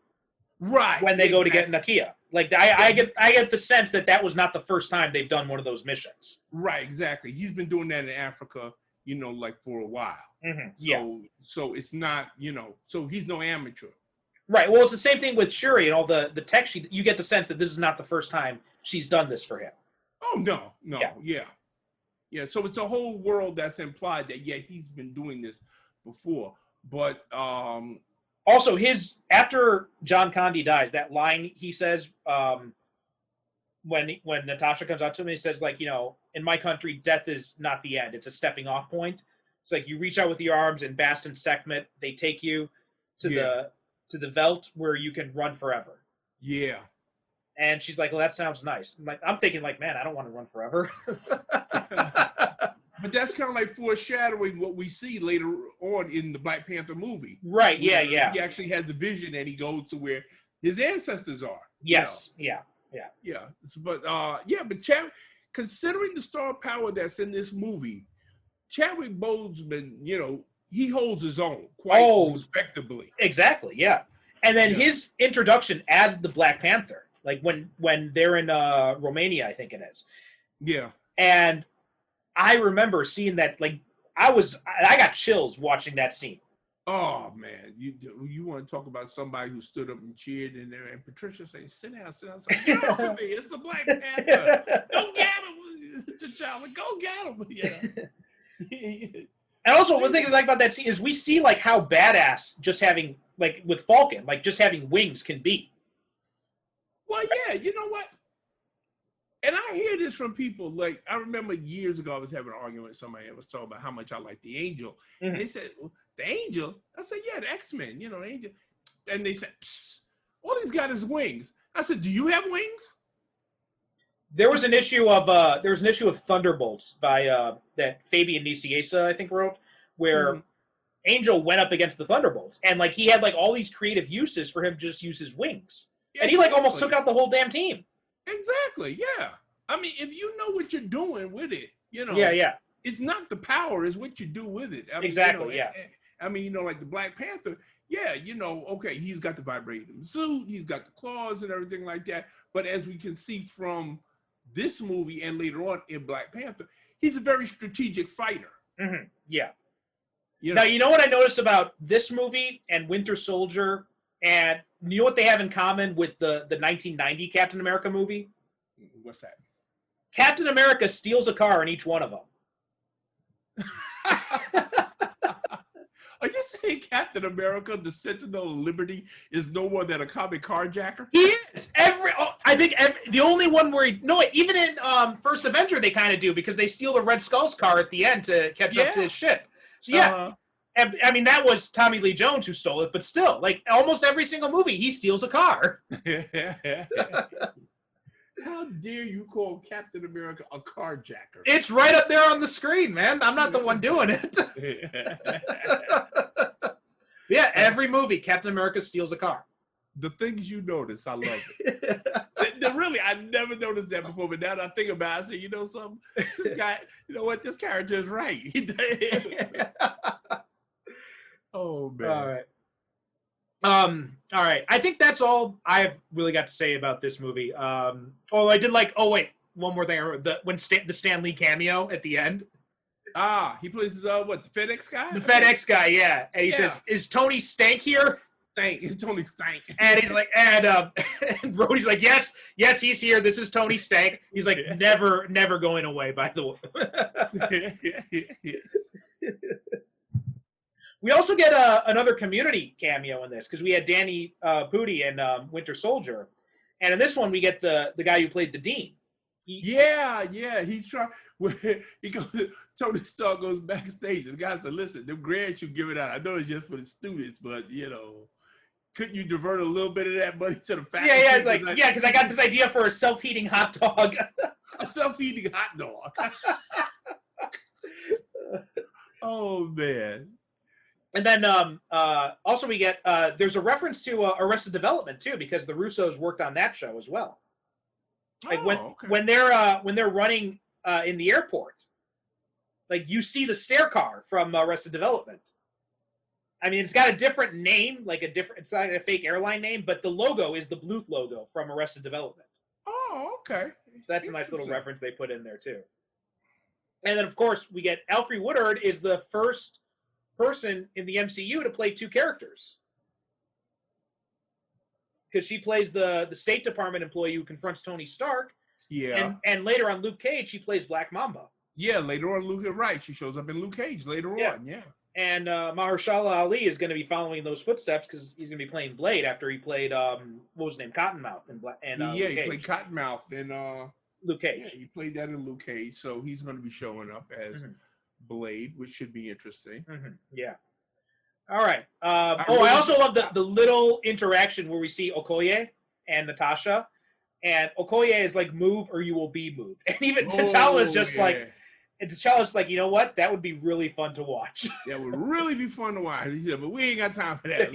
right? When they go to get Nakia, like I get the sense that was not the first time they've done one of those missions. Right, exactly. He's been doing that in Africa, like for a while. So it's not, so he's no amateur. Right. Well, it's the same thing with Shuri and all the text. You get the sense that this is not the first time she's done this for him. Oh no, yeah. So it's a whole world that's implied that he's been doing this before, but also after John Condi dies, that line he says when Natasha comes out to him, he says like, in my country, death is not the end; it's a stepping off point. It's like you reach out with your arms, and Bast and Sekhmet, they take you to the Veldt where you can run forever. Yeah. And she's like, well, that sounds nice. I'm thinking like, man, I don't want to run forever. But that's kind of like foreshadowing what we see later on in the Black Panther movie. Right, yeah. He actually has the vision and he goes to where his ancestors are. Yes, yeah. But Chadwick, considering the star power that's in this movie, Chadwick Boseman, he holds his own quite respectably. Exactly, yeah. And then his introduction as the Black Panther, like when they're in Romania, I think it is. Yeah. And I remember seeing that, like I got chills watching that scene. Oh man, you want to talk about somebody who stood up and cheered in there, and Patricia saying, "Sit down, sit down." It's like, get off of me! It's the Black Panther. Go get him, T'Challa. Go get him. Yeah. And also, one thing I like about that scene is we see like how badass just having like with Falcon, like just having wings can be. Well, yeah, you know what? And I hear this from people. Like, I remember years ago, I was having an argument with somebody that was talking about how much I like the Angel. And they said, well, the Angel? I said, yeah, the X-Men, the Angel. And they said, psst, all he's got is wings. I said, do you have wings? There was an issue of Thunderbolts by that Fabian Nicieza, I think, wrote, where Angel went up against the Thunderbolts. And like he had like all these creative uses for him to just use his wings. Yeah, and he like almost took out the whole damn team. Exactly, yeah. I mean, if you know what you're doing with it, Yeah. It's not the power, it's what you do with it. I mean, exactly, yeah. I mean, like the Black Panther, yeah, okay, he's got the vibrating suit, he's got the claws and everything like that. But as we can see from this movie and later on in Black Panther, he's a very strategic fighter. Mm-hmm. Yeah. Now, you know what I noticed about this movie and Winter Soldier, and you know what they have in common with the 1990 Captain America movie? What's that? Captain America steals a car in each one of them. Are you saying Captain America, the Sentinel of Liberty, is no more than a comic carjacker? He is the only one where even in First Avenger they kind of do, because they steal the Red Skull's car at the end to catch up to his ship. So and, I mean, that was Tommy Lee Jones who stole it, but still, like almost every single movie, he steals a car. How dare you call Captain America a carjacker? It's right up there on the screen, man. I'm not the one doing it. Yeah, every movie, Captain America steals a car. The things you notice, I love it. Really, I never noticed that before, but now that I think about it, I say, you know something? This guy, you know what? This character is right. Oh, man. All right. I think that's all I've really got to say about this movie. I did like. Oh wait, one more thing. I remember the Stan Lee cameo at the end. He plays the FedEx guy. The FedEx guy, yeah. And he says, "Is Tony Stank here?" It's Tony Stank. And he's like, and Rhodey's like, yes, he's here. This is Tony Stank. He's like, never going away. By the way. We also get another Community cameo in this, because we had Danny Pudi and Winter Soldier, and in this one we get the guy who played the Dean. He's trying. He goes. Tony Stark goes backstage, and the guy said, "Listen, them grants you give it out. I know it's just for the students, but couldn't you divert a little bit of that money to the faculty?" Yeah, it's like, because I got this idea for a self-heating hot dog. A self-heating hot dog. Oh man. And then also we get there's a reference to Arrested Development too, because the Russos worked on that show as well. Like when they're running in the airport, like you see the stair car from Arrested Development. I mean, it's got a different name, it's not a fake airline name, but the logo is the Bluth logo from Arrested Development. Oh, okay. So that's a nice little reference they put in there too. And then of course we get Alfre Woodard is the first person in the MCU to play two characters, because she plays the State Department employee who confronts Tony Stark. Yeah. And later on Luke Cage, she plays Black Mamba. Yeah, later on, Luke, right. She shows up in Luke Cage later on, yeah. And Mahershala Ali is going to be following in those footsteps, because he's going to be playing Blade after he played, what was his name, Cottonmouth in Luke Cage. He played Cottonmouth in Luke Cage. Yeah, he played that in Luke Cage, so he's going to be showing up as Blade, which should be interesting. Yeah. All right. I also love the little interaction where we see Okoye and Natasha, and Okoye is like, "Move or you will be moved," and even T'Challa is just like, and T'Challa's like, "You know what? That would be really fun to watch." That would really be fun to watch. He said, "But we ain't got time for that."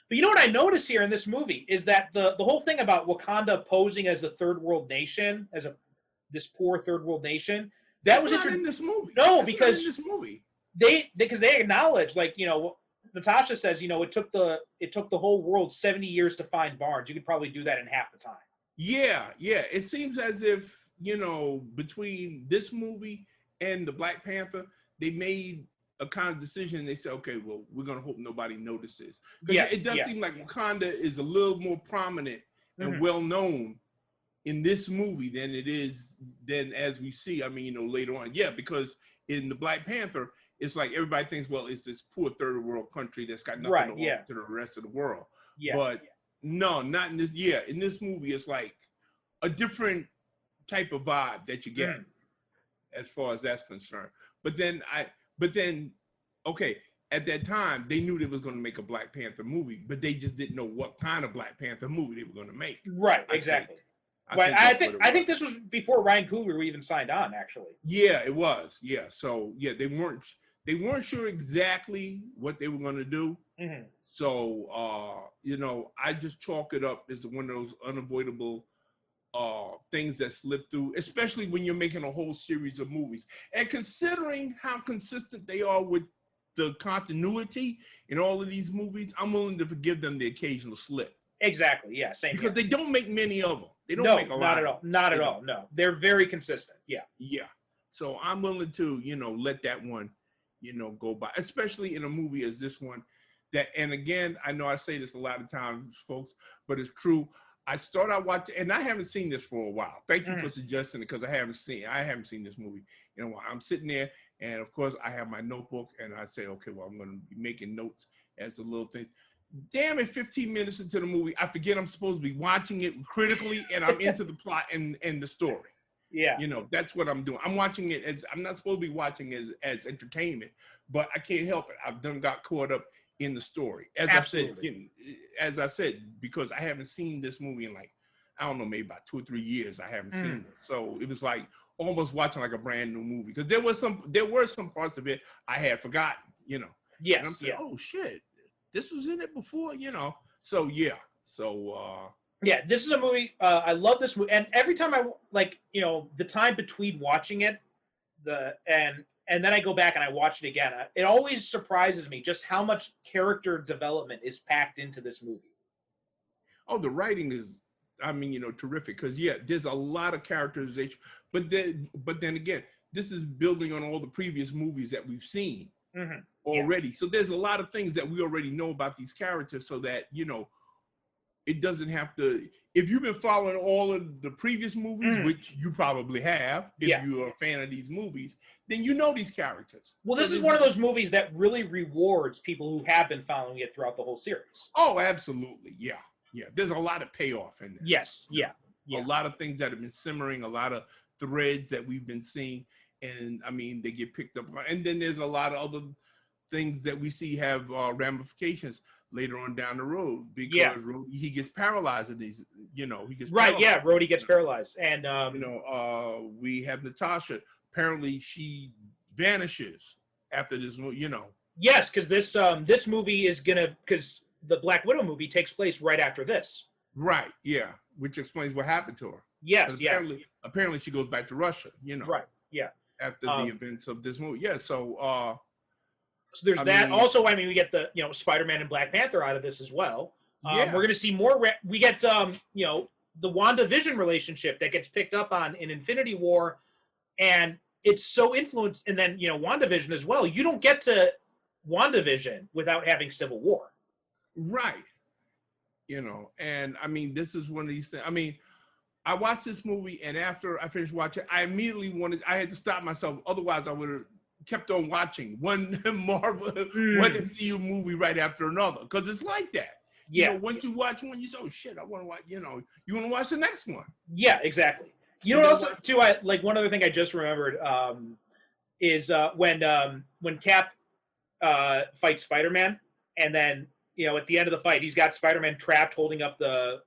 But you know what I notice here in this movie is that the whole thing about Wakanda posing as a third world nation, as this poor third world nation, that was not in this movie. No, That's because not in this movie. Because they acknowledge, like, Natasha says, it took the whole world 70 years to find Barnes. You could probably do that in half the time. Yeah. It seems as if, between this movie and the Black Panther, they made a kind of decision. They said, okay, well, we're going to hope nobody notices. Because it does seem like Wakanda is a little more prominent and well-known in this movie than as we see, later on. Yeah, because in the Black Panther, it's like everybody thinks, well, it's this poor third world country that's got nothing to offer to the rest of the world. Yeah. But no, not in this. Yeah, in this movie, it's like a different type of vibe that you get as far as that's concerned. But then, okay, at that time, they knew they was going to make a Black Panther movie, but they just didn't know what kind of Black Panther movie they were going to make. Right, exactly. I think this was before Ryan Coogler even signed on, actually. Yeah, it was. Yeah, so yeah, they weren't sure exactly what they were going to do. So I just chalk it up as one of those unavoidable things that slip through, especially when you're making a whole series of movies. And considering how consistent they are with the continuity in all of these movies, I'm willing to forgive them the occasional slip. Exactly. Yeah. Same. Because they don't make many of them. They don't make a lot. Not at all. Not at all. No, they're very consistent. Yeah. Yeah. So I'm willing to, let that one, go by, especially in a movie as this one. That, and again, I know I say this a lot of times, folks, but it's true. I start out watching, and I haven't seen this for a while. Thank you for suggesting it, because I haven't seen this movie in a while. I'm sitting there, and of course I have my notebook, and I say, okay, well, I'm going to be making notes as the little things. Damn it, 15 minutes into the movie, I forget I'm supposed to be watching it critically, and I'm into the plot and the story. Yeah. You know, that's what I'm doing. I'm watching it as, I'm not supposed to be watching it as entertainment, but I can't help it. I've done got caught up in the story. As I said, because I haven't seen this movie in like, I don't know, maybe about 2 or 3 years. I haven't seen it. So it was like almost watching like a brand new movie. Because there were some parts of it I had forgotten, you know. Yes. And I'm saying, oh shit, this was in it before, you know. So yeah. So yeah, this is a movie. I love this movie, and every time I like, you know, the time between watching it, and then I go back and I watch it again. It always surprises me just how much character development is packed into this movie. Oh, the writing is, I mean, you know, terrific. Because yeah, there's a lot of characterization, but then again, this is building on all the previous movies that we've seen already. So there's a lot of things that we already know about these characters, so that, you know, it doesn't have to. If you've been following all of the previous movies, which you probably have, if you're a fan of these movies, then you know these characters. Well, this is one of those movies that really rewards people who have been following it throughout the whole series. Oh, absolutely. Yeah. Yeah. There's a lot of payoff in there. Yes. Yeah. A lot of things that have been simmering, a lot of threads that we've been seeing. And I mean, they get picked up. And then there's a lot of other things that we see have ramifications later on down the road, because he gets paralyzed in these, you know, he gets paralyzed. Yeah, Rhodey gets paralyzed. And you know, we have Natasha. Apparently she vanishes after this movie, you know. Yes, because this movie is because the Black Widow movie takes place right after this. Right, yeah. Which explains what happened to her. Yes, apparently she goes back to Russia, you know. Right, yeah. After the events of this movie. Yeah, so so there's that. Also, I mean, we get the, you know, Spider-Man and Black Panther out of this as well. We're going to see more. We get, you know, the WandaVision relationship that gets picked up on in Infinity War, and it's so influenced. And then, you know, WandaVision as well. You don't get to WandaVision without having Civil War. Right. You know, and I mean, this is one of these things. I mean, I watched this movie, and after I finished watching, I immediately I had to stop myself. Otherwise, I would have kept on watching one Marvel, one MCU movie right after another, because it's like that. Yeah. You know, once you watch one, you say, "Oh shit, I want to watch." You know, you want to watch the next one. Yeah, exactly. You know what else too? I like one other thing I just remembered is when Cap fights Spider-Man, and then, you know, at the end of the fight, he's got Spider-Man trapped, holding up the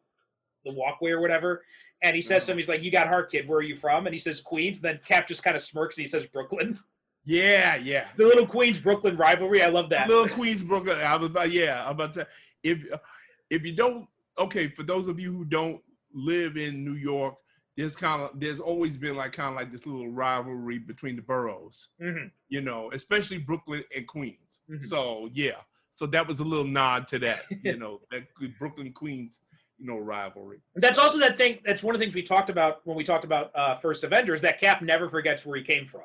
walkway or whatever. And he says to him, he's like, "You got heart, kid. Where are you from?" And he says, "Queens." And then Cap just kind of smirks and he says, "Brooklyn." Yeah, yeah. The little Queens-Brooklyn rivalry. I love that. The little Queens-Brooklyn. I'm about to say, if you don't, okay, for those of you who don't live in New York, there's always been kind of this little rivalry between the boroughs. You know, especially Brooklyn and Queens. So yeah. So that was a little nod to that, you know, that Brooklyn Queens, you know, rivalry. That's also that thing. That's one of the things we talked about when we talked about First Avengers, that Cap never forgets where he came from.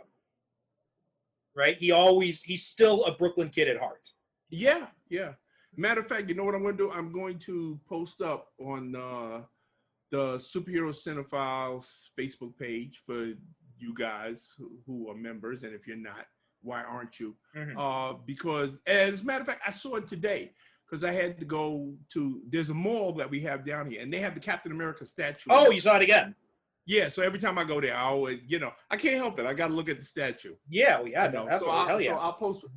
Right? He's still a Brooklyn kid at heart. Yeah, yeah. Matter of fact, you know what I'm going to do? I'm going to post up on the Superhero Cinephiles Facebook page for you guys who are members, and if you're not, why aren't you? Because as a matter of fact, I saw it today because I had to go to, there's a mall that we have down here, and they have the Captain America statue. Oh, you saw it again? Yeah, so every time I go there, I always, you know, I can't help it. I got to look at the statue. Yeah, well, yeah, no, hell yeah.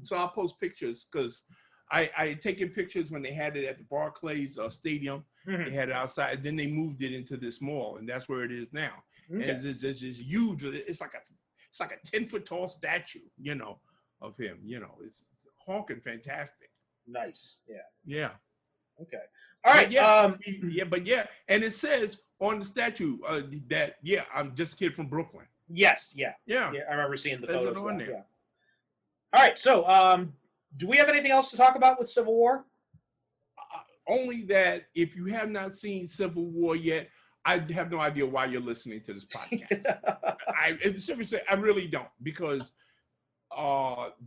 So I'll post pictures because I had taken pictures when they had it at the Barclays Stadium. They had it outside, and then they moved it into this mall, and that's where it is now. Okay. And it's huge. It's like a 10-foot tall statue, you know, of him. You know, it's honking fantastic. Nice. Yeah. Yeah. Okay. All right. But yeah, and it says on the statue that I'm just a kid from Brooklyn. Yes. Yeah. Yeah. I remember seeing the photos on there. Yeah. All right. So, do we have anything else to talk about with Civil War? Only that if you have not seen Civil War yet, I have no idea why you're listening to this podcast. Seriously, I really don't, because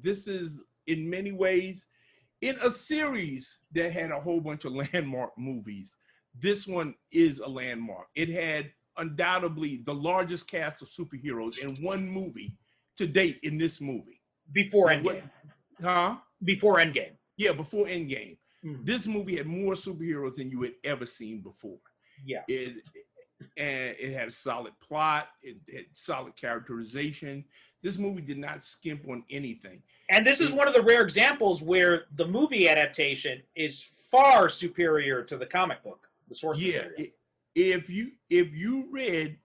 this is in many ways in a series that had a whole bunch of landmark movies. this one is a landmark. It had undoubtedly the largest cast of superheroes in one movie to date in this movie. Before Now, Endgame. Huh? Before Endgame. Yeah, before Endgame. Mhm. This movie had more superheroes than you had ever seen before. Yeah. It had a solid plot. It had solid characterization. This movie did not skimp on anything. And this is one of the rare examples where the movie adaptation is far superior to the comic book, the source material. If you read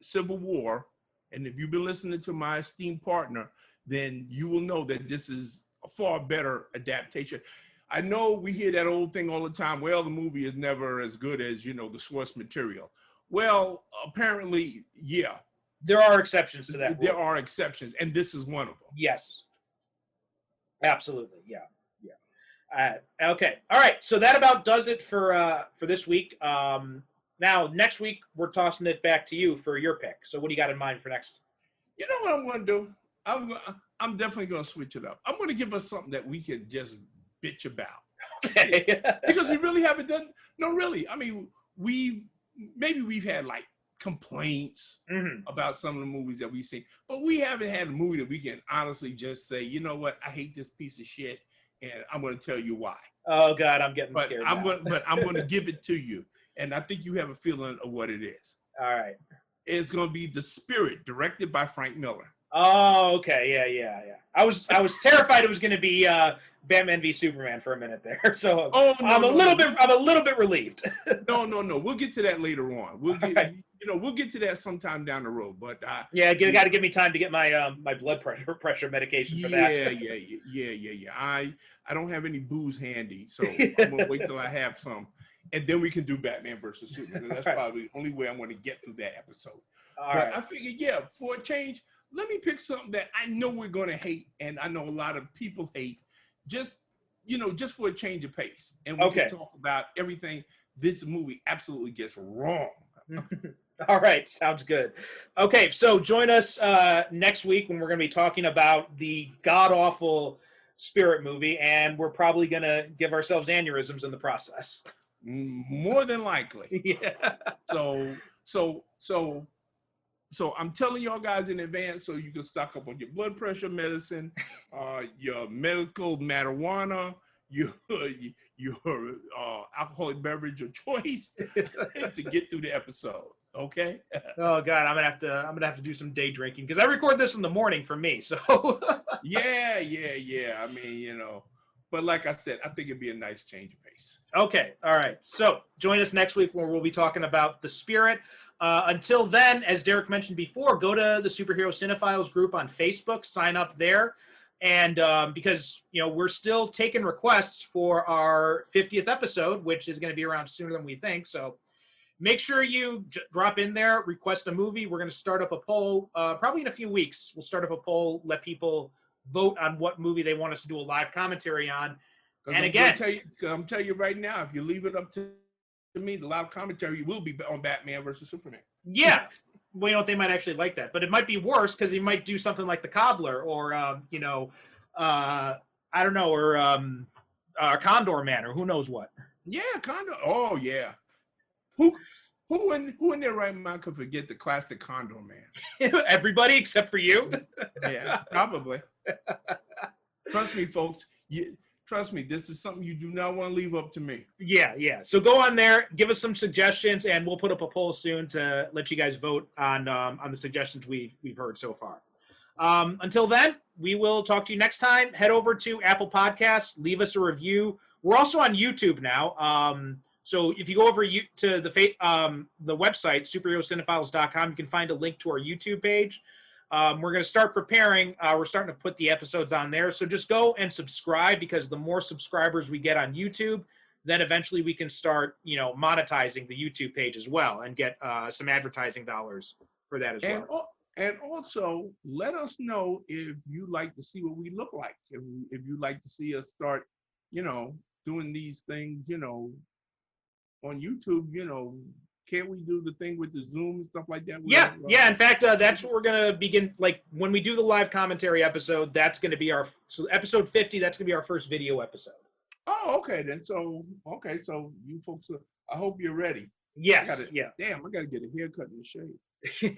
Civil War, and if you've been listening to my esteemed partner, then you will know that this is a far better adaptation. I know we hear that old thing all the time. Well, the movie is never as good as, the source material. Well, apparently, yeah. There are exceptions to that. There are exceptions, and this is one of them. Yes. Absolutely. Yeah. Okay. All right. So that about does it for this week. Now, next week, we're tossing it back to you for your pick. So what do you got in mind for next? You know what I'm going to do? I'm definitely going to switch it up. I'm going to give us something that we can just bitch about. Okay. Because we really haven't done. No, really. I mean, we've had like complaints about some of the movies that we've seen, but we haven't had a movie that we can honestly just say, you know what, I hate this piece of shit, and I'm going to tell you why. Oh God, I'm getting scared. I'm going to give it to you, and I think you have a feeling of what it is. All right. It's going to be The Spirit, directed by Frank Miller. Oh, okay. Yeah. I was terrified it was going to be Batman v Superman for a minute there. So I'm a little bit relieved. No. We'll get to that later on. We'll get to that sometime down the road. But got to give me time to get my my blood pressure medication for that. Yeah. I don't have any booze handy, so I'm gonna wait till I have some, and then we can do Batman versus Superman. That's probably the only way I'm going to get through that episode. All right. I figured, for a change, let me pick something that I know we're going to hate, and I know a lot of people hate, just for a change of pace. And we can talk about everything this movie absolutely gets wrong. All right. Sounds good. Okay. So join us next week when we're going to be talking about the god-awful Spirit movie, and we're probably going to give ourselves aneurysms in the process. More than likely. Yeah. So I'm telling y'all guys in advance so you can stock up on your blood pressure medicine, your medical marijuana, your alcoholic beverage of choice to get through the episode. Okay. Oh God, I'm gonna have to do some day drinking because I record this in the morning for me. So. Yeah. I mean, but like I said, I think it'd be a nice change of pace. Okay. All right. So join us next week where we'll be talking about The Spirit. Until then, as Derrick mentioned before, go to the Superhero Cinephiles group on Facebook, sign up there. And because, we're still taking requests for our 50th episode, which is going to be around sooner than we think. So make sure you drop in there, request a movie. We're going to start up a poll probably in a few weeks. We'll start up a poll, let people vote on what movie they want us to do a live commentary on. And again, I'm telling you right now, if you leave it up to me, the live commentary will be on Batman versus Superman. Yeah. Well, they might actually like that, but it might be worse because he might do something like The Cobbler or, I don't know, or Condor Man or who knows what. Yeah, Condor. Oh, yeah. Who in their right mind could forget the classic Condor Man? Everybody except for you. Yeah, probably. Trust me, folks. Trust me, this is something you do not want to leave up to me. Yeah. So go on there, give us some suggestions, and we'll put up a poll soon to let you guys vote on the suggestions we've heard so far. Until then, we will talk to you next time. Head over to Apple Podcasts, leave us a review. We're also on YouTube now. So if you go over to the website, superherocinephiles.com, you can find a link to our YouTube page. We're going to start preparing. We're starting to put the episodes on there. So just go and subscribe because the more subscribers we get on YouTube, then eventually we can start, monetizing the YouTube page as well and get some advertising dollars for that as well. And also let us know if you like to see what we look like. If you like to see us start, doing these things, on YouTube, can't we do the thing with the Zoom and stuff like that? Yeah. In fact, that's what we're going to begin. Like when we do the live commentary episode, that's going to be episode 50. That's going to be our first video episode. Oh, okay then. So you folks, I hope you're ready. Yes. Damn, I gotta get a haircut and a shave. You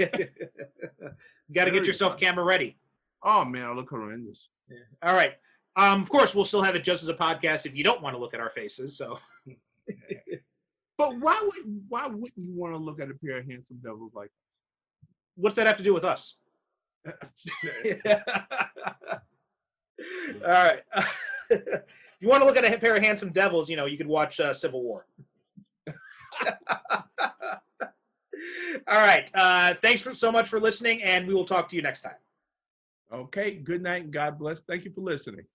got to get yourself camera ready. Oh man, I look horrendous. Yeah. All right. Of course, we'll still have it just as a podcast if you don't want to look at our faces. So, but why wouldn't you want to look at a pair of handsome devils like what's that have to do with us? us? All right. If you want to look at a pair of handsome devils, you could watch Civil War. All right. Thanks so much for listening, and we will talk to you next time. Okay. Good night and God bless. Thank you for listening.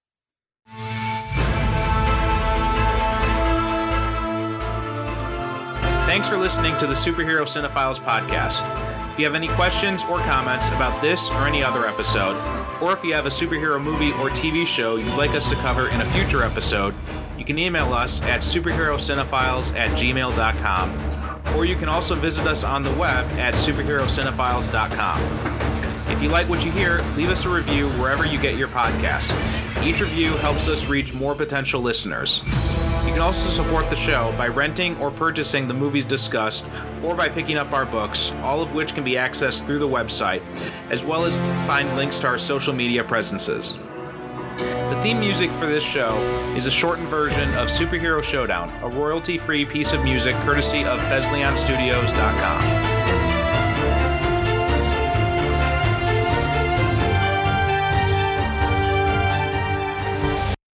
Thanks for listening to the Superhero Cinephiles podcast. If you have any questions or comments about this or any other episode, or if you have a superhero movie or TV show you'd like us to cover in a future episode, you can email us at superherocinephiles@gmail.com, or you can also visit us on the web at superherocinephiles.com. If you like what you hear, leave us a review wherever you get your podcasts. Each review helps us reach more potential listeners. You can also support the show by renting or purchasing the movies discussed, or by picking up our books, all of which can be accessed through the website, as well as find links to our social media presences. The theme music for this show is a shortened version of Superhero Showdown, a royalty-free piece of music courtesy of FezleonStudios.com.